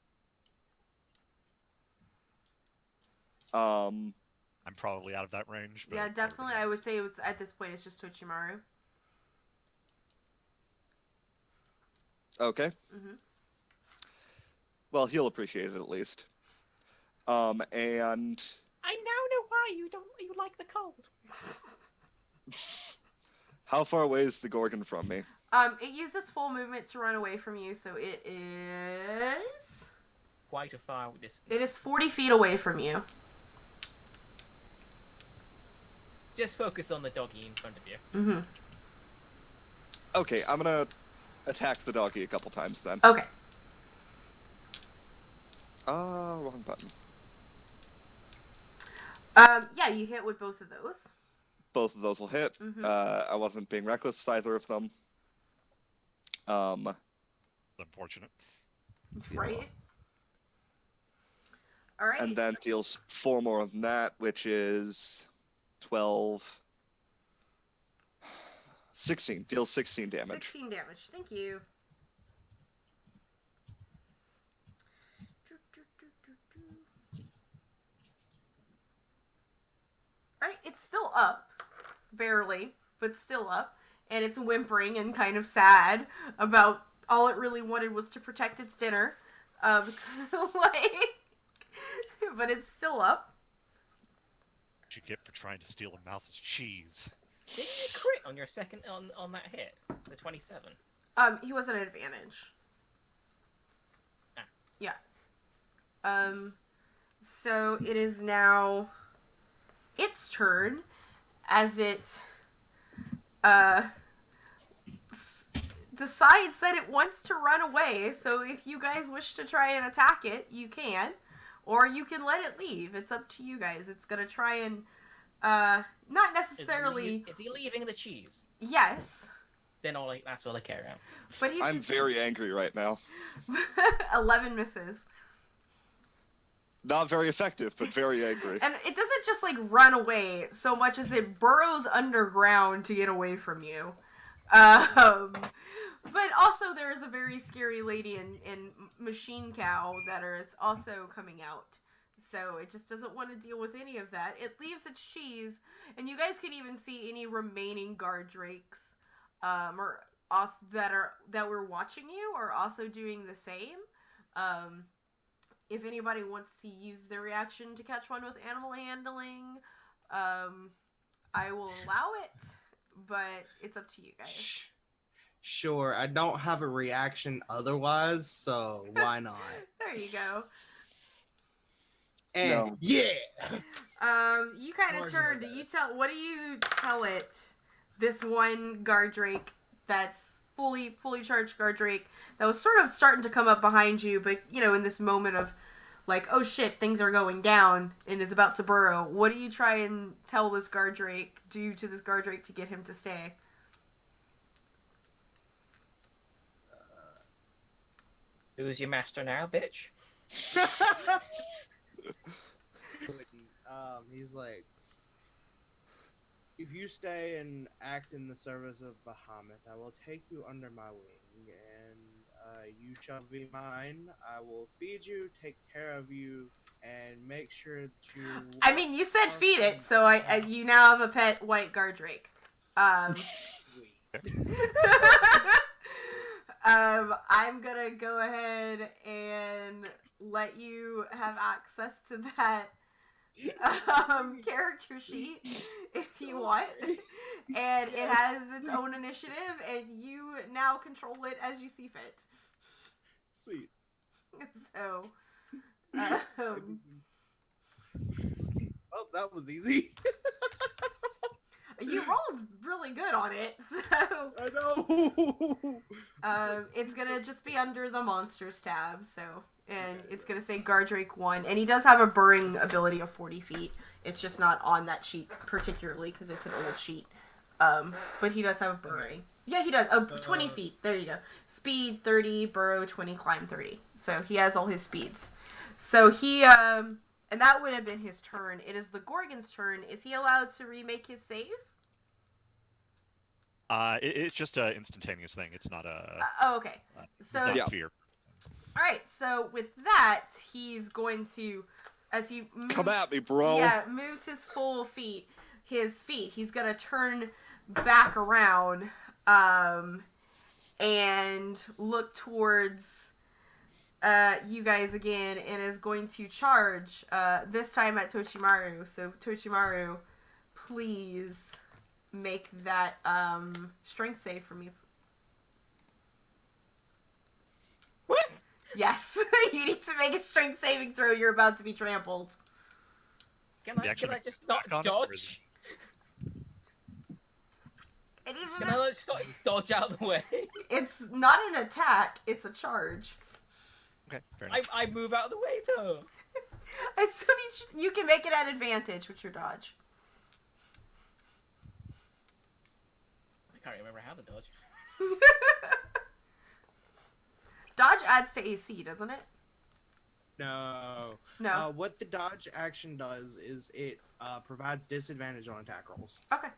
I'm probably out of that range. But Yeah, definitely. I would say it's at this point it's just Tochimaru. Okay. Mm-hmm. Well, he'll appreciate it at least. And I now know why you like the cold. how far away is the Gorgon from me? It uses full movement to run away from you, so it is... Quite a far distance. It is 40 feet away from you. Just focus on the doggy in front of you. Mm-hmm. Okay, I'm gonna attack the doggy a couple times then. Okay. Wrong button. Yeah, you hit with both of those. Both of those will hit. Mhm. I wasn't being reckless with either of them. It's unfortunate. Right? Alright. And then deals 4 more than that, which is 12. 16. Deals 16 damage. 16 damage. Thank you. Alright, it's still up. Barely, but still up. And it's whimpering and kind of sad about all it really wanted was to protect its dinner. But it's still up. What you get for trying to steal a mouse's cheese? Did you crit on your second on that hit? The 27. He was at an advantage. Ah. Yeah. So it is now its turn as it decides that it wants to run away. So if you guys wish to try and attack it, you can, or you can let it leave. It's up to you guys. It's gonna try and not necessarily. Is he leaving the cheese? Yes. Then that's all I care about. But he's I'm very angry right now. 11 misses. Not very effective, but very angry. And it doesn't just like run away so much as it burrows underground to get away from you. But also there is a very scary lady in Machine Cow that is also coming out. So it just doesn't want to deal with any of that. It leaves its cheese, and you guys can even see any remaining guard drakes or us that were watching you are also doing the same. If anybody wants to use their reaction to catch one with animal handling, I will allow it, but it's up to you guys. Sure, I don't have a reaction otherwise, so why not? There you go. And No. yeah. You kind of turn. What do you tell it? This one guard drake that's fully charged guard drake that was sort of starting to come up behind you, but in this moment of like, oh shit, things are going down and is about to burrow. What do you try and tell this guard drake? Do to this guard drake to get him to stay? Who's your master now, bitch? He's like, if you stay and act in the service of Bahamut, I will take you under my wing, and you shall be mine. I will feed you, take care of you, and make sure that you... I mean, you said feed it, so you now have a pet white guard drake. Sweet. I'm gonna go ahead and let you have access to that character sheet if you want, and it has its own initiative, and you now control it as you see fit. Sweet. So, Oh, that was easy. you rolled really good on it, so I know. it's gonna just be under the monsters tab, so. And it's going to say Gardrake 1. And he does have a burrowing ability of 40 feet. It's just not on that sheet particularly because it's an old sheet. But he does have a burrowing. Yeah, he does. 20 feet. There you go. Speed 30, burrow 20, climb 30. So he has all his speeds. So he, and that would have been his turn. It is the Gorgon's turn. Is he allowed to remake his save? It's just an instantaneous thing. It's not a... Okay. So... not fear. Alright, so with that, he's going to, as he moves... Come at me, bro. Yeah, moves his full feet, he's gonna turn back around, and look towards, you guys again, and is going to charge, this time at Tochimaru. So, Tochimaru, please make that, strength save for me. What? Yes, you need to make a strength saving throw. You're about to be trampled. Can I just not back on it, dodge? It is Can I just not dodge out of the way? It's not an attack, it's a charge. Okay, fair enough. I move out of the way though. I still need you can make it at advantage with your dodge. I can't remember how to dodge. Dodge adds to AC, doesn't it? No. No. What the dodge action does is it provides disadvantage on attack rolls. Okay.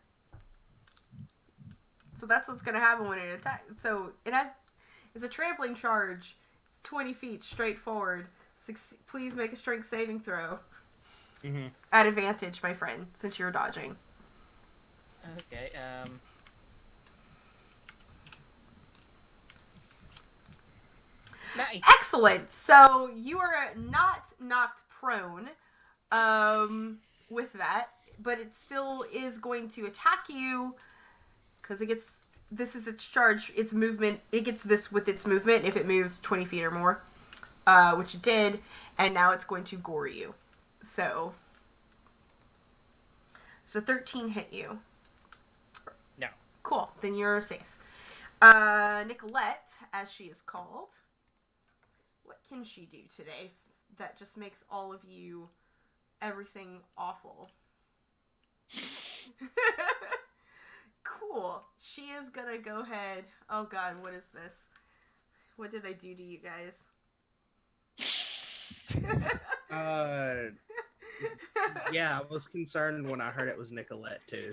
So that's what's gonna happen when it attacks. So it's a trampling charge. It's 20 feet straight forward. Please make a strength saving throw. Mm-hmm. At advantage, my friend, since you're dodging. Okay. Nice. Excellent. So you are not knocked prone with that, but it still is going to attack you because this is its charge, its movement. It gets this with its movement if it moves 20 feet or more, which it did, and now it's going to gore you. So 13 hit you. No. Cool. Then you're safe. Nicolette, as she is called. What can she do today that just makes all of you everything awful? Cool. She is gonna go ahead. Oh god, what is this? What did I do to you guys? Yeah, I was concerned when I heard it was Nicolette too.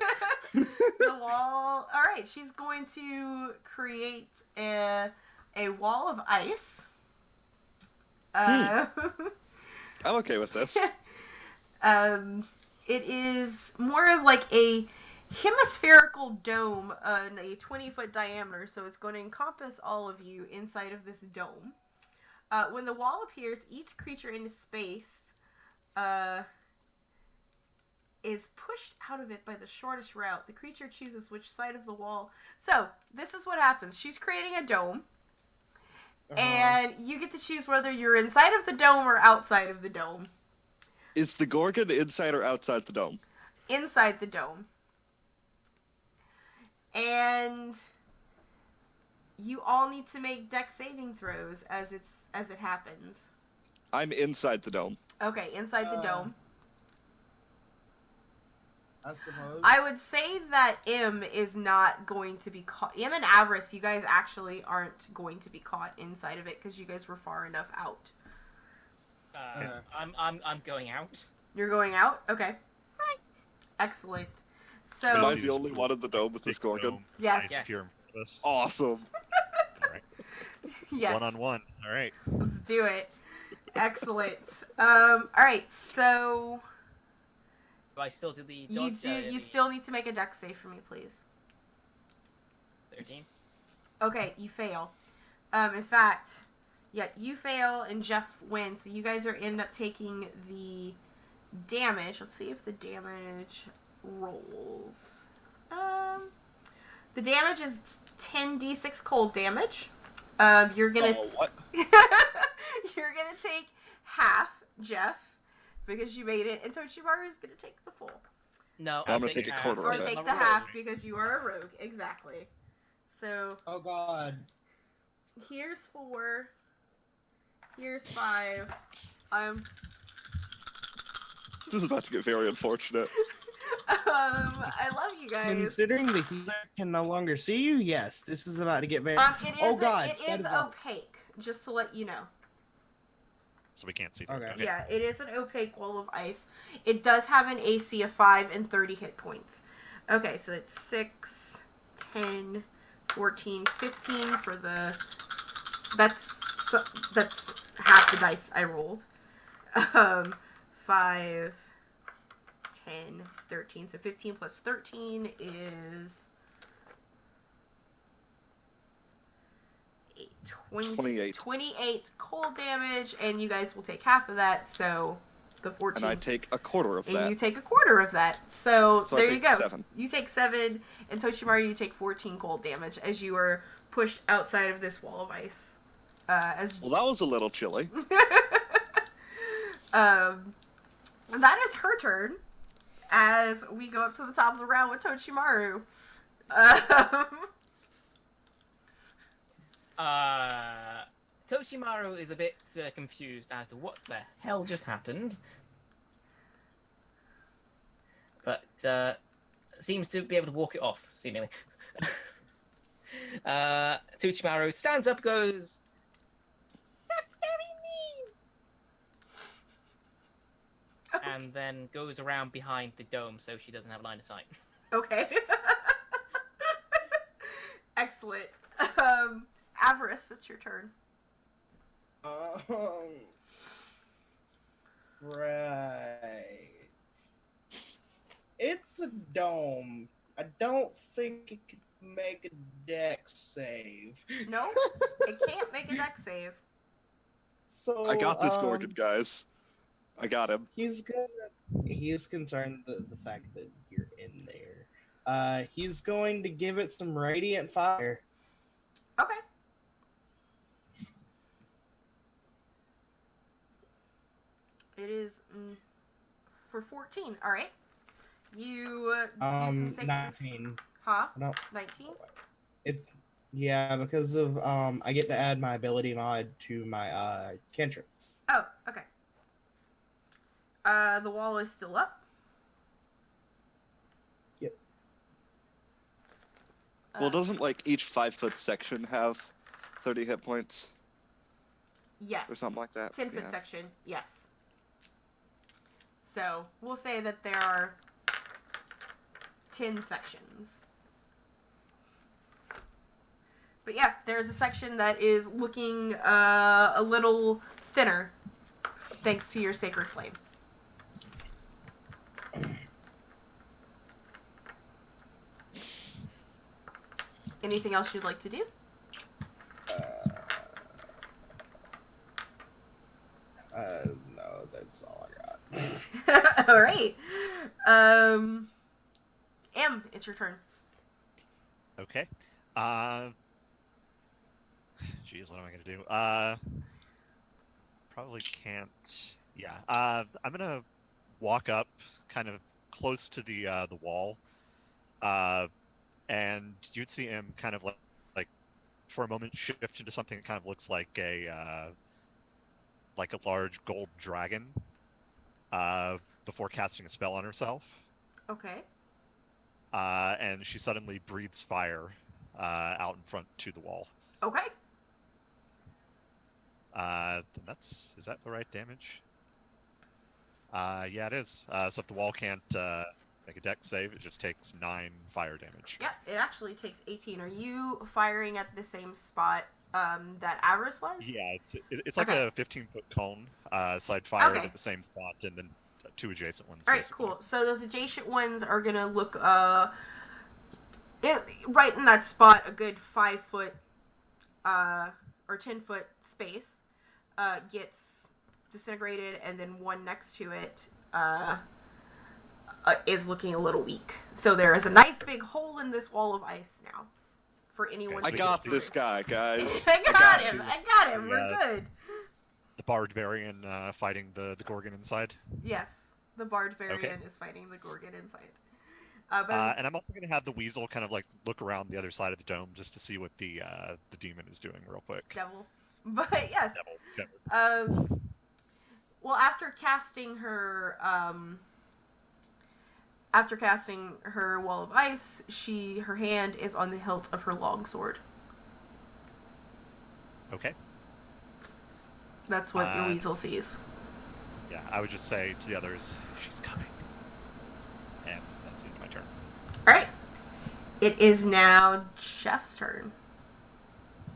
The wall. Alright, she's going to create a wall of ice. I'm okay with this. It is more of like a hemispherical dome, a 20-foot diameter, so it's going to encompass all of you inside of this dome. When the wall appears, each creature in the space is pushed out of it by the shortest route. The creature chooses which side of the wall. So, this is what happens. She's creating a dome. And you get to choose whether you're inside of the dome or outside of the dome. Is the Gorgon inside or outside the dome? Inside the dome. And you all need to make dex saving throws as it happens. I'm inside the dome. Okay, inside the dome. I suppose. I would say that M is not going to be caught. M and Avarice, you guys actually aren't going to be caught inside of it because you guys were far enough out. I'm going out. You're going out? Okay. Excellent. So Am I the only one in the dome with this Gorgon? Yes. Yes. Here in us. Awesome. yes. One-on-one. All right. Let's do it. Excellent. Alright, so Do I still do the you dodge? still need to make a dex save for me, please. 13. Okay, you fail. In fact, yeah, you fail and Jeff wins, so you guys end up taking the damage. Let's see if the damage rolls. The damage is 10d6 cold damage. You're gonna what? you're gonna take half, Jeff, because you made it, and Tochimaru is gonna take the full. No, I'm gonna take a quarter Or of it. take the half because you are a rogue. Exactly. So Oh god. here's 4. Here's 5. This is about to get very unfortunate. I love you guys. Considering the healer can no longer see you, yes, this is about to get very. It is oh god. it that is all- opaque, just to let you know. So we can't see through. Okay. Yeah, it is an opaque wall of ice. It does have an AC of 5 and 30 hit points. Okay, so it's 6, 10, 14, 15 for the... That's half the dice I rolled. 5, 10, 13. So 15 plus 13 is... 28 cold damage, and you guys will take half of that, so the 14. And I take a quarter of And that. you take a quarter of that. So So there I you take go. 7. You take 7, and Toshimaru, you take 14 cold damage as you are pushed outside of this wall of ice. Well, that was a little chilly. That is her turn as we go up to the top of the round with Toshimaru. Toshimaru is a bit confused as to what the hell just happened. But seems to be able to walk it off, seemingly. Toshimaru stands up, goes, "That's very mean!" and then goes around behind the dome so she doesn't have line of sight. Okay. Excellent. Avarice, it's your turn. Right. It's a dome. I don't think it could make a deck save. No, it can't make a deck save. So I got this Gorgon, guys. I got him. He's concerned the fact that you're in there. He's going to give it some radiant fire. Okay. It is for 14. All right. You do some sacred... 19. Huh? No, 19? it's because of I get to add my ability mod to my cantrips. Oh, okay. The wall is still up. Yep. Well, doesn't like each 5-foot section have 30 hit points Yes. or something like that? 10-foot Yeah. section, yes. So, we'll say that there are 10 sections. But yeah, there's a section that is looking a little thinner thanks to your Sacred Flame. Anything else you'd like to do? No, that's all I got. All right. M, it's your turn. Okay. Jeez, what am I gonna do? Probably can't. Yeah. I'm gonna walk up, kind of close to the wall, and you'd see him kind of like for a moment shift into something that kind of looks like a large gold dragon, before casting a spell on herself. Okay. And she suddenly breathes fire out in front to the wall. Okay. Is that the right damage? Yeah, it is. So if the wall can't make a dex save, it just takes 9 fire damage. Yeah, it actually takes 18. Are you firing at the same spot that Avarice was? Yeah, it's like Okay. a 15-foot cone. So I'd fire it Okay. at the same spot and then 2 adjacent ones. All right, basically. cool. So those adjacent ones are gonna look right in that spot, a good 5-foot or 10-foot space gets disintegrated, and then one next to it is looking a little weak. So there is a nice big hole in this wall of ice now for anyone I to got get this through. guy, guys. I got him. you. I got him. We're Yeah. good. The barbarian fighting the Gorgon inside. Yes, the Bard variant Okay. is fighting the Gorgon inside. And I'm also going to have the weasel kind of like look around the other side of the dome just to see what the demon is doing real quick. Devil. But yes. Devil. Okay. Well, after casting her wall of ice, her hand is on the hilt of her longsword. Okay. That's what your weasel sees. Yeah, I would just say to the others, she's coming. And that's the end of my turn. All right. It is now Jeff's turn.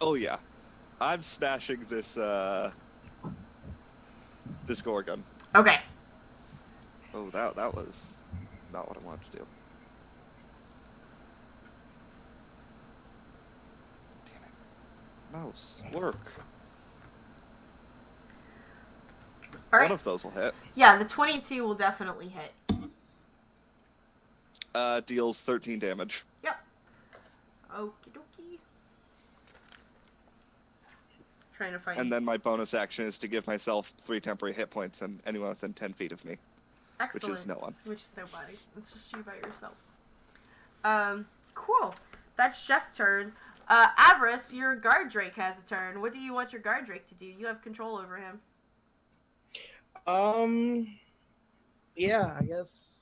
Oh yeah, I'm smashing this this Gorgon. Okay. Oh, that was not what I wanted to do. Damn it, mouse, work. All right. One of those will hit. Yeah, the 22 will definitely hit. Deals 13 damage. Yep. Okie dokie. Trying to find. And then my bonus action is to give myself 3 temporary hit points and anyone within 10 feet of me. Excellent. Which is no one. Which is nobody. It's just you by yourself. Cool. That's Jeff's turn. Avarice, your guard drake has a turn. What do you want your guard drake to do? You have control over him. Yeah, I guess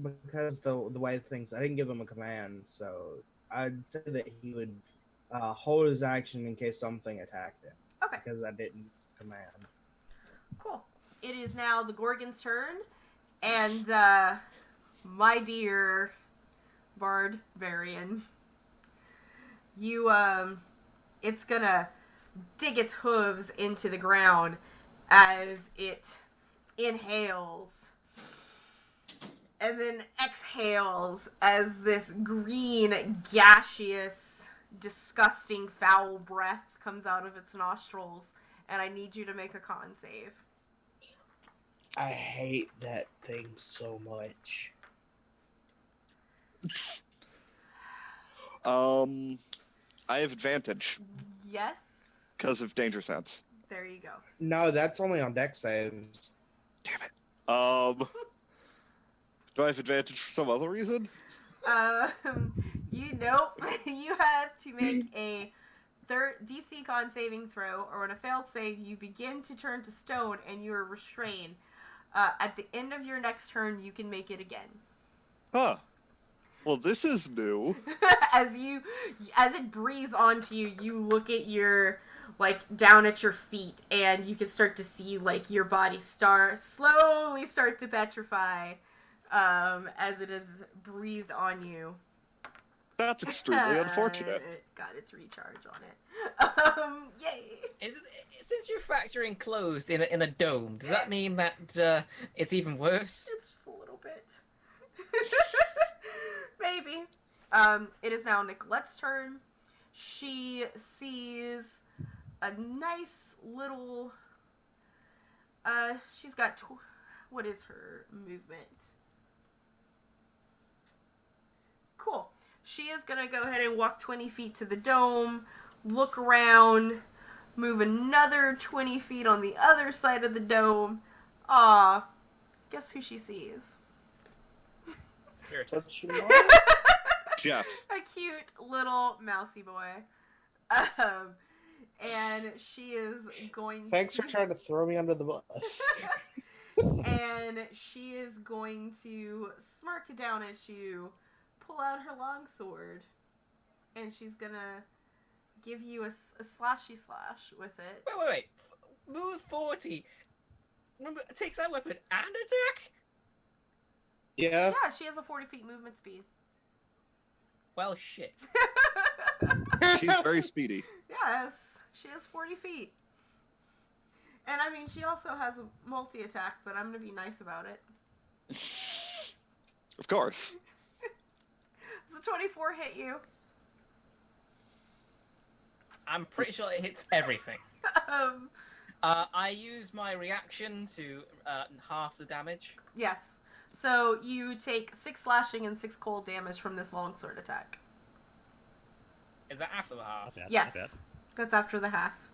because the way things, I didn't give him a command, so I'd say that he would hold his action in case something attacked him. Okay. Because I didn't command. Cool. It is now the Gorgon's turn, and my dear Barbarian. You, it's gonna dig its hooves into the ground as it inhales and then exhales as this green, gaseous, disgusting, foul breath comes out of its nostrils, and I need you to make a con save. I hate that thing so much. I have advantage Yes? because of danger sense. There you go. No, that's only on deck saves. Damn it. Do I have advantage for some other reason? Nope. You have to make a DC con saving throw, or on a failed save, you begin to turn to stone and you are restrained. At the end of your next turn, you can make it again. Huh. Well, this is new. As it breathes onto you, you look at down at your feet, and you can start to see, your body slowly start to petrify, as it is breathed on you. That's extremely unfortunate. It got its recharge on it. Yay! Since you're fracturing closed in a dome, does that mean that it's even worse? It's just a little bit. Maybe. It is now Nicolette's turn. She sees a nice little... she's got... what is her movement? Cool. She is going to go ahead and walk 20 feet to the dome, look around, move another 20 feet on the other side of the dome. Aw, guess who she sees? What's your name? Jeff. A cute little mousy boy. And she is going Thanks for trying to throw me under the bus. And she is going to smirk down at you, pull out her longsword, and she's gonna give you a slashy slash with it. Wait. Move 40. Remember, it takes that weapon and attack? Yeah. Yeah, she has a 40 feet movement speed. Well, shit. She's very speedy. Yes, she has 40 feet. And I mean, she also has a multi-attack, but I'm gonna be nice about it. Of course. Does a 24 hit you? I'm pretty sure it hits everything. um, I use my reaction to half the damage. yes. So you take 6 slashing and 6 cold damage from this longsword attack. Is that after the half? Not bad, not Yes. That's after the half.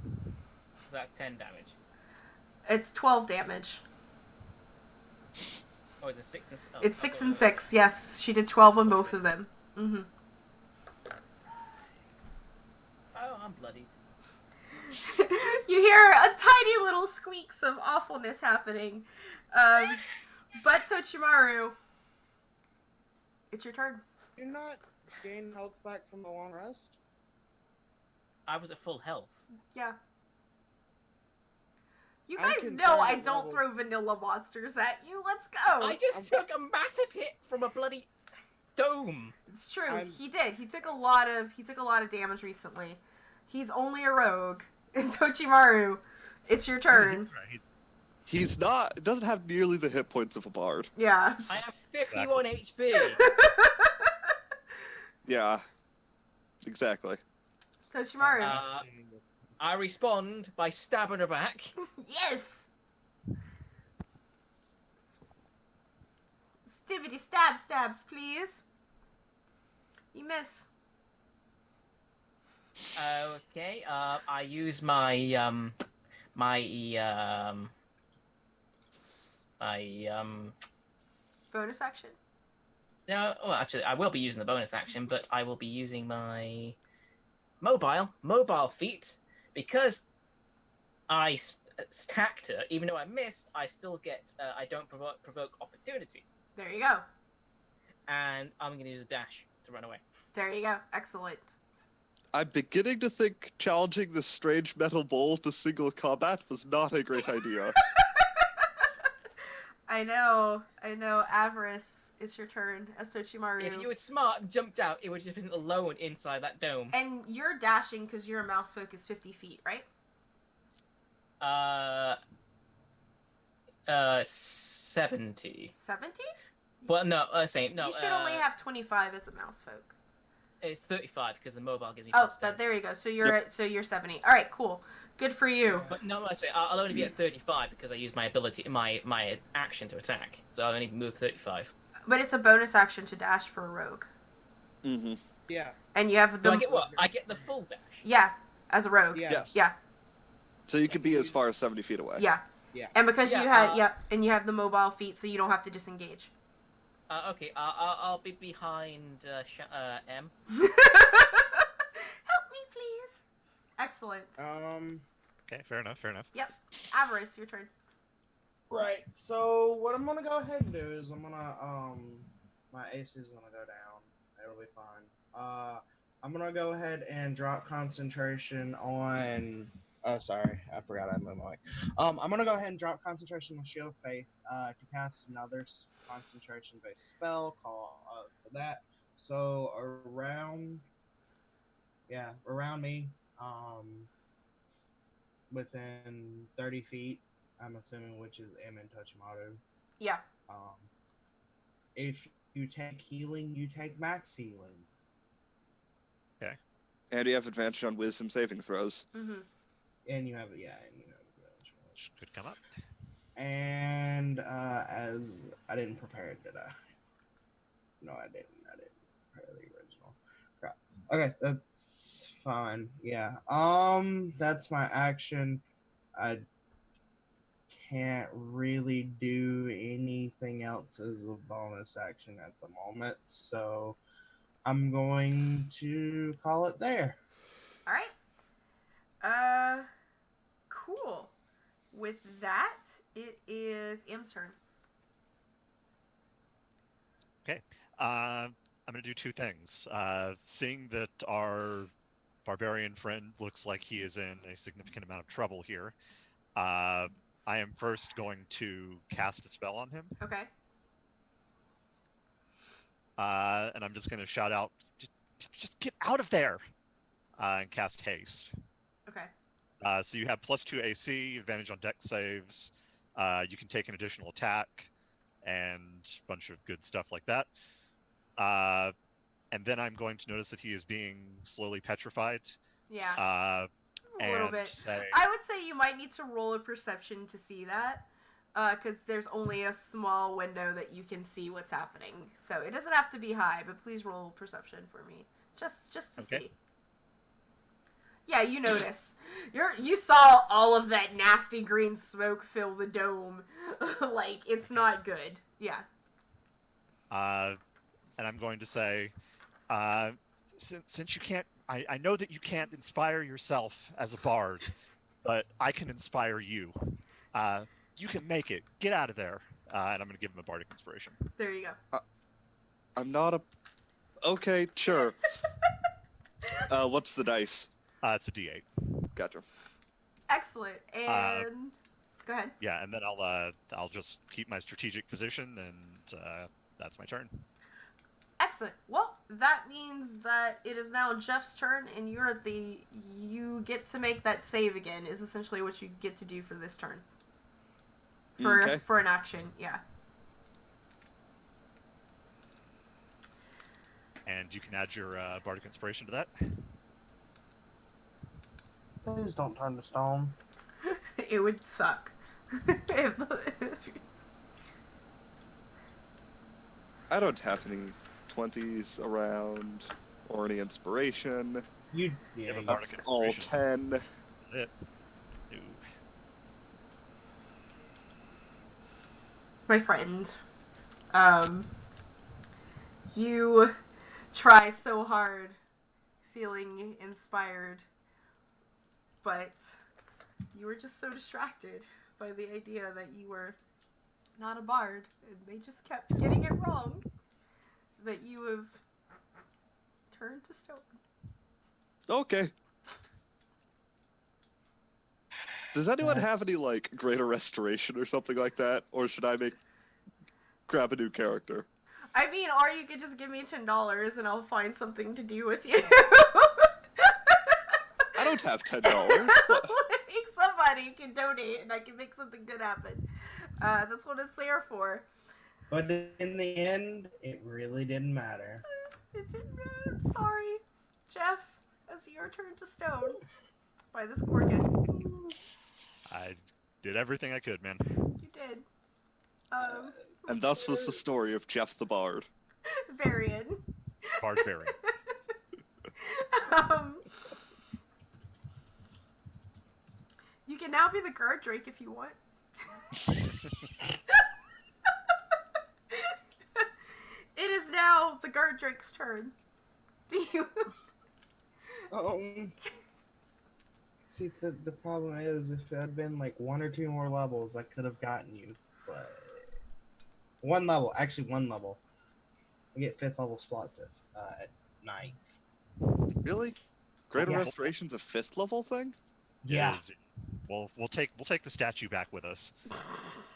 So that's 10 damage. It's 12 damage. Oh, it's a 6 and... Oh, It's 6 and 6, yes. She did 12 on both of them. Mm-hmm. Oh, I'm bloodied. You hear a tiny little squeaks of awfulness happening. But Tochimaru, it's your turn. You're not gaining health back from the long rest? I was at full health. Yeah. You I'm guys concerned know I that don't level- throw vanilla monsters at you. Let's go. I just took a massive hit from a bloody dome. It's true. I'm- He did. He took a lot of damage recently. He's only a rogue. Tochimaru, it's your turn. Right. He's not. Doesn't have nearly the hit points of a bard. Yeah. I have 51 HP. Yeah. Exactly. Tochimaru. I respond by stabbing her back. Yes. Stibbity stabs, please. You miss. Okay, I use my Bonus action. no, well, actually, I will be using the bonus action, but I will be using my mobile feat, because I stacked her. Even though I missed, I still get, I don't provoke opportunity, There you go. and I'm going to use a dash to run away. There you go. Excellent. I'm beginning to think challenging this strange metal bowl to single combat was not a great idea. I know. Avarice, it's your turn as Tochimaru. If you were smart and jumped out, it would have been alone inside that dome. And you're dashing because your mouse focus 50 feet, right? 70. 70? Well, no, same. No, You should only have 25 as a mouse folk. It's 35 because the mobile gives me. Oh, plus 10. there you go. So you're 70. All right, cool. Good for you. But no, actually, I'll only be at 35 because I use my ability, my action to attack. So I'll only move 35. But it's a bonus action to dash for a rogue. Mm-hmm. Yeah. And you have Do the I get what? I get the full dash. yeah, as a rogue. Yeah. Yes. Yeah. So you could be as far as 70 feet away. Yeah. Yeah. And because Yeah, you had and you have the mobile feat, so you don't have to disengage. Okay, I'll be behind M. Help me, please. Excellent. Okay, fair enough. Yep. Avarice, your turn. Right. So what I'm gonna go ahead and do is I'm gonna my AC is gonna go down. It'll be fine. I'm gonna go ahead and drop concentration on. Oh, sorry, I forgot I moved my mic. I'm gonna go ahead and drop concentration on Shield of Faith to cast another concentration-based spell called for that. So around me, within 30 feet, I'm assuming, which is M and Tochimaru. Yeah. If you take healing, you take max healing. And you have advantage on wisdom saving throws. Mm-hmm. And you have advantage. Which could come up. And as I didn't prepare it, did I? No, I didn't. I didn't prepare the original. Crap. Okay, that's fine. Yeah. That's my action. I can't really do anything else as a bonus action at the moment, so I'm going to call it there. All right. Cool. With that, it is M's turn. Okay. I'm going to do two things. Seeing that our barbarian friend looks like he is in a significant amount of trouble here, I am first going to cast a spell on him. Okay. And I'm just going to shout out, just get out of there! And cast haste. Okay. So you have +2 AC, advantage on dex saves. You can take an additional attack, and a bunch of good stuff like that. And then I'm going to notice that he is being slowly petrified. Yeah. A little bit. I would say you might need to roll a perception to see that, because there's only a small window that you can see what's happening. So it doesn't have to be high, but please roll perception for me, just to see. Yeah, you notice. You saw all of that nasty green smoke fill the dome. Like, it's not good. Yeah. And I'm going to say, since you can't, I know that you can't inspire yourself as a bard, but I can inspire you. You can make it. Get out of there. And I'm going to give him a bardic inspiration. There you go. I'm not a... Okay, sure. What's the dice? It's a D8. Gotcha. Excellent. And go ahead. Yeah, and then I'll just keep my strategic position, and that's my turn. Excellent. Well, that means that it is now Jeff's turn, and you get to make that save again. Is essentially what you get to do for this turn. For an action, yeah. And you can add your bardic inspiration to that. Please don't turn to stone. It would suck. I don't have any 20s around or any inspiration. You have a yeah. bardic That's all inspiration. 10. It. Ooh. My friend, you try so hard feeling inspired, but you were just so distracted by the idea that you were not a bard, and they just kept getting it wrong, that you have turned to stone. Okay. Does anyone have any, like, greater restoration or something like that? Or should I make grab a new character. I mean, or you could just give me $10 and I'll find something to do with you. I don't have $10. Somebody can donate and I can make something good happen. That's what it's there for. But in the end, it really didn't matter. It didn't matter. I'm sorry. Jeff, it's your turn to stone by this Gorgon. I did everything I could, man. You did. And thus was the story of Jeff the Bard. Varian. Barbarian. You can now be the guard drake if you want. It is now the guard drake's turn. Do you? See, the problem is, if it had been like 1 or 2 more levels, I could have gotten you. But 1 level, actually 1 level. I get 5th level slots at 9th. Really? Greater Yeah. Restoration's a 5th level thing? Yeah. Well, we'll take the statue back with us.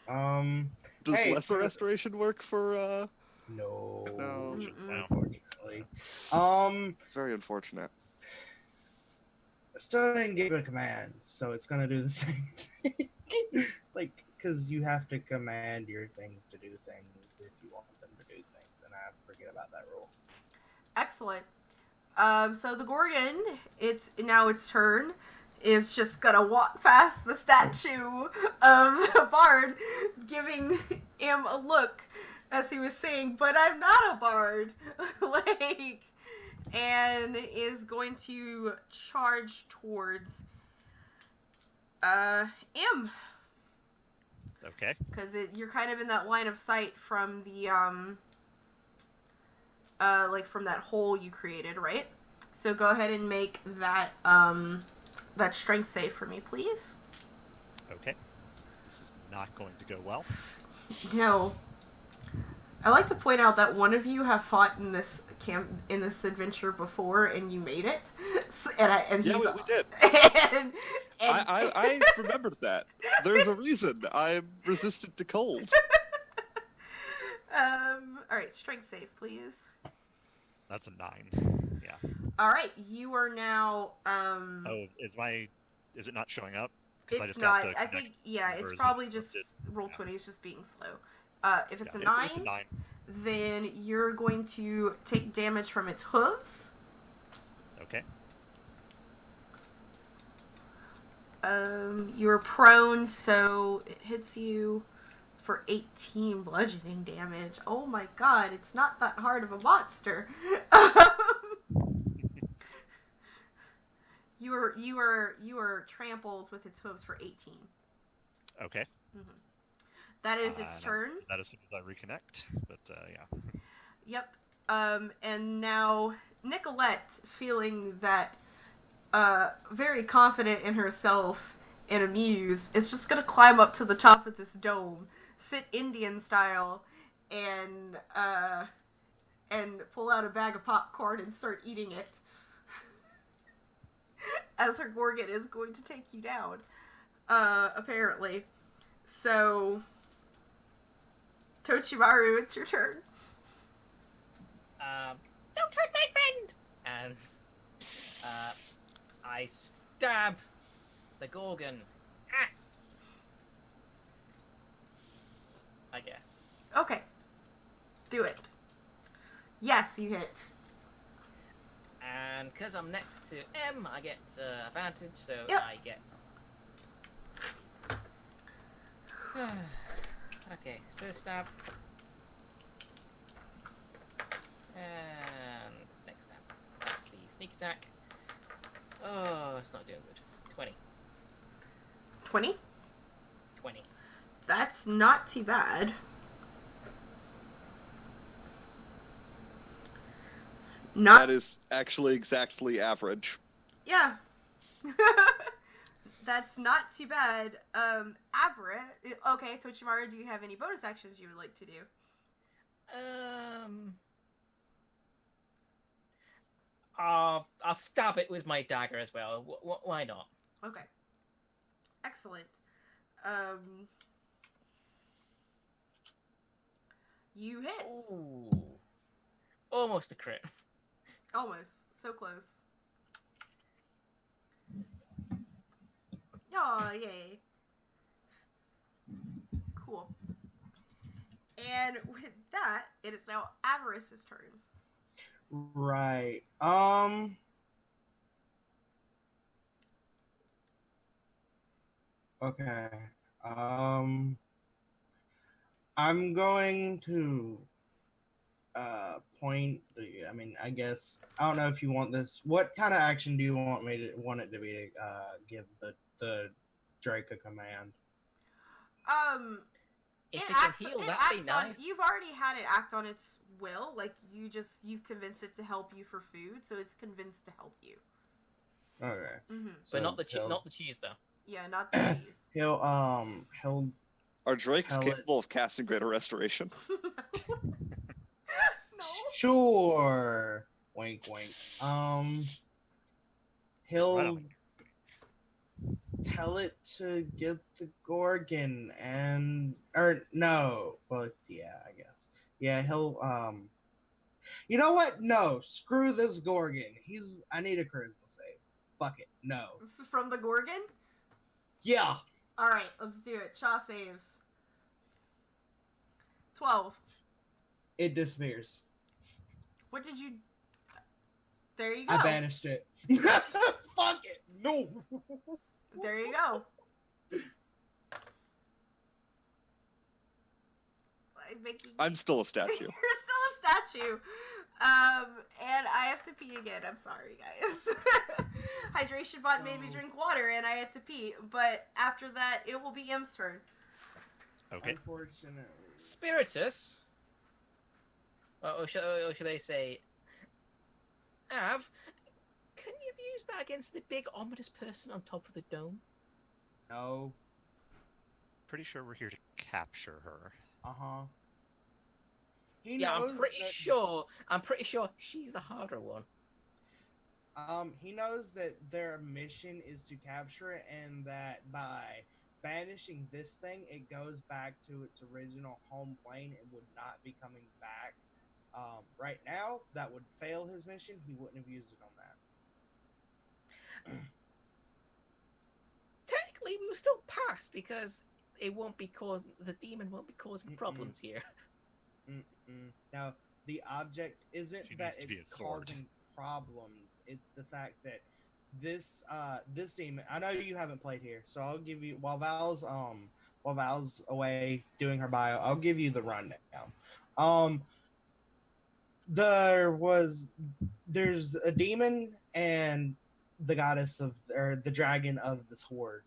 Does Hey, Lesser Restoration work for, No. No. No. Unfortunately. Very unfortunate. Still didn't give it a command, so it's gonna do the same thing. Like, because you have to command your things to do things if you want them to do things, and I forget about that rule. Excellent. So the Gorgon, it's now its turn, is just gonna walk past the statue of the bard, giving him a look as he was saying, "But I'm not a bard," like, and is going to charge towards M, Okay. because you're kind of in that line of sight from the like from that hole you created, right? So go ahead and make that that strength save for me, please. Okay. This is not going to go well. No. I like to point out that one of you have fought in this in this adventure before, and you made it. And Yeah, he's, we did. and I remembered that. There's a reason I'm resistant to cold. all right, strength save, please. That's a 9. Yeah. All right, you are now. Oh, is it not showing up? 'Cause I It's just not. got the I think connection it's or is probably it- just roll yeah. 20 is just being slow. If it's Yeah, a 9, it's a 9. then you're going to take damage from its hooves. Okay. You're prone, so it hits you for 18 bludgeoning damage. Oh my god, it's not that hard of a monster. You are trampled with its hooves for 18. Okay. That is its And turn. that as soon as I reconnect. But yeah. Yep. And now Nicolette, feeling that very confident in herself and amused, is just gonna climb up to the top of this dome, sit Indian style, and pull out a bag of popcorn and start eating it. As her Gorgon is going to take you down, apparently. So, Tochimaru, it's your turn. Don't hurt my friend! And I stab the Gorgon. Ah! I guess. Okay. Do it. Yes, you hit. And because I'm next to M, I get advantage, so Yep. I get. Okay, first stab. And next stab. That's the sneak attack. Oh, it's not doing good. 20. 20? 20. That's not too bad. Not That is actually exactly average. Yeah. That's not too bad. Average. Okay, Tochimaru, do you have any bonus actions you would like to do? I'll stab it with my dagger as well. Why not? Okay. Excellent. You hit. Ooh. Almost a crit. Almost. So close. Aw, yay. Cool. And with that, it is now Avarice's turn. Right. Okay. I'm going to point the. I mean, I guess I don't know if you want this. What kind of action do you want it to be to give the Drake a command? If It it can acts, heal, it that'd be acts on. nice. You've already had it act on its will. Like you've convinced it to help you for food, so it's convinced to help you. Okay. Mm-hmm. But not the he'll- not the cheese though. Yeah, not the cheese. He'll Are Drakes Tell it- capable of casting Greater Restoration? No. Sure. Wink, wink. He'll Right on. tell it to get the Gorgon but yeah, I guess. Yeah, he'll you know what? No, screw this Gorgon. I need a charisma save. Fuck it. No. This is from the Gorgon? Yeah. Alright, let's do it. Shaw saves. 12. It disappears. What did you... There you go. I banished it. Fuck it. No. There you go. I'm still a statue. You're still a statue. And I have to pee again. I'm sorry, guys. Hydration bot made me drink water, and I had to pee. But after that, it will be M's turn. Okay. Unfortunately. Spiritus. Or should they say, Av? Can you have used that against the big ominous person on top of the dome? No. Pretty sure we're here to capture her. Uh-huh. Yeah, I'm pretty sure she's the harder one. He knows that their mission is to capture it, and that by banishing this thing, it goes back to its original home plane. It would not be coming back. Right now, that would fail his mission. He wouldn't have used it on that. Technically, we will still pass because it won't be the demon won't be causing problems here. Now, the object isn't She that needs to be it's a sword. causing problems. It's the fact that this demon. I know you haven't played here, so I'll give you while Val's away doing her bio. I'll give you the rundown. There's a demon and the goddess the dragon of this Hoard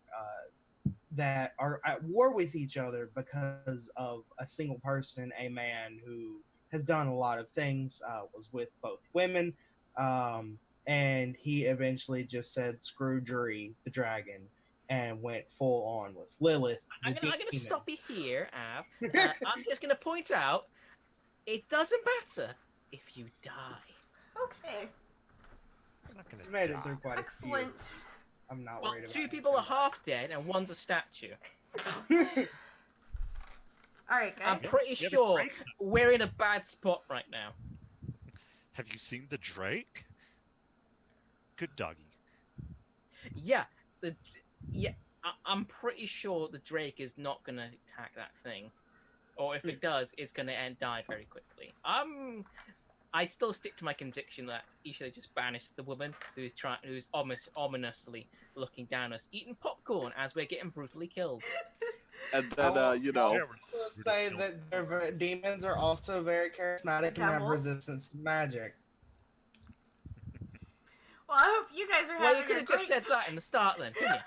that are at war with each other because of a single person, a man who has done a lot of things, was with both women, and he eventually just said, screw Jury, the dragon, and went full on with Lilith. I'm gonna stop you here, Av. I'm just gonna point out, it doesn't matter if you die. Okay. We're not gonna You made it die. through quite a Excellent. few. I'm not Well, worried about two it. people are half dead and one's a statue. Alright, I'm guys. pretty Yeah, the sure Drake- we're in a bad spot right now. Have you seen the Drake? Good doggy. Yeah, I'm pretty sure the Drake is not gonna attack that thing, or if it does, it's gonna die very quickly. I still stick to my conviction that he should have just banished the woman who's almost ominously looking down us, eating popcorn as we're getting brutally killed. And then, Oh, you know, Yeah, also say that their demons are also very charismatic and have Devils? resistance to magic. Well, I hope you guys are Well, having you could a have just great said that in the start then, couldn't you?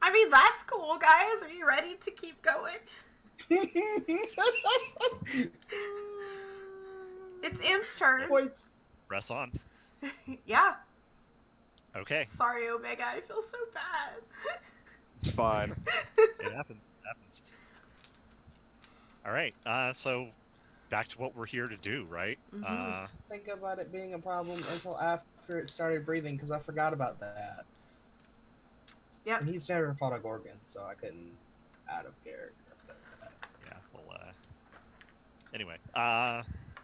I mean, that's cool, guys. Are you ready to keep going? It's Im's turn. Points. Press on. Yeah. Okay, Sorry, Omega. I feel so bad. it's fine. it happens. It happens. All right. So back to what we're here to do, right? Mhm. Think about it being a problem until after it started breathing, because I forgot about that. Yep. And he's never fought a Gorgon, so I couldn't add a character. Anyway,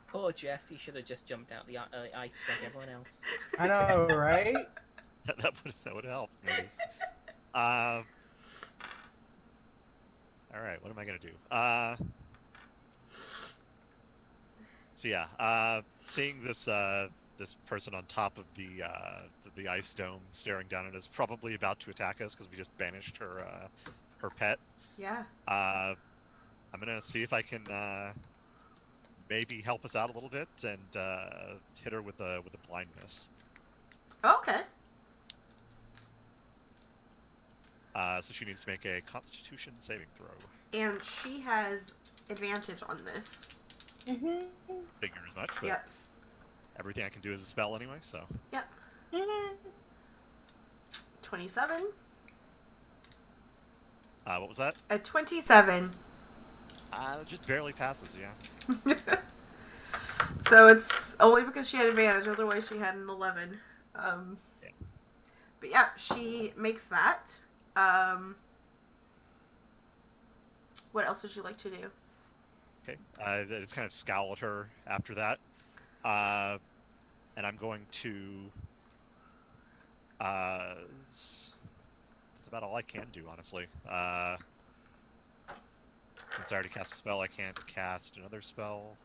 Poor Jeff, he should have just jumped out the ice like everyone else. I know, right? that would help. Maybe. All right, what am I gonna do? So yeah, seeing this this person on top of the ice dome staring down at us, probably about to attack us because we just banished her pet. Yeah. I'm gonna see if I can maybe help us out a little bit and hit her with a blindness. Okay. So she needs to make a Constitution saving throw. And she has advantage on this. Mm-hmm. Figure as much, but Yep. everything I can do is a spell anyway, so. Yep. Mm-hmm. 27. What was that? A 27. Just barely passes, yeah. So it's only because she had advantage, otherwise she had an 11. Yeah. But yeah, she makes that. What else would you like to do? Okay. I just kind of scowl at her after that. And I'm going to... that's about all I can do, honestly. Since I already cast a spell, I can't cast another spell.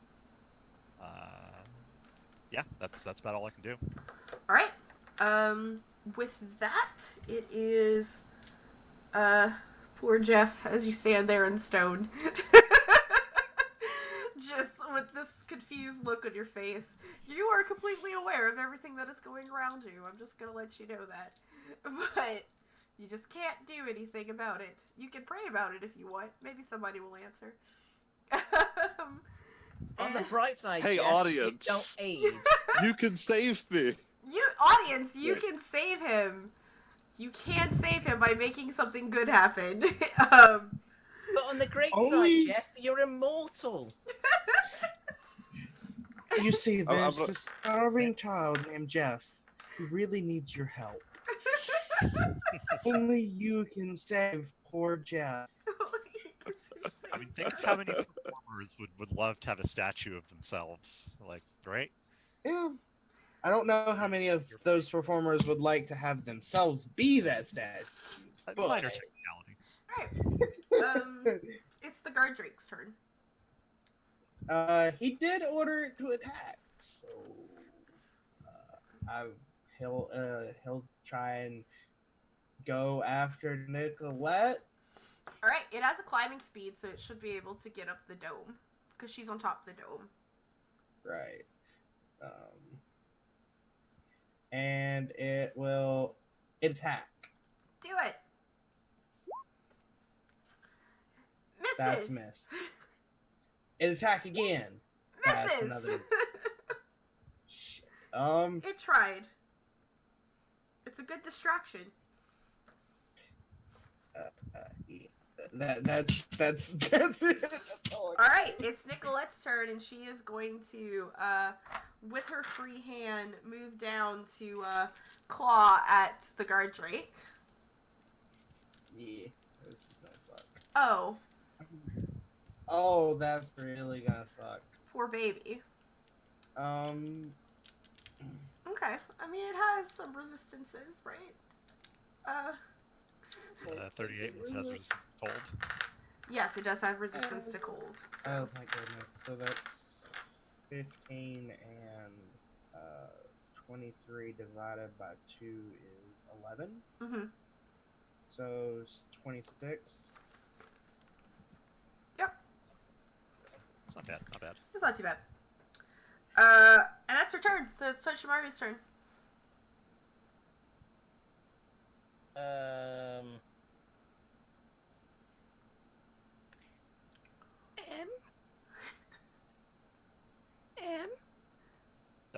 Yeah, that's about all I can do. Alright. With that, it is, poor Jeff as you stand there in stone. Just with this confused look on your face. You are completely aware of everything that is going around you. I'm just gonna let you know that. But you just can't do anything about it. You can pray about it if you want. Maybe somebody will answer. On the bright side, Hey, Jeff, audience. you don't aid. You can save me. Audience, you can save him. You can save him by making something good happen. But on the great Only- side, Jeff, you're immortal. You see, I'm there's not- this starving child named Jeff who really needs your help. Only you can save poor Jeff. I mean, think of how many performers would love to have a statue of themselves. Like, right? Yeah. I don't know how many of those performers would like to have themselves be that statue. But- Minor technicality. Alright. It's the guard drake's turn. He did order it to attack, so he'll try and go after Nicolette. Alright, it has a climbing speed, so it should be able to get up the dome. Because she's on top of the dome. Right. And it will attack. Do it! Misses! That's a miss. It attack again. That's Misses! another. Shit. It tried. It's a good distraction. That's it. That's all I Alright, it's Nicolette's turn, and she is going to, with her free hand, move down to, claw at the guard drake. Yeah, this is gonna suck. Oh, Oh, that's really gonna suck. poor baby. Okay, I mean, it has some resistances, right? 38 and it says cold. Yes, it does have resistance to cold. So. Oh my goodness. So that's 15 and 23 divided by 2 is 11. Mm-hmm. So it's 26. Yep, It's not bad, not bad. it's not too bad. And that's her turn, so it's Toshimaru's turn.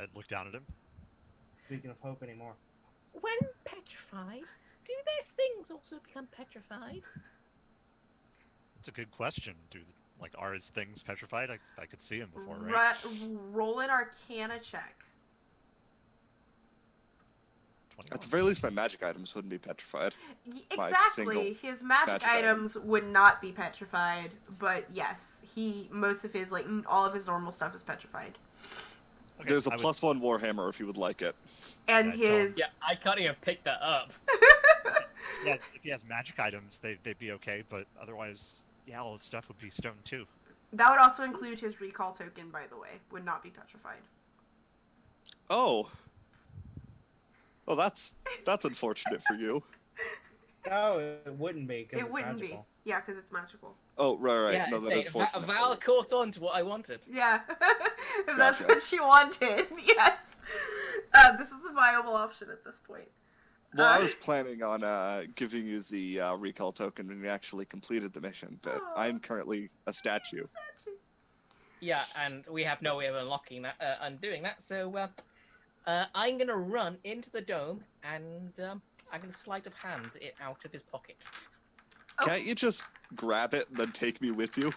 I'd look down at him. Speaking of hope anymore. When petrified, do their things also become petrified? That's a good question. Are his things petrified? I could see him before, right? Roll an Arcana check. 21. At the very least, my magic items wouldn't be petrified. Exactly. His magic items would not be petrified, but yes, most of his all of his normal stuff is petrified. Okay, There's a I would- +1 Warhammer if you would like it. And Yeah, tell his Yeah, I can't even pick that up. Yeah, if he has magic items, they'd be okay, but otherwise, yeah, all his stuff would be stone too. that would also include his recall token, by the way, would not be petrified. Oh. Well, that's unfortunate for you. No, it wouldn't be. 'Cause It it's wouldn't magical. be. Yeah, because it's magical. Oh, right. Yeah, No, that is fortunate. Val caught on to what I wanted. Yeah, if that's Gotcha. what you wanted, yes. This is a viable option at this point. Well, I was planning on giving you the recall token when we actually completed the mission, but Aw. I'm currently a statue. Yeah, and we have no way of unlocking that, undoing that. So I'm gonna run into the dome, and I'm gonna sleight of hand it out of his pocket. Can't you just grab it and then take me with you?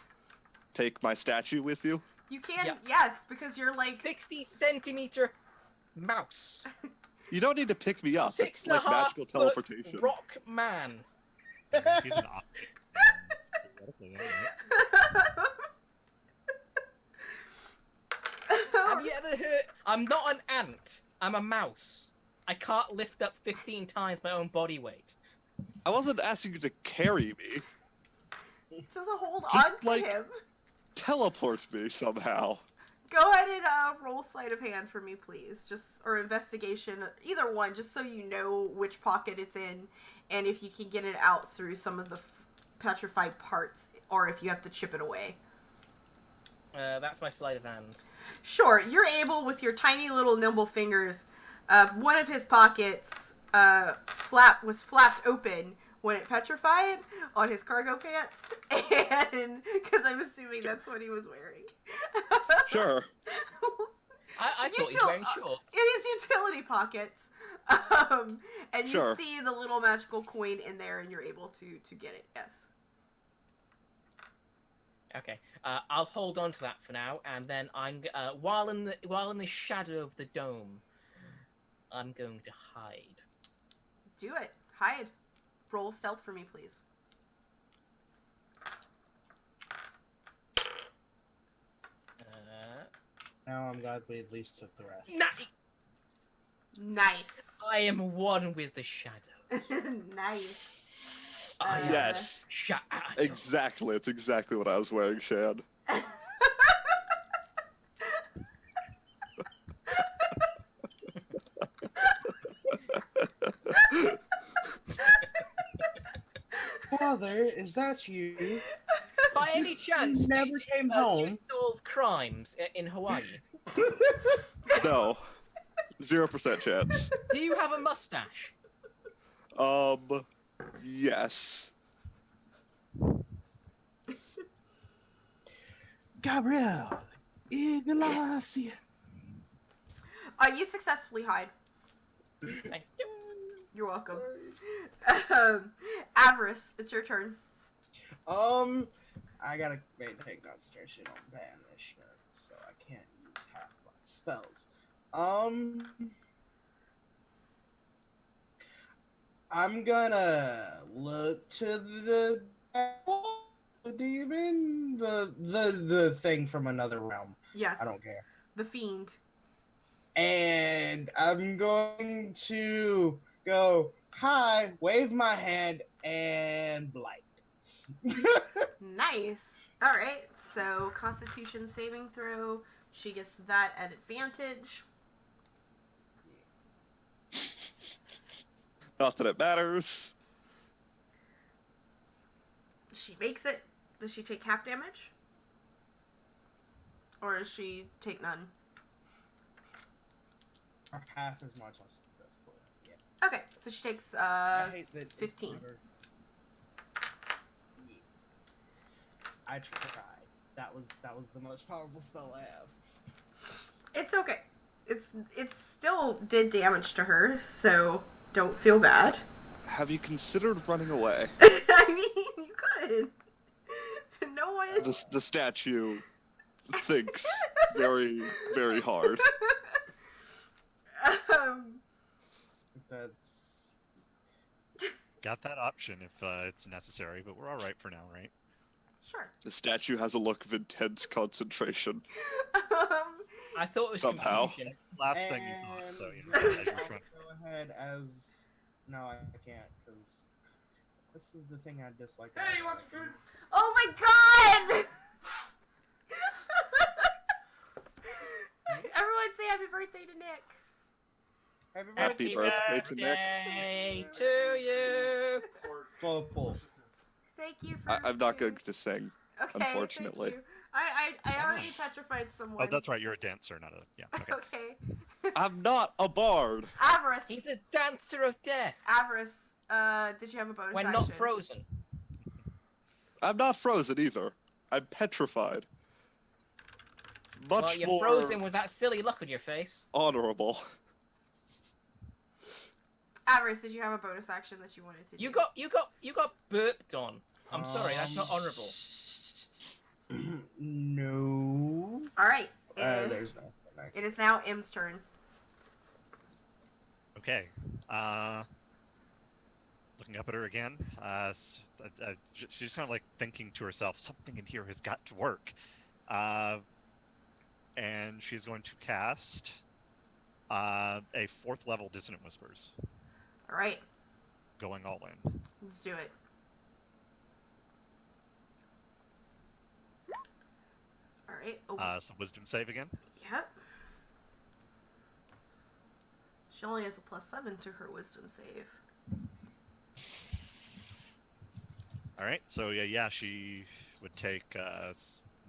Take my statue with you? You can, Yeah. yes, because you're like 60-centimeter mouse. You don't need to pick me up. Six It's and a like half magical foot teleportation. rock man. He's an optic. Theoretically, alright. Have you ever heard? I'm not an ant. I'm a mouse. I can't lift up 15 times my own body weight. I wasn't asking you to carry me. just hold Just, on to like- him. Teleport me somehow. Go ahead and roll sleight of hand for me, please. Or investigation, either one, just so you know which pocket it's in, and if you can get it out through some of the petrified parts, or if you have to chip it away. That's my sleight of hand. Sure, you're able with your tiny little nimble fingers. One of his pockets was flapped open when it petrified on his cargo pants, and because I'm assuming that's what he was wearing. Sure. I thought he was wearing shorts. In his utility pockets, and you Sure. see the little magical coin in there, and you're able to get it. Yes. Okay, I'll hold on to that for now, and then I'm while in the shadow of the dome, I'm going to hide. Do it. Hide. Roll stealth for me, please. Now I'm glad we at least took the rest. Nice. I am one with the shadow. Nice. I am Yes. shadow. Exactly. It's exactly what I was wearing, Shan. Father, is that you? By any chance, Never do you, came do you home. solve crimes in Hawaii? No. 0% chance. Do you have a mustache? Yes. Gabriel, Iglesia. You successfully hide. Thank you. You're welcome. Avarice, it's your turn. I gotta take concentration on banishment, so I can't use half my spells. I'm gonna look to the demon, the thing from another realm. Yes. I don't care. The fiend. And I'm going to go hi, wave my hand, and blight. Nice. All right. So Constitution saving throw. She gets that at advantage. Not that it matters. She makes it. Does she take half damage? Or does she take none? Half as much as this point. Yeah. Okay, so she takes I hate that it's 15. never- I tried. That was the most powerful spell I have. It's okay. It's still did damage to her, so don't feel bad. Have you considered running away? I mean, you could. No one. The statue thinks very, very hard. That's Got that option if it's necessary, but we're all right for now, right? Sure. The statue has a look of intense concentration. I thought it was Somehow. confusion. Last thing you thought, so you know, And as you're I'll trying. go ahead as. No, I can't, because this is the thing I dislike. Hey, about you want some it. food? Oh my god! Everyone say happy birthday to Nick. Happy birthday to Nick. Birthday to you. Full pull. Thank you for I'm not food. going to sing. Okay, unfortunately. Thank you. I already petrified someone. Oh, that's right. You're a dancer, not a yeah. Okay. Okay. I'm not a bard. Avarice. He's a dancer of death. Avarice. Did you have a bonus When action? not frozen. I'm not frozen either. I'm petrified. It's much Well, you're more frozen with that silly look on your face. honorable. Avarice, did you have a bonus action that you wanted to do? You got burped on. I'm sorry, that's not honourable. No. All right. There's no. It is now M's turn. Okay. Looking up at her again. She's kind of like thinking to herself, something in here has got to work. And she's going to cast a 4th level Dissonant Whispers, All right. going all in. Let's do it. All right. Oh, So Wisdom save again. yep. She only has a +7 to her wisdom save. All right. So yeah, she would take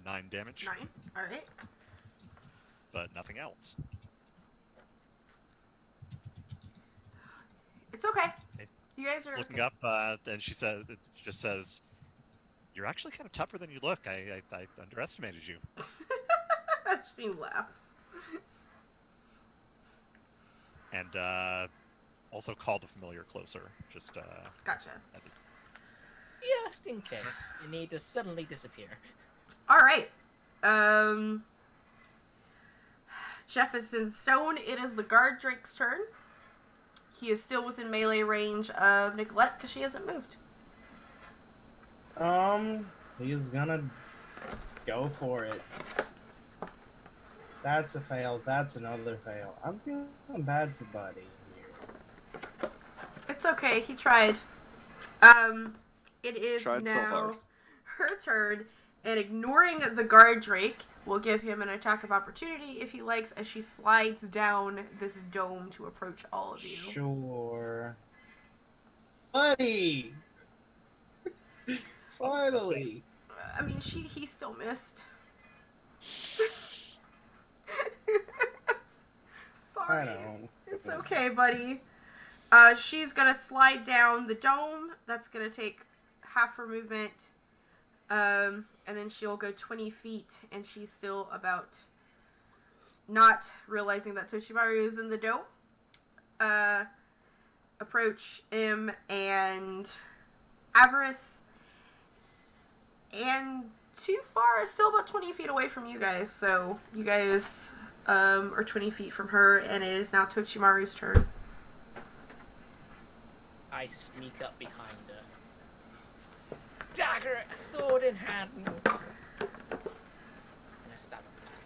9 damage, 9. All right. but nothing else. It's okay. Okay. You guys are Looking okay. up, and she just says, "You're actually kind of tougher than you look. I underestimated you." She laughs. And also call the familiar closer. Just Gotcha. that is- Just in case you need to suddenly disappear. All right. Jefferson Stone. It is the guard Drake's turn. He is still within melee range of Nicolette because she hasn't moved. He's gonna go for it. That's a fail. That's another fail. I'm feeling bad for Buddy here. It's okay. He tried. It is Tried so now hard. her turn, and ignoring the guard Drake will give him an attack of opportunity if he likes, as she slides down this dome to approach all of you. Sure. Buddy! Finally! I mean, he still missed. Sorry. I know. It's okay, buddy. She's gonna slide down the dome. That's gonna take half her movement. And then she'll go 20 feet, and she's still about not realizing that Toshimaru is in the dome. Approach him and Avarice. And too far, still about 20 feet away from you guys. So you guys are 20 feet from her, and it is now Tochimaru's turn. I sneak up behind her. Dagger, sword in hand. And I stab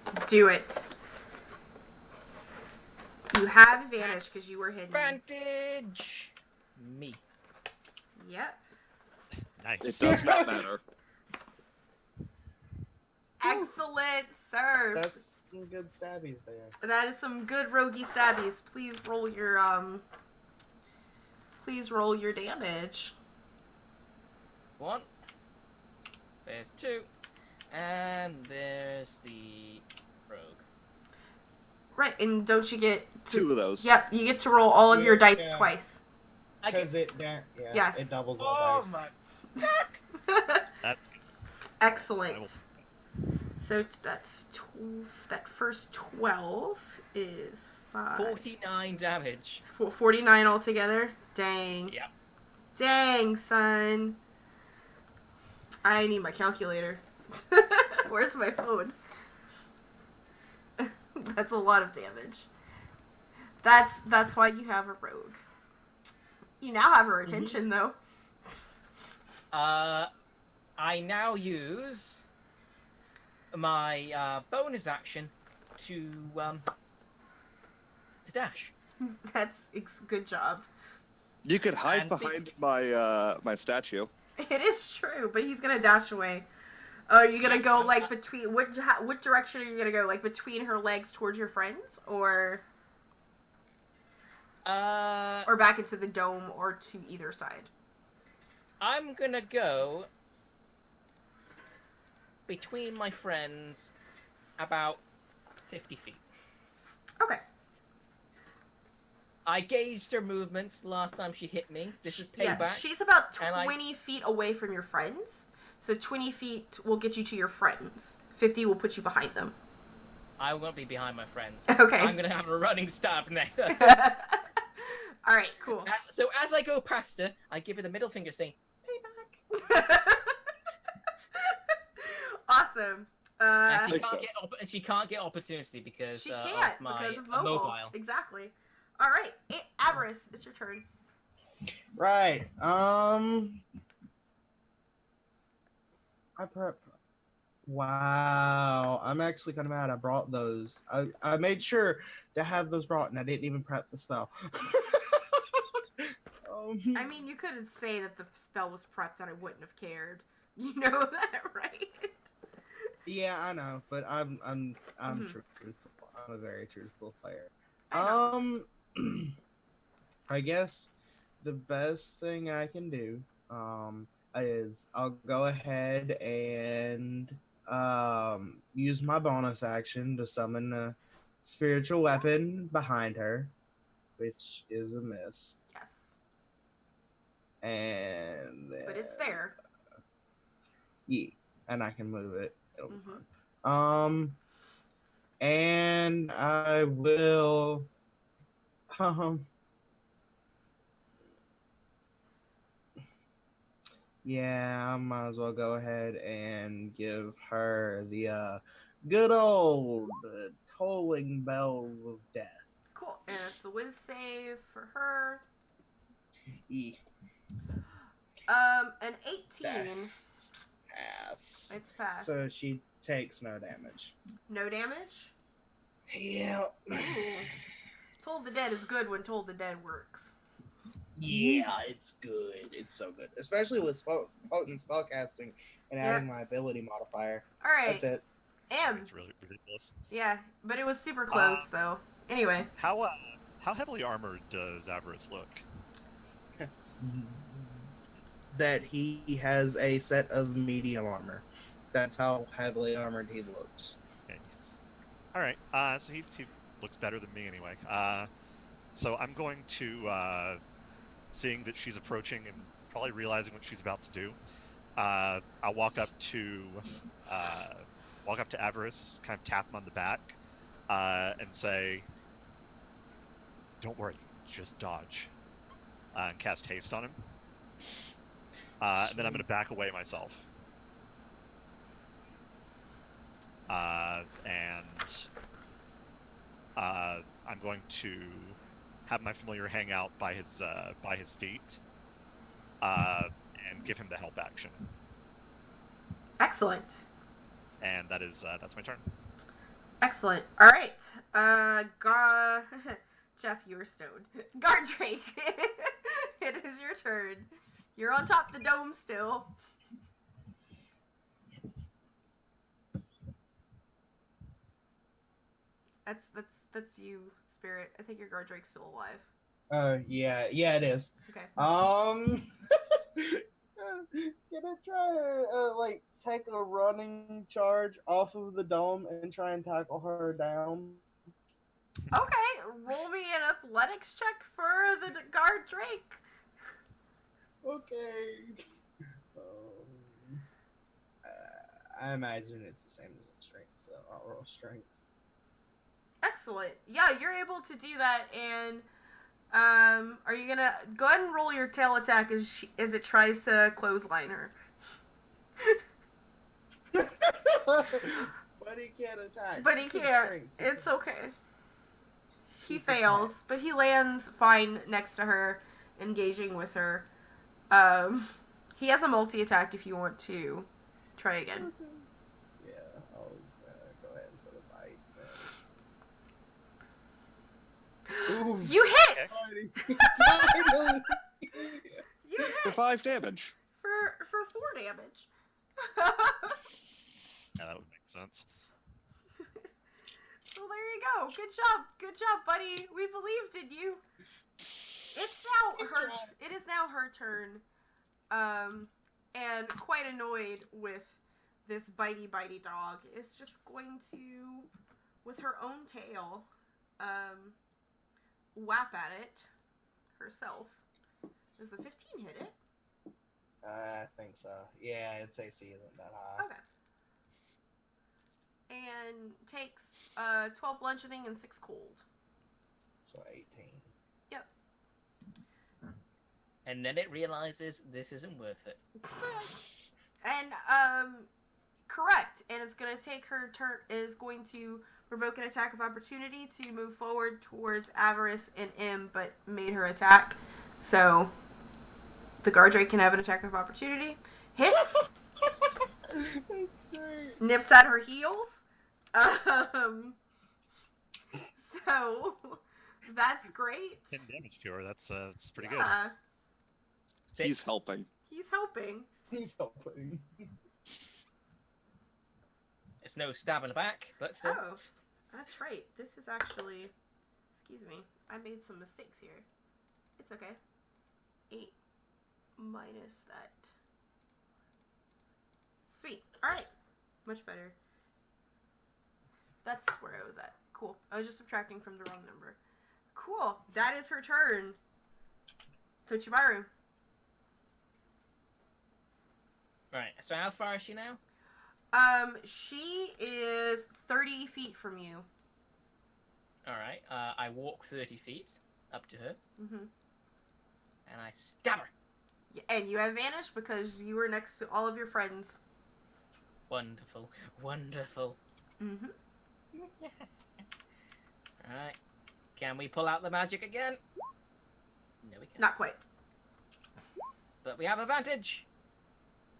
her. Do it. You have advantage because you were hidden. Advantage! Me. Yep. Nice. It does not matter. Excellent serve. That's some good stabbies there. That is some good roguey stabbies. Please roll your damage. 1. There's 2. And there's the rogue. Right, and don't you get to... 2 of those. Yep, you get to roll all of your dice Yeah. twice. I get... Because it Yes. it doubles all Oh dice. my... That's Excellent. So that's that first 12 is 5. 49 damage. 49 altogether. Dang. Yep. Dang, son. I need my calculator. Where's my phone? That's a lot of damage. That's why you have a rogue. You now have her attention, though. I now use my bonus action to dash. That's good job. You could hide And behind my statue. It is true, but he's gonna dash away. Are you gonna go like between what direction are you gonna go? Like between her legs towards your friends, or back into the dome, or to either side? I'm gonna go between my friends about 50 feet. Okay. I gauged her movements last time she hit me. This is payback. Yeah, she's about and 20 feet away from your friends. So 20 feet will get you to your friends. 50 will put you behind them. I won't be behind my friends. Okay. I'm gonna have a running start now. Alright, cool. So as I go past her, I give her the middle finger saying, payback. Awesome. And Makes she can't get opportunity because she can't of my because of mobile. mobile. Exactly. Alright, Avarice, it's your turn. Right. Wow. I'm actually kind of mad I brought those. I made sure to have those brought, and I didn't even prep the spell. I mean, you could say that the spell was prepped and I wouldn't have cared. You know that, right? Yeah, I know, but I'm Mhm. truthful. I'm a very truthful player. I know. I guess the best thing I can do is I'll go ahead and use my bonus action to summon a spiritual weapon behind her, which is a miss. Yes. And then, But it's there. yeah, and I can move it. It'll be Mhm. fun. And I will yeah, I might as well go ahead and give her the good old tolling bells of death. Cool. And it's a whiz save for her. E. An 18. Pass. It's passed. So she takes no damage. No damage? Yeah. Ooh. Toll the Dead is good when Toll the Dead works. Yeah, it's good. It's so good. Especially with potent spellcasting and adding my ability modifier. Alright. That's it. Mm-hmm. It's really ridiculous. Yeah, but it was super close, though. Anyway. How heavily armored does Avarice look? That he has a set of medium armor. That's how heavily armored he looks. Okay. All right. So he looks better than me anyway. So I'm going to, seeing that she's approaching and probably realizing what she's about to do, I'll walk up to Avarice, kind of tap him on the back, and say, "Don't worry, just dodge," and cast haste on him. And then I'm going to back away myself. I'm going to have my familiar hang out by his feet, and give him the help action. Excellent. And that's my turn. Excellent. Alright. Jeff, you were stoned. Gardrake, it is your turn. You're on top of the dome still. That's you, Spirit. I think your Gardrake's still alive. Yeah, it is. Okay. Gonna try take a running charge off of the dome and try and tackle her down. Okay, roll me an athletics check for the Gardrake. Okay. I imagine it's the same as strength, so I'll roll strength. Excellent. Yeah, you're able to do that, and are you gonna go ahead and roll your tail attack as it tries to clothesline her? But he can't attack. But he can't. It's okay. He fails, but he lands fine next to her, engaging with her. He has a multi-attack if you want to try again. Yeah, I'll go ahead for the bite. Ooh, You hit! finally. You hit! For 5 damage. For 4 damage. Yeah, that would make sense. So there you go. Good job, buddy. We believed in you. It is now her turn. And quite annoyed with this bitey dog, is just going to, with her own tail, whap at it herself. Does a 15 hit it? I think so. Yeah, its AC isn't that high. Okay. And takes 12 bludgeoning and 6 cold. So 18. Yep. And then it realizes this isn't worth it. And correct. And it's gonna take her turn. Is going to revoke an attack of opportunity to move forward towards Avarice and M, but made her attack. So the Guardrake can have an attack of opportunity. Hits. That's great. Nips at her heels. So that's great. 10 damage to her. That's pretty Yeah, He's helping. he's helping. He's helping. It's no stab in the back, but still. Oh, that's right. This is actually. Excuse me. I made some mistakes here. It's okay. 8 minus that. Sweet. Alright. Much better. That's where I was at. Cool. I was just subtracting from the wrong number. Cool. That is her turn. Tochimaru. Right. So how far is she now? She is 30 feet from you. All right. I walk 30 feet up to her, Mm-hmm. and I stab her. And you have vanished because you were next to all of your friends. Wonderful, wonderful. Mm-hmm. All right. Can we pull out the magic again? No, we can't. Not quite. But we have advantage.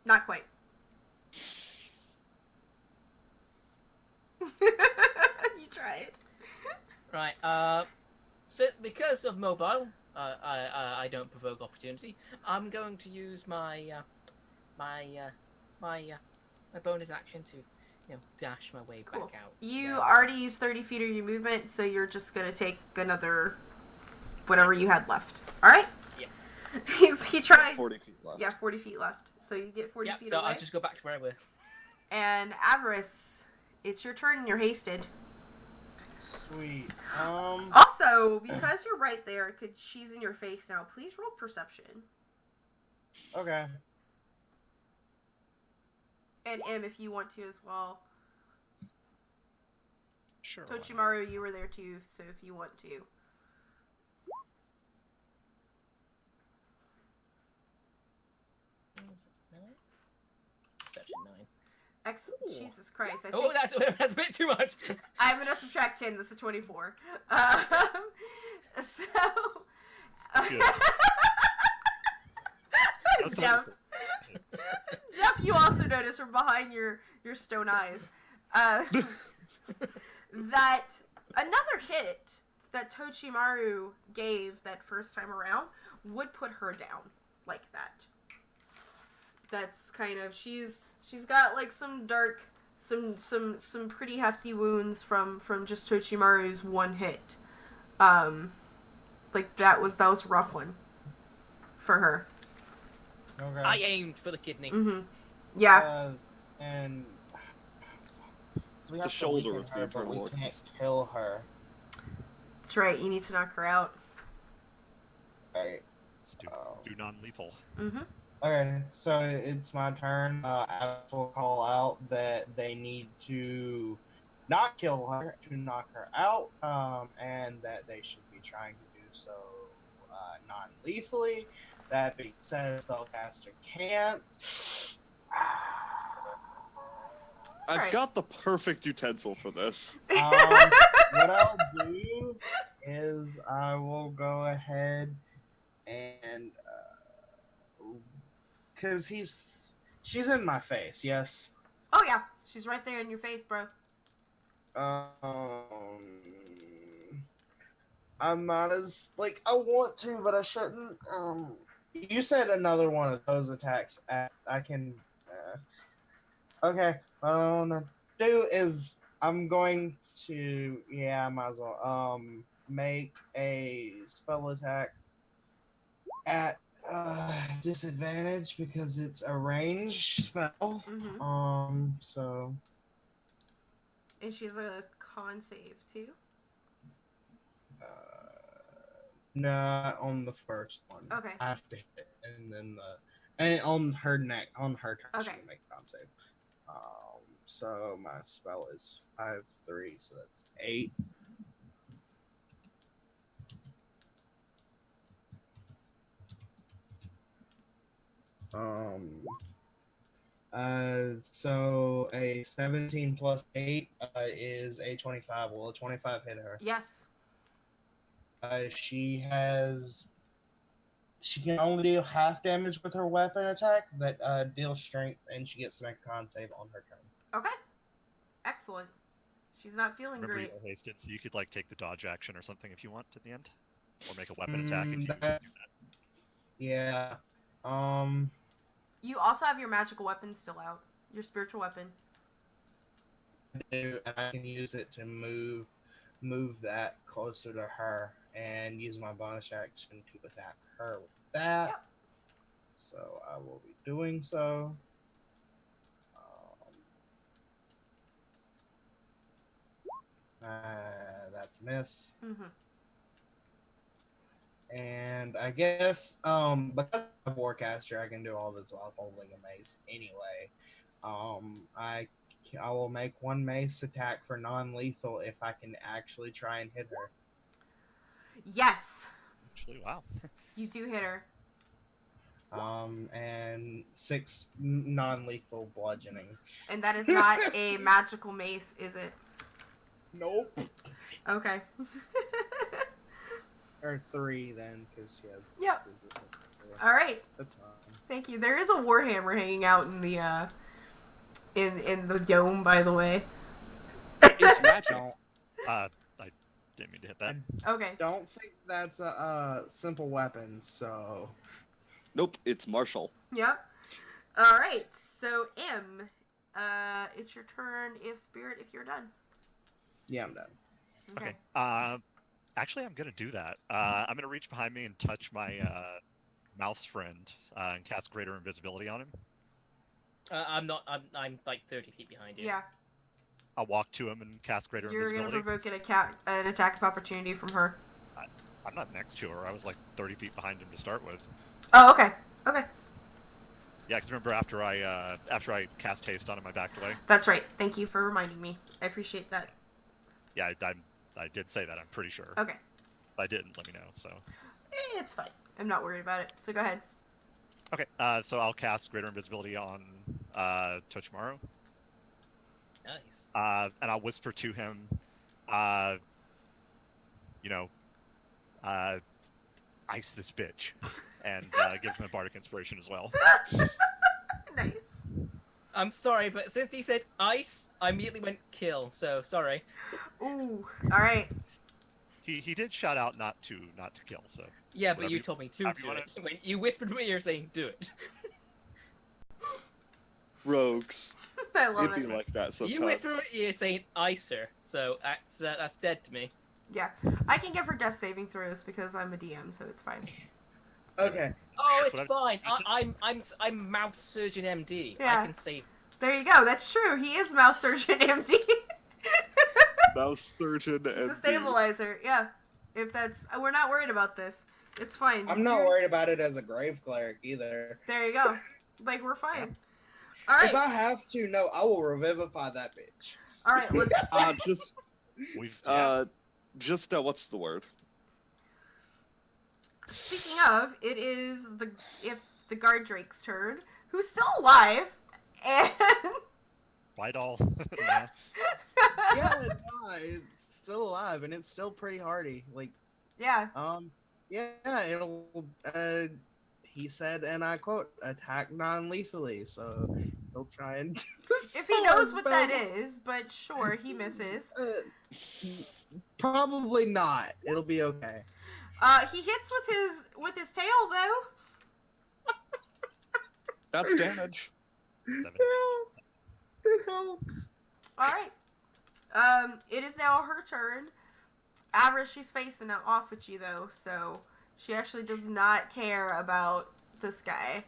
Not quite. You tried. Right. So because of mobile, I don't provoke opportunity. I'm going to use my bonus action to, dash my way Cool. back out. You There. already used 30 feet of your movement, so you're just gonna take another whatever you had left. All right. Yep. He tried. 40 feet left. Yeah, 40 feet left. So you get 40 Yep. feet So away. I'll just go back to where I were. And Avarice, it's your turn and you're hasted. Sweet. Also, because you're right there, she's in your face now, please roll perception. Okay. And M, if you want to as well. Sure. why not? Tochimaru, you were there too, so if you want to. Perception 9. Ooh. Jesus Christ, I Oh, think that's a bit too much. I'm gonna subtract 10, that's a 24. So... Good. That's Jeff. wonderful. Jeff, you also notice from behind your stone eyes that another hit that Tochimaru gave that first time around would put her down like that. That's kind of she's got like some dark some pretty hefty wounds from just Tochimaru's one hit. Like that was a rough one for her. Okay. I aimed for the kidney. Mm-hmm. Yeah. And we The have to shoulder weaken of the her, but internal we can't organs. kill her. That's right, you need to knock her out. Right. Do non-lethal. Mm-hmm. Okay, so it's my turn. I will call out that they need to not kill her, to knock her out, and that they should be trying to do so non-lethally. That being said, spellcaster can't. I've right. got the perfect utensil for this. What I'll do is I will go ahead and because she's in my face, yes. Oh yeah, she's right there in your face, bro. I'm not as like I want to, but I shouldn't. You said another one of those attacks. I can. Okay. What I want to do is I'm going to I might as well make a spell attack at disadvantage because it's a ranged spell. Mm-hmm. So And she's a con save too. not on the first one. Okay. I have to hit it, and then and on her turn Okay. she can make a con save. So my spell is 5, 3, so that's 8. So a 17 plus 8 is a 25. Will a 25 hit her? Yes. She can only deal half damage with her weapon attack that deals strength, and she gets to make a con save on her turn. Okay. Excellent. She's not feeling Remember, great. you hasted, so you could like take the dodge action or something if you want at the end, or make a weapon attack if you. Yeah. You also have your magical weapon still out. Your spiritual weapon. I do, and I can use it to move that closer to her and use my bonus action to attack her with that. Yep. So I will be doing so. That's a miss. Mm-hmm. And I guess because I'm a warcaster, I can do all this while holding a mace anyway. I will make one mace attack for non-lethal if I can actually try and hit her. Yes. Actually, wow. You do hit her. And 6 non-lethal bludgeoning. And that is not a magical mace, is it? Nope. Okay. Or 3 then, because she has Yep. resistance. All right. That's fine. Thank you. There is a warhammer hanging out in the in the dome, by the way. It's magic. I didn't mean to hit that. Okay. Don't think that's a simple weapon, so... Nope, it's martial. Yep. All right. So M, it's your turn. If Spirit, if you're done. Yeah, I'm done. Okay. Actually, I'm gonna do that. I'm gonna reach behind me and touch my mouse friend and cast Greater Invisibility on him. I'm not. I'm like 30 feet behind you. Yeah. I'll walk to him and cast Greater You're gonna Invisibility. provoke an attack of opportunity from her. I'm not next to her. I was like 30 feet behind him to start with. Oh, okay. Okay. Yeah, because remember after I cast haste on him, I backed away. That's right. Thank you for reminding me. I appreciate that. Yeah, I did say that. I'm pretty sure. Okay. If I didn't, let me know. So. It's fine. I'm not worried about it. So go ahead. Okay. So I'll cast Greater Invisibility on Tochimaru. Nice. And I'll whisper to him, ice this bitch, and give him a bardic inspiration as well. Nice. I'm sorry, but since he said ice, I immediately went kill. So sorry. Ooh. All right. He did shout out not to kill. So. Yeah, but Whatever you you- told me to however do you it. want So when you whispered to me, you're saying do it. Rogues. I love It'd be it. like that sometimes. You whispered to me, you're saying icer. So that's dead to me. Yeah. I can give her death saving throws because I'm a DM, so it's fine. Okay. Oh, That's it's what fine. I'm Mouse Surgeon MD. Yeah. I can save. There you go. That's true. He is Mouse Surgeon MD. Mouse surgeon He's and a stabilizer. Yeah. If that's, we're not worried about this. It's fine. I'm not worried about it as a grave cleric either. There you go. Like we're fine. All right. If I have to, no, I will revivify that bitch. All right. Let's. We've what's the word? Speaking of, it is the guard drake's turn, who's still alive, and White all. Yeah. Yeah, no, it's still alive and it's still pretty hardy. Like, yeah. Yeah, it'll. He said, and I quote, "attack non-lethally." So he'll try and. If he knows what that is, but sure, he misses. Probably not. It'll be okay. He hits with his tail though. That's damage. 7. Yeah, it helps. All right. It is now her turn. Avarice, she's facing it off with you though, so she actually does not care about this guy.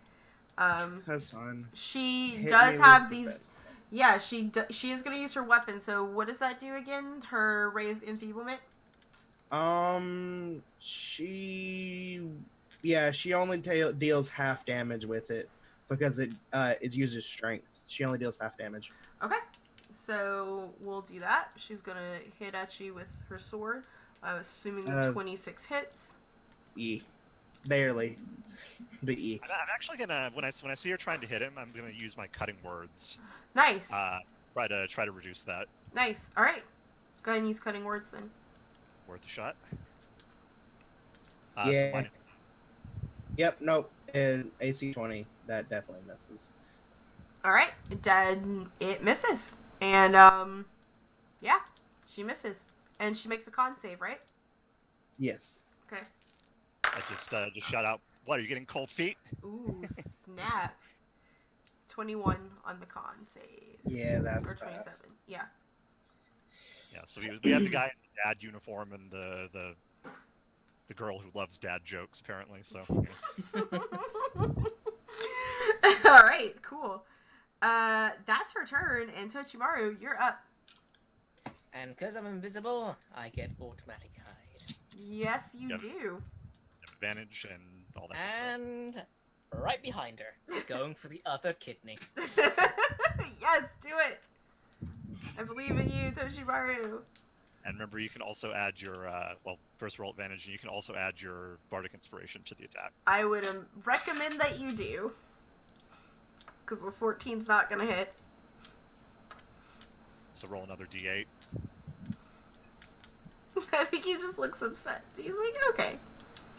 That's fine. She Hit does me have with the these. best. Yeah, she is gonna use her weapon. So what does that do again? Her ray of enfeeblement. She only deals half damage with it because it uses strength. She only deals half damage. Okay, so we'll do that. She's gonna hit at you with her sword, assuming 26 hits. Barely, but I'm actually gonna when I see her trying to hit him, I'm gonna use my cutting words. Nice, Try to reduce that. nice. All right, go ahead and use cutting words then. Worth a shot. Yeah. So mine- Yep. Nope. And AC 20. That definitely misses. All right, it misses, and yeah, she misses, and she makes a con save, right? Yes. Okay. I just shout out. What, are you getting cold feet? Ooh, snap. 21 on the con save. Yeah, that's Or 27. fast. Yeah. Yeah. So we have the guy in the dad uniform and the girl who loves dad jokes apparently. So. All right, cool. That's her turn, and Tochimaru, you're up. And because I'm invisible, I get automatic hide. Yes, you Yep. do. Advantage and all that. Good stuff. And right behind her, going for the other kidney. Yes, do it. I believe in you, Toshimaru. And remember, you can also add your first roll advantage, and you can also add your bardic inspiration to the attack. I would recommend that you do. Because the 14's not going to hit. So roll another d8. I think he just looks upset. He's like, okay.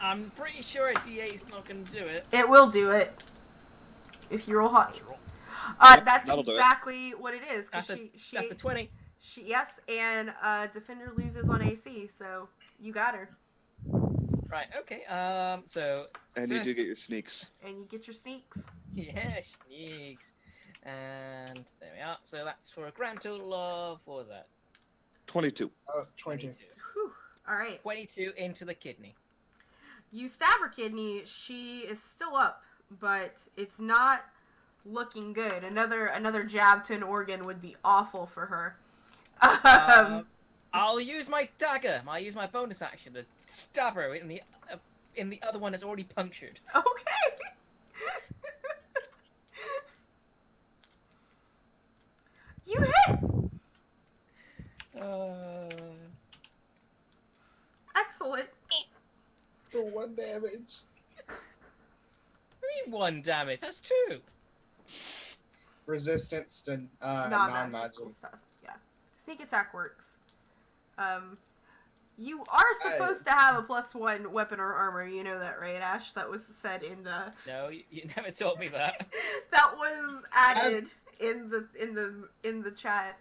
I'm pretty sure a D8 is not going to do it. It will do it. If you roll hot. What's your roll? That's that'll do it. exactly what it is. Cause That's a 20. Yes, and defender loses on AC, so you got her. Right, okay. So And you do first- get your sneaks. And you get your sneaks. yeah, sneaks. And there we are. So that's for a grand total of, what was that? 22. 22. Whew. All right. 22 into the kidney. You stab her kidney. She is still up, but it's not looking good. Another jab to an organ would be awful for her. I'll use my dagger. I'll use my bonus action to stab her in the other one that's already punctured. Okay. You hit. Excellent. For 1 damage. I mean 1 damage. That's 2. Resistance to Non-magical non-magic. stuff. Yeah. Sneak attack works. You are supposed to have a +1 weapon or armor. You know that, right, Ash? That was said in the. No, you never told me that. That was added in the chat.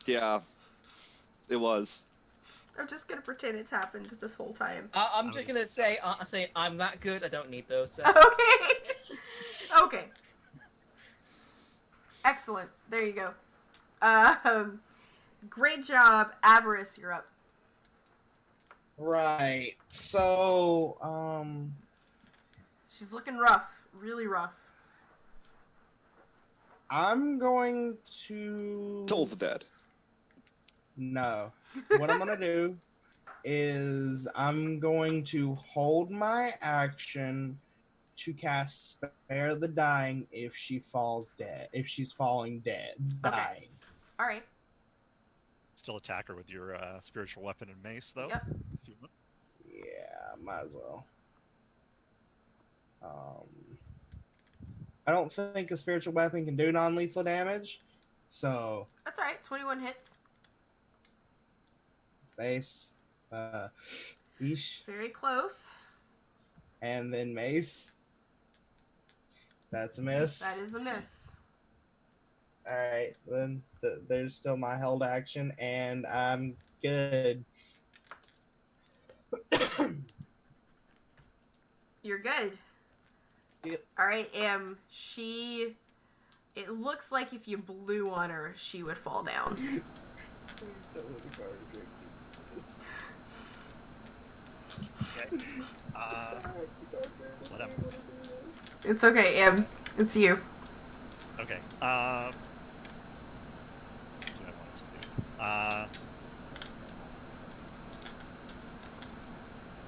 Yeah, it was. I'm just gonna pretend it's happened this whole time. I'm just gonna say, I'm that good. I don't need those. So. Okay. Okay. Excellent. There you go. Great job, Avarice. You're up. Right. So, She's looking rough. Really rough. I'm going to. Toll the Dead. No. What I'm gonna do is I'm going to hold my action to cast Spare the Dying if she falls dead. If she's falling dead, Okay. dying. All right. Still attack her with your spiritual weapon and mace, though. Yep. If you want. Yeah, might as well. I don't think a spiritual weapon can do non-lethal damage, so That's all right. 21 hits. face. Yeesh. Very close. And then mace. That's a miss. That is a miss. Alright, then there's still my held action, and I'm good. You're good. Yep. Alright, it looks like if you blew on her, she would fall down. Please don't let me guard drink this. Okay. Whatever. It's okay, Em. It's you. Okay. What do I want to do?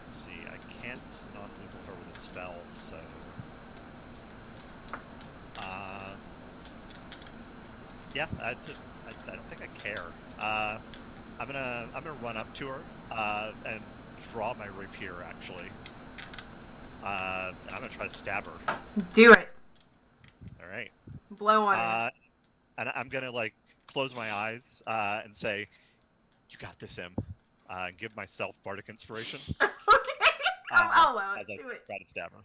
Let's see. I can't non-lethal her with a spell, so. Yeah, I don't think I care. I'm gonna run up to her and draw my rapier actually. And I'm gonna try to stab her. Do it. All right. Blow on her. And I'm gonna like close my eyes and say, "You got this, Em." And give myself bardic inspiration. Okay. I'll allow as it. I Do it. try to stab her.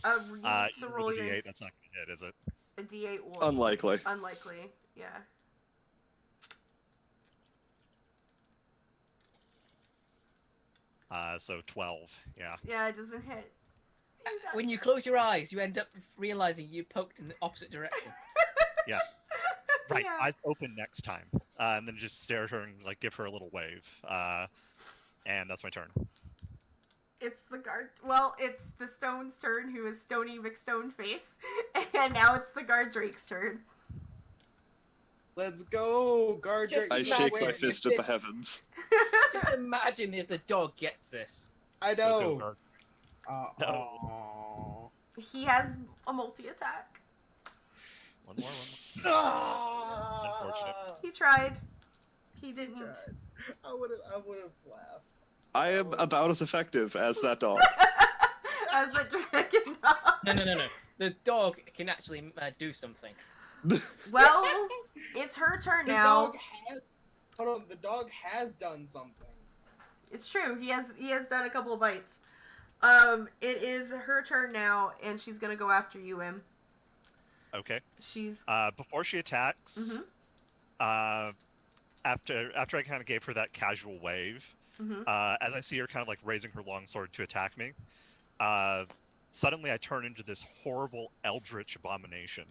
You need to Even roll with a your D8, that's not gonna hit, is it? a D8 will. Unlikely. Unlikely. Yeah. So 12. Yeah. Yeah, it doesn't hit. got When you this. close your eyes, you end up realizing you poked in the opposite direction. Yeah. Right. Yeah. Eyes open next time, and then just stare at her and like give her a little wave. And that's my turn. It's the guard. Well, it's the Stone's turn, who is Stony McStoneface, and now it's the guard Drake's turn. Let's go, guard Just drink. I Not shake my where fist you at the dis- heavens. Just imagine if the dog gets this. I So go, know. guard. Uh, No. aw. He has a multi-attack. One more. Ah! He tried. He didn't. Tried. I would have laughed. I am about as effective as that dog. As a dragon dog. No. The dog can actually do something. Well, it's her turn The now. dog has. Hold on. The dog has done something. It's true. He has done a couple of bites. It is her turn now, and she's gonna go after you, Em. Okay. She's. Before she attacks, Mhm. After I kind of gave her that casual wave, Mhm. as I see her kind of like raising her longsword to attack me, suddenly I turn into this horrible eldritch abomination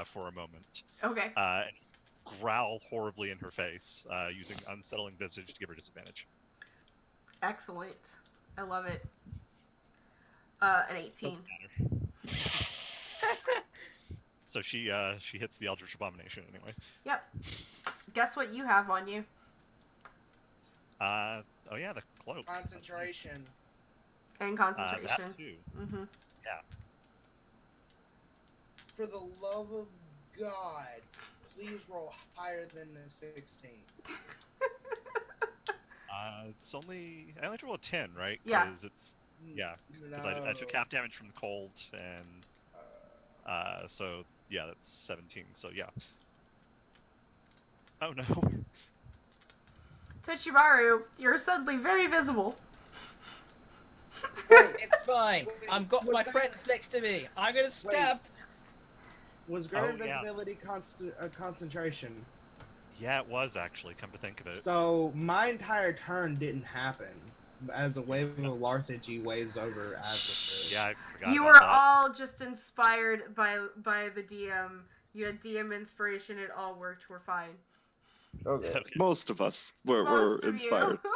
for a moment, Okay. and growl horribly in her face, using unsettling visage to give her disadvantage. Excellent. I love it. An 18. Doesn't matter. So she hits the eldritch abomination anyway. Yep. Guess what you have on you? Oh yeah, the cloak. Concentration. And That concentration. too. Mm-hmm. For the love of God, please roll higher than a 16. It's only I only roll a 10, right? Yeah. 'Cause it's because I took half damage from the cold, and so yeah, that's 17. So yeah. Oh no. Tochimaru, you're suddenly very visible. It's fine. Wait, I've got was my that- friends next to me. I'm gonna stab. Was guard Oh, yeah. invisibility concentration? Yeah, it was actually. Come to think of it. So my entire turn didn't happen as a wave of lethargy waves over as Yeah, I forgot. You about were that. all just inspired by the DM. You had DM inspiration. It all worked. We're fine. Okay. Okay. Most of us were Most of inspired. You.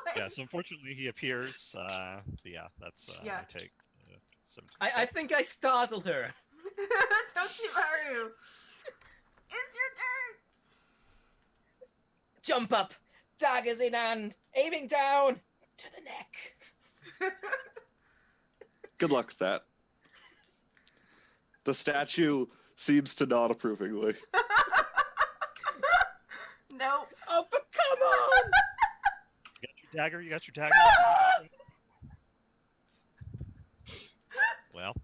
Like- Yeah, so unfortunately he appears. But yeah, that's Yeah. I take 17. I think I startled her. Tochimaru, it's your turn. Jump up, daggers in hand, aiming down to the neck. Good luck with that. The statue seems to nod approvingly. Nope. Oh, but come on! You got your dagger? You got your dagger? Well,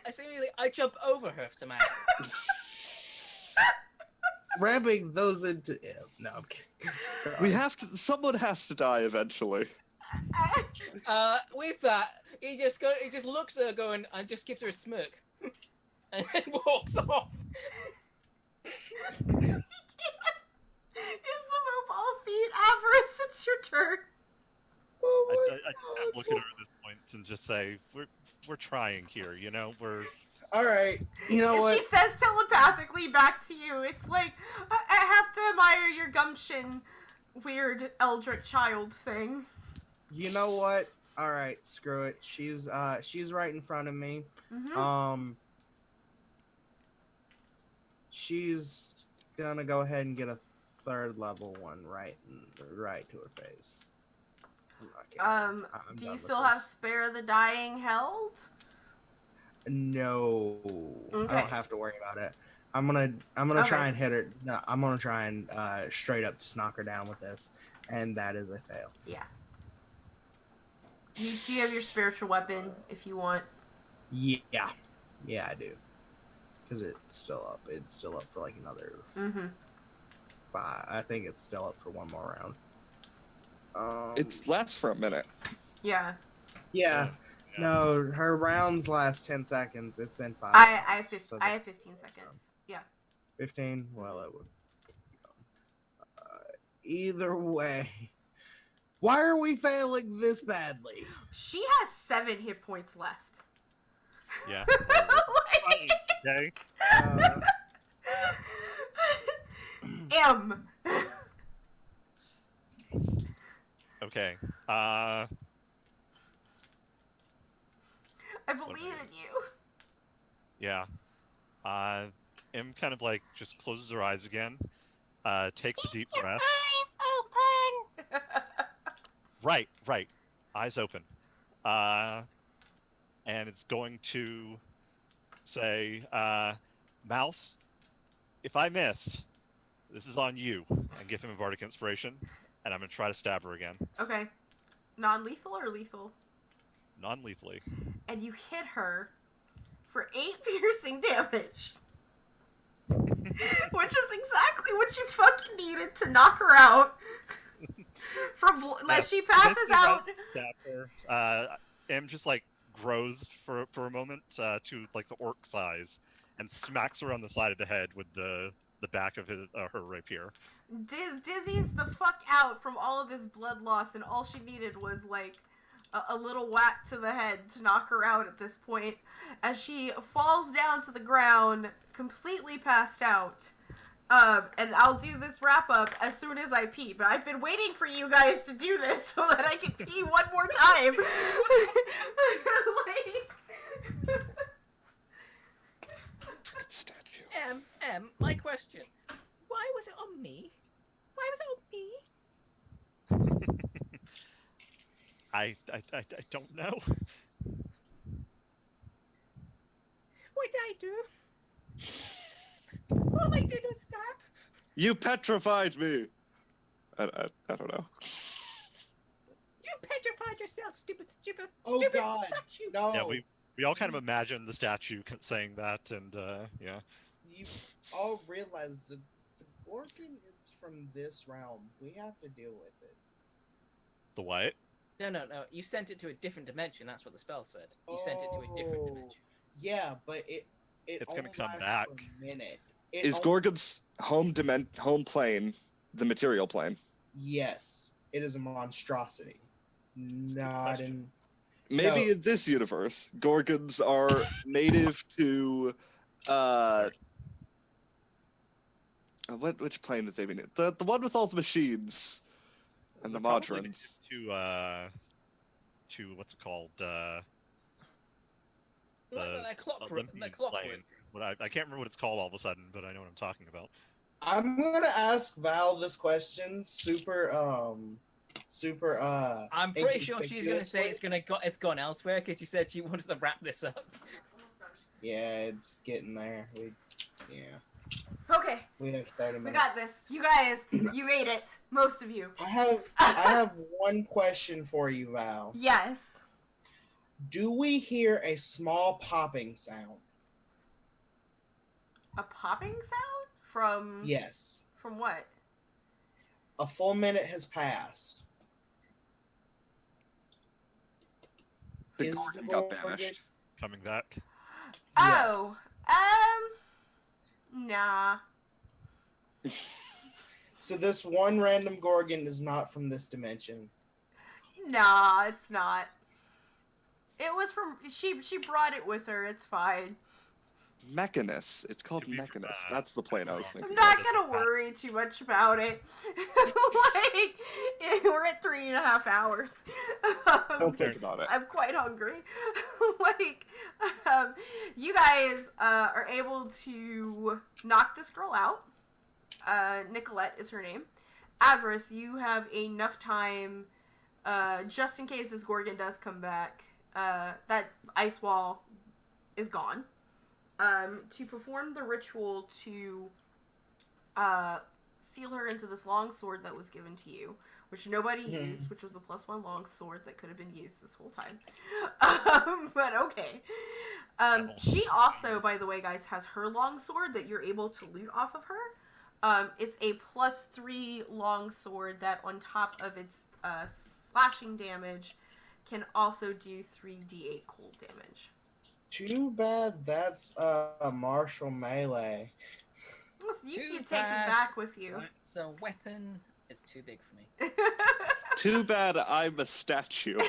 I seemingly I jump over her somehow. Ramming those into. Yeah, no, I'm kidding. We have to. Someone has to die eventually. With that, he just looks at her going and just gives her a smirk, and then walks off. Use the mobile feet. Avarice, it's your turn. Oh my I look at her at this point and just say, "We're trying here, you know. We're All right, you know what? She says telepathically back to you. It's like, I have to admire your gumption, weird eldritch child thing. You know what? All right, screw it. She's right in front of me. Mm-hmm. She's gonna go ahead and get a 3rd level one right to her face. I'm Do done you with still have this. spare the dying held? No, Okay. I don't have to worry about it. I'm gonna Okay. try and hit her. No, I'm gonna try and straight up just knock her down with this, and that is a fail. Yeah. Do you have your spiritual weapon if you want? Yeah, I do. Because it's still up. It's still up for like another Mm-hmm. 5. I think it's still up for one more round. It lasts for a minute. Yeah. Yeah. Yeah. No, her rounds last 10 seconds. It's been 5. I have 15, so I have 15 seconds. Yeah. 15. Well, it would. Either way, why are we failing this badly? She has 7 hit points left. yeah." Like, Okay. M. Okay. I believe in you. Yeah. M kind of like just closes her eyes again, takes a deep breath. Right. Eyes open. And it's going to say, Mouse, if I miss, this is on you. And give him a bardic inspiration. And I'm going to try to stab her again. Okay. Non-lethal or lethal? Non-lethally. And you hit her for 8 piercing damage. Which is exactly what you fucking needed to knock her out. Like, she passes out. Stab her. M just like grows for a moment to like the orc size and smacks her on the side of the head with the back of her rapier. Dizzy's the fuck out from all of this blood loss, and all she needed was like a little whack to the head to knock her out at this point, as she falls down to the ground, completely passed out. And I'll do this wrap up as soon as I pee, but I've been waiting for you guys to do this so that I can pee one more time. Like... Statue. My question. Why was it on me? Why was it on me? I don't know. What did I do? All I did was stab. You petrified me. I don't know. You petrified yourself, stupid. Oh, stupid God. statue. No. Yeah, we all kind of imagined the statue saying that, and yeah. You all realize the Gorgon is from this realm. We have to deal with it. The what? No. You sent it to a different dimension. That's what the spell said. You sent it to a different dimension. Yeah, but it's gonna only come lasts back. for a minute. Is Gorgon's home plane the material plane? Yes, it is a monstrosity. Not question. in. Maybe No. in this universe, Gorgons are native to which plane did they mean? The one with all the machines and the Probably modrons. to what's it called? That clockwork. Olympian That clockwork. plane. I can't remember what it's called all of a sudden, but I know what I'm talking about. I'm gonna ask Val this question. Super. I'm pretty sure she's gonna say it's gone elsewhere because you said she wanted to wrap this up. Yeah, it's getting there. Okay, We have 30 we minutes. got this. You guys, you made it. Most of you. I have one question for you, Val. Yes. Do we hear a small popping sound? A popping sound from Yes. From what? A full minute has passed. The Is Gorgon the got Gorgon- banished. Coming back. Oh, Yes. nah. So this one random Gorgon is not from this dimension. Nah, it's not. It was from she brought it with her. It's fine. Mechanus. It's called Could be from, Mechanus. That's the plane I was I'm thinking. not gonna worry too much about it. Like, we're at 3.5 hours. Don't think about it. I'm quite hungry. Like, you guys are able to knock this girl out. Nicolette is her name. Avarice, you have enough time, just in case this Gorgon does come back. That ice wall is gone. To perform the ritual to seal her into this long sword that was given to you, which nobody used, which was a +1 long sword that could have been used this whole time. But okay. She also, by the way, guys, has her long sword that you're able to loot off of her. It's a +3 long sword that, on top of its slashing damage, can also do 3d8 cold damage. Too bad that's a martial melee. Well, so you Too can take it bad. back with you. It's a weapon. It's too big for me. Too bad I'm a statue.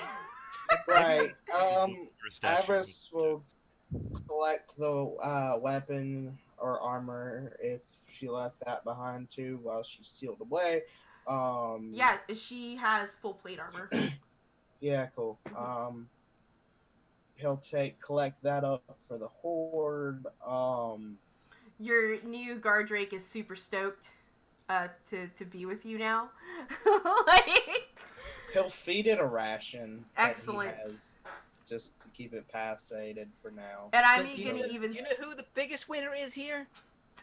Right. For a statue. Avarice will collect the weapon or armor if she left that behind too while she's sealed away. Yeah, she has full plate armor. Yeah, cool. He'll collect that up for the Hoard. Your new guard drake is super stoked to be with you now. Like, He'll feed it a ration. that he Excellent. has, just to keep it passated for now. and I'm But do gonna you know, even do you know who the biggest winner is here?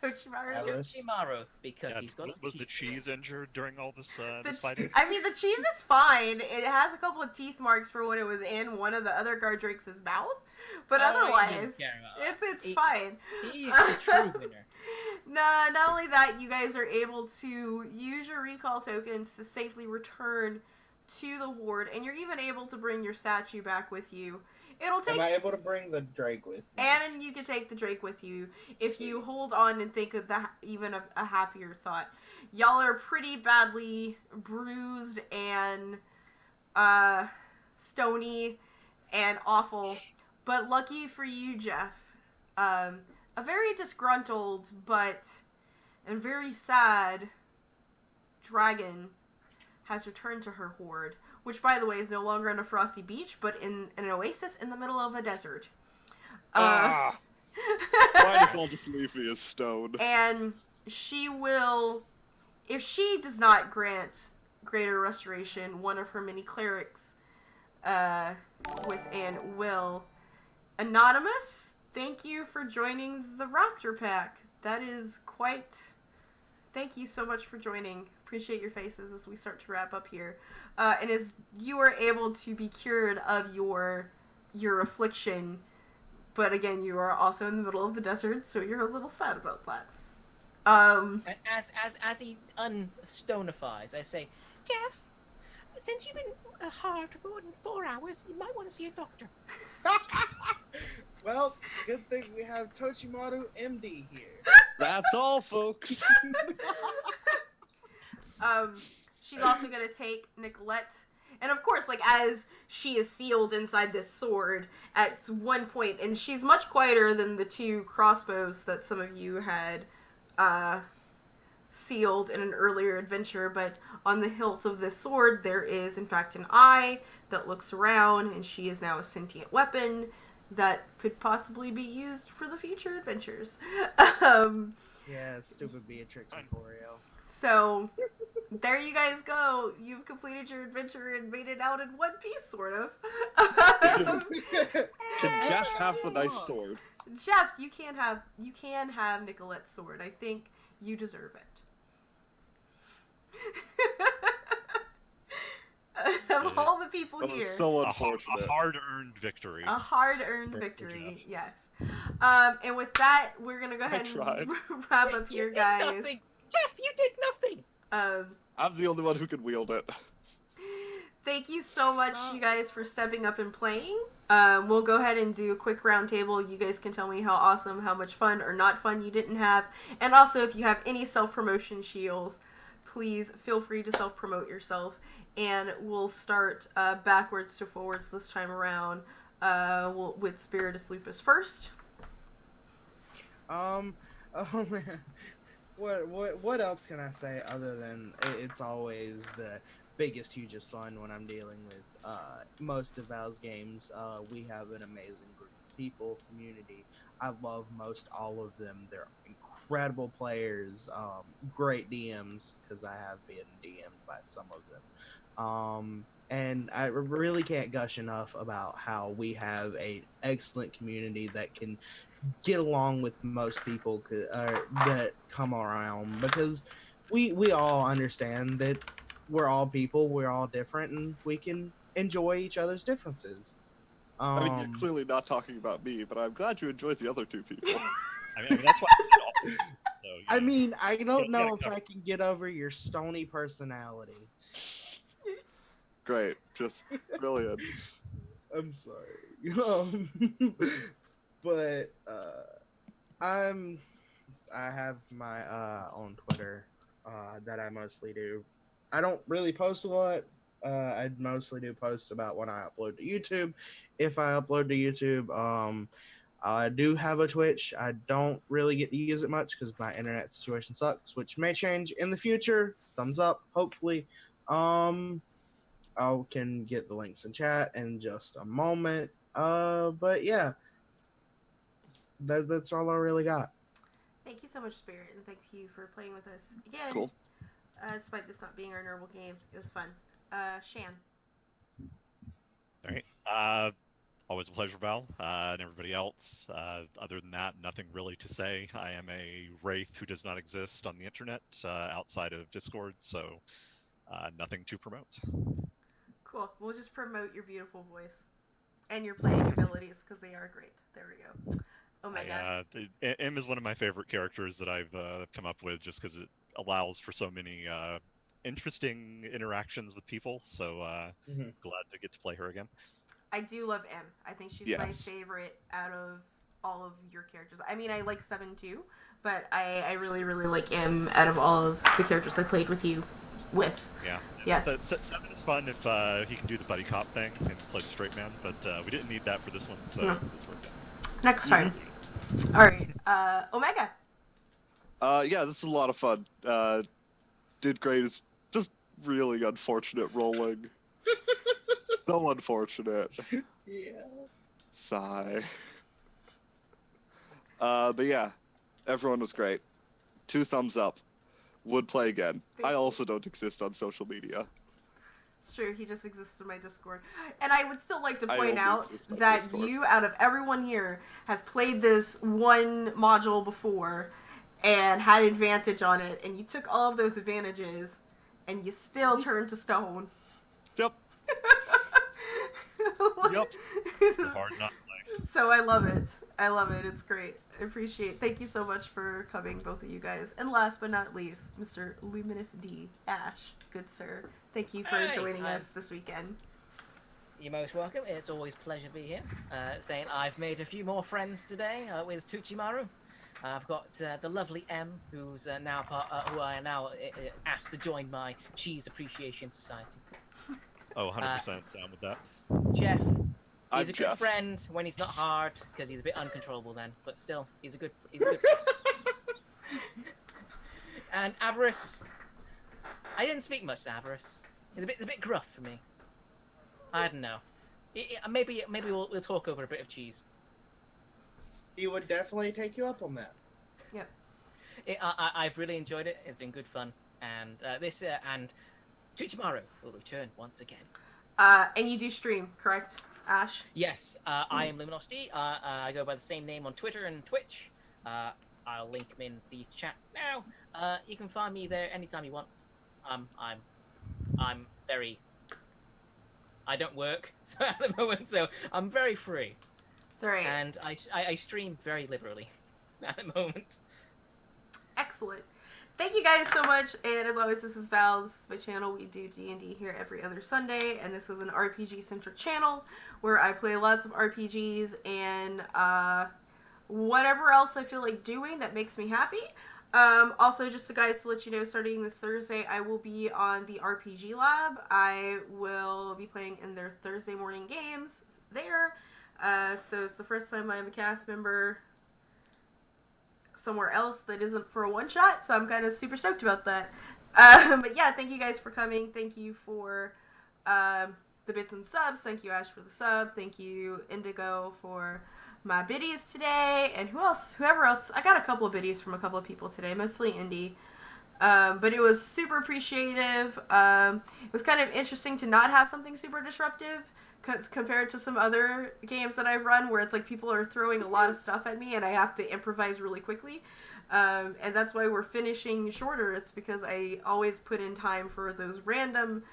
Toshimaru. Avarice. Toshimaru, because Yeah, he's got. was the cheese injured during all this this fighting? I mean, the cheese is fine. It has a couple of teeth marks for when it was in one of the other guard drakes' mouth, but Oh, otherwise, he didn't care about that. it's He- fine. He's the true winner. Not only that, you guys are able to use your recall tokens to safely return to the Hoard, and you're even able to bring your statue back with you. It'll take. Am I able to bring the Drake with me? And you can take the Drake with you if you hold on and think of even a happier thought. Y'all are pretty badly bruised and stony and awful, but lucky for you, Jeff, a very disgruntled and very sad dragon has returned to her hoard, which, by the way, is no longer on a frosty beach, but in an oasis in the middle of a desert. Might as well just leave me as stone. And she will, if she does not grant greater restoration, one of her many clerics with an will. Anonymous, thank you for joining the Raptor Pack. That is quite... Thank you so much for joining. Appreciate your faces as we start to wrap up here. And as you are able to be cured of your affliction, but again, you are also in the middle of the desert, so you're a little sad about that. And as he unstonifies, I say, Jeff, since you've been hard for more than 4 hours, you might want to see a doctor. Well, good thing we have Toshimaru MD here. That's all, folks. She's also gonna take Nicolette, and of course, like, as she is sealed inside this sword at one point, and she's much quieter than the 2 crossbows that some of you had sealed in an earlier adventure, but on the hilt of this sword there is in fact an eye that looks around, and she is now a sentient weapon that could possibly be used for the future adventures. Yeah, stupid Beatrix and Corio. So, there you guys go. You've completed your adventure and made it out in one piece, sort of. Can Jeff have the nice sword? Jeff, you can have Nicolette's sword. I think you deserve it. of all the people That was here. so A unfortunate. hard-earned victory. A hard-earned Thank you, victory, Jeff. yes. And with that, we're gonna go ahead tried. and wrap up You here, did guys. nothing. Jeff, you did nothing. I'm the only one who can wield it. Thank you so much, you guys, for stepping up and playing. We'll go ahead and do a quick round table. You guys can tell me how awesome, how much fun or not fun you didn't have. And also, if you have any self-promotion shields, please feel free to self-promote yourself. And we'll start backwards to forwards this time around with Spiritus Lupus first. Oh man, what else can I say other than it's always the biggest, hugest fun when I'm dealing with most of Val's games. We have an amazing group of people, community. I love most all of them. They're incredible players, great DMs, because I have been DM'd by some of them. And I really can't gush enough about how we have an excellent community that can get along with most people that come around, because we all understand that we're all people, we're all different, and we can enjoy each other's differences. I mean, you're clearly not talking about me, but I'm glad you enjoyed the other two people. I mean, that's why. So, I mean, I don't you know gotta if cover- I can get over your stony personality. Great, just brilliant. I'm sorry. But I have my own Twitter that I mostly do. I don't really post a lot. I mostly do posts about when I upload to YouTube. If I upload to YouTube, I do have a Twitch. I don't really get to use it much because my internet situation sucks, which may change in the future. Thumbs up, hopefully. I can get the links in chat in just a moment. But yeah, that's all I really got. Thank you so much, Spirit, and thank you for playing with us again. Cool. Despite this not being our normal game, it was fun. Shan. All right. Always a pleasure, Val, and everybody else. Other than that, nothing really to say. I am a wraith who does not exist on the internet outside of Discord, so nothing to promote. Cool. We'll just promote your beautiful voice and your playing abilities because they are great. There we go. Omega. M is one of my favorite characters that I've come up with just because it allows for so many interesting interactions with people. So glad to get to play her again. I do love M. I think she's my favorite out of all of your characters. I mean, I like 7 too, but I really, really like M out of all of the characters I played with you with. Yeah. 7 is fun if he can do the buddy cop thing and play the straight man, but we didn't need that for this one, so this worked out. Next time. All right. Omega. Yeah, this is a lot of fun. Did great. It's just really unfortunate rolling. So unfortunate. Yeah. Sigh. But yeah, everyone was great. 2 thumbs up. Would play again. I also don't exist on social media. It's true, he just exists in my Discord. And I would still like to I point only out exist on that Discord. you, out of everyone here, has played this one module before and had advantage on it, and you took all of those advantages, and you still turned to stone. Yep. Yep. Hard not to play. So I love it. I love it. It's great. I appreciate it. Thank you so much for coming, both of you guys. And last but not least, Mr. Luminous D. Ash. Good sir. Thank you for Hey, joining hi. us this weekend. You're most welcome. It's always a pleasure to be here. Saying I've made a few more friends today with Tuchimaru. I've got the lovely M, who's now who I now asked to join my Cheese Appreciation Society. Oh, 100% down with that. Jeff. I'm He's a good Jeff. friend when he's not hard, because he's a bit uncontrollable then. But still, he's a good friend. And Avarice, I didn't speak much to Avarice. He's a bit gruff for me. I don't know. Maybe we'll talk over a bit of cheese. He would definitely take you up on that. Yep. I've really enjoyed it. It's been good fun, and and Tuchimaru will return once again. And you do stream, correct, Ash? Yes, I am Luminosity. I go by the same name on Twitter and Twitch. I'll link them in the chat now. You can find me there anytime you want. I'm very I don't work so at the moment, so I'm very free, It's alright. and I stream very liberally at the moment. Excellent. Thank you guys so much, and as always, this is Val. This is my channel. We do D&D here every other Sunday, and this is an RPG-centric channel where I play lots of RPGs and whatever else I feel like doing that makes me happy. Also, just to guys to let you know, starting this Thursday, I will be on the RPG Lab. I will be playing in their Thursday morning games there. So it's the first time I'm a cast member somewhere else that isn't for a one-shot, so I'm kind of super stoked about that. But yeah, thank you guys for coming. Thank you for the bits and subs. Thank you, Ash, for the sub. Thank you, Indigo, for my biddies today. And whoever else. I got a couple of biddies from a couple of people today, mostly Indy. But it was super appreciative. It was kind of interesting to not have something super disruptive compared to some other games that I've run where it's like people are throwing a lot of stuff at me and I have to improvise really quickly. And that's why we're finishing shorter. It's because I always put in time for those random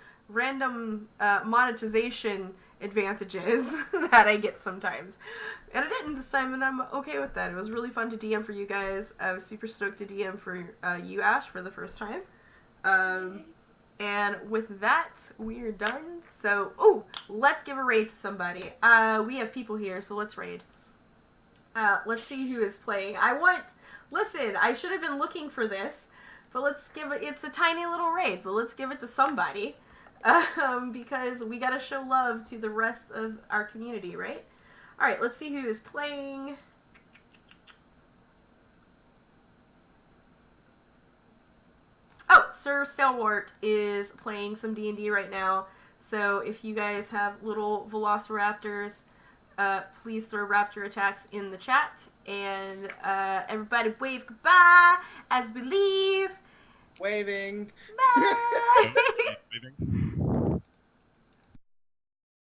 monetization advantages that I get sometimes. And I didn't this time, and I'm okay with that. It was really fun to DM for you guys. I was super stoked to DM for you, Ash, for the first time. And with that, we're done. So, let's give a raid to somebody. We have people here, so let's raid. Let's see who is playing. Listen, I should have been looking for this, but it's a tiny little raid, but let's give it to somebody. Because we gotta show love to the rest of our community, right? Alright, let's see who is playing. Oh, Sir Stalwart is playing some D&D right now. So if you guys have little velociraptors, please throw raptor attacks in the chat. And everybody wave goodbye as we leave. Waving. Bye! Leaving.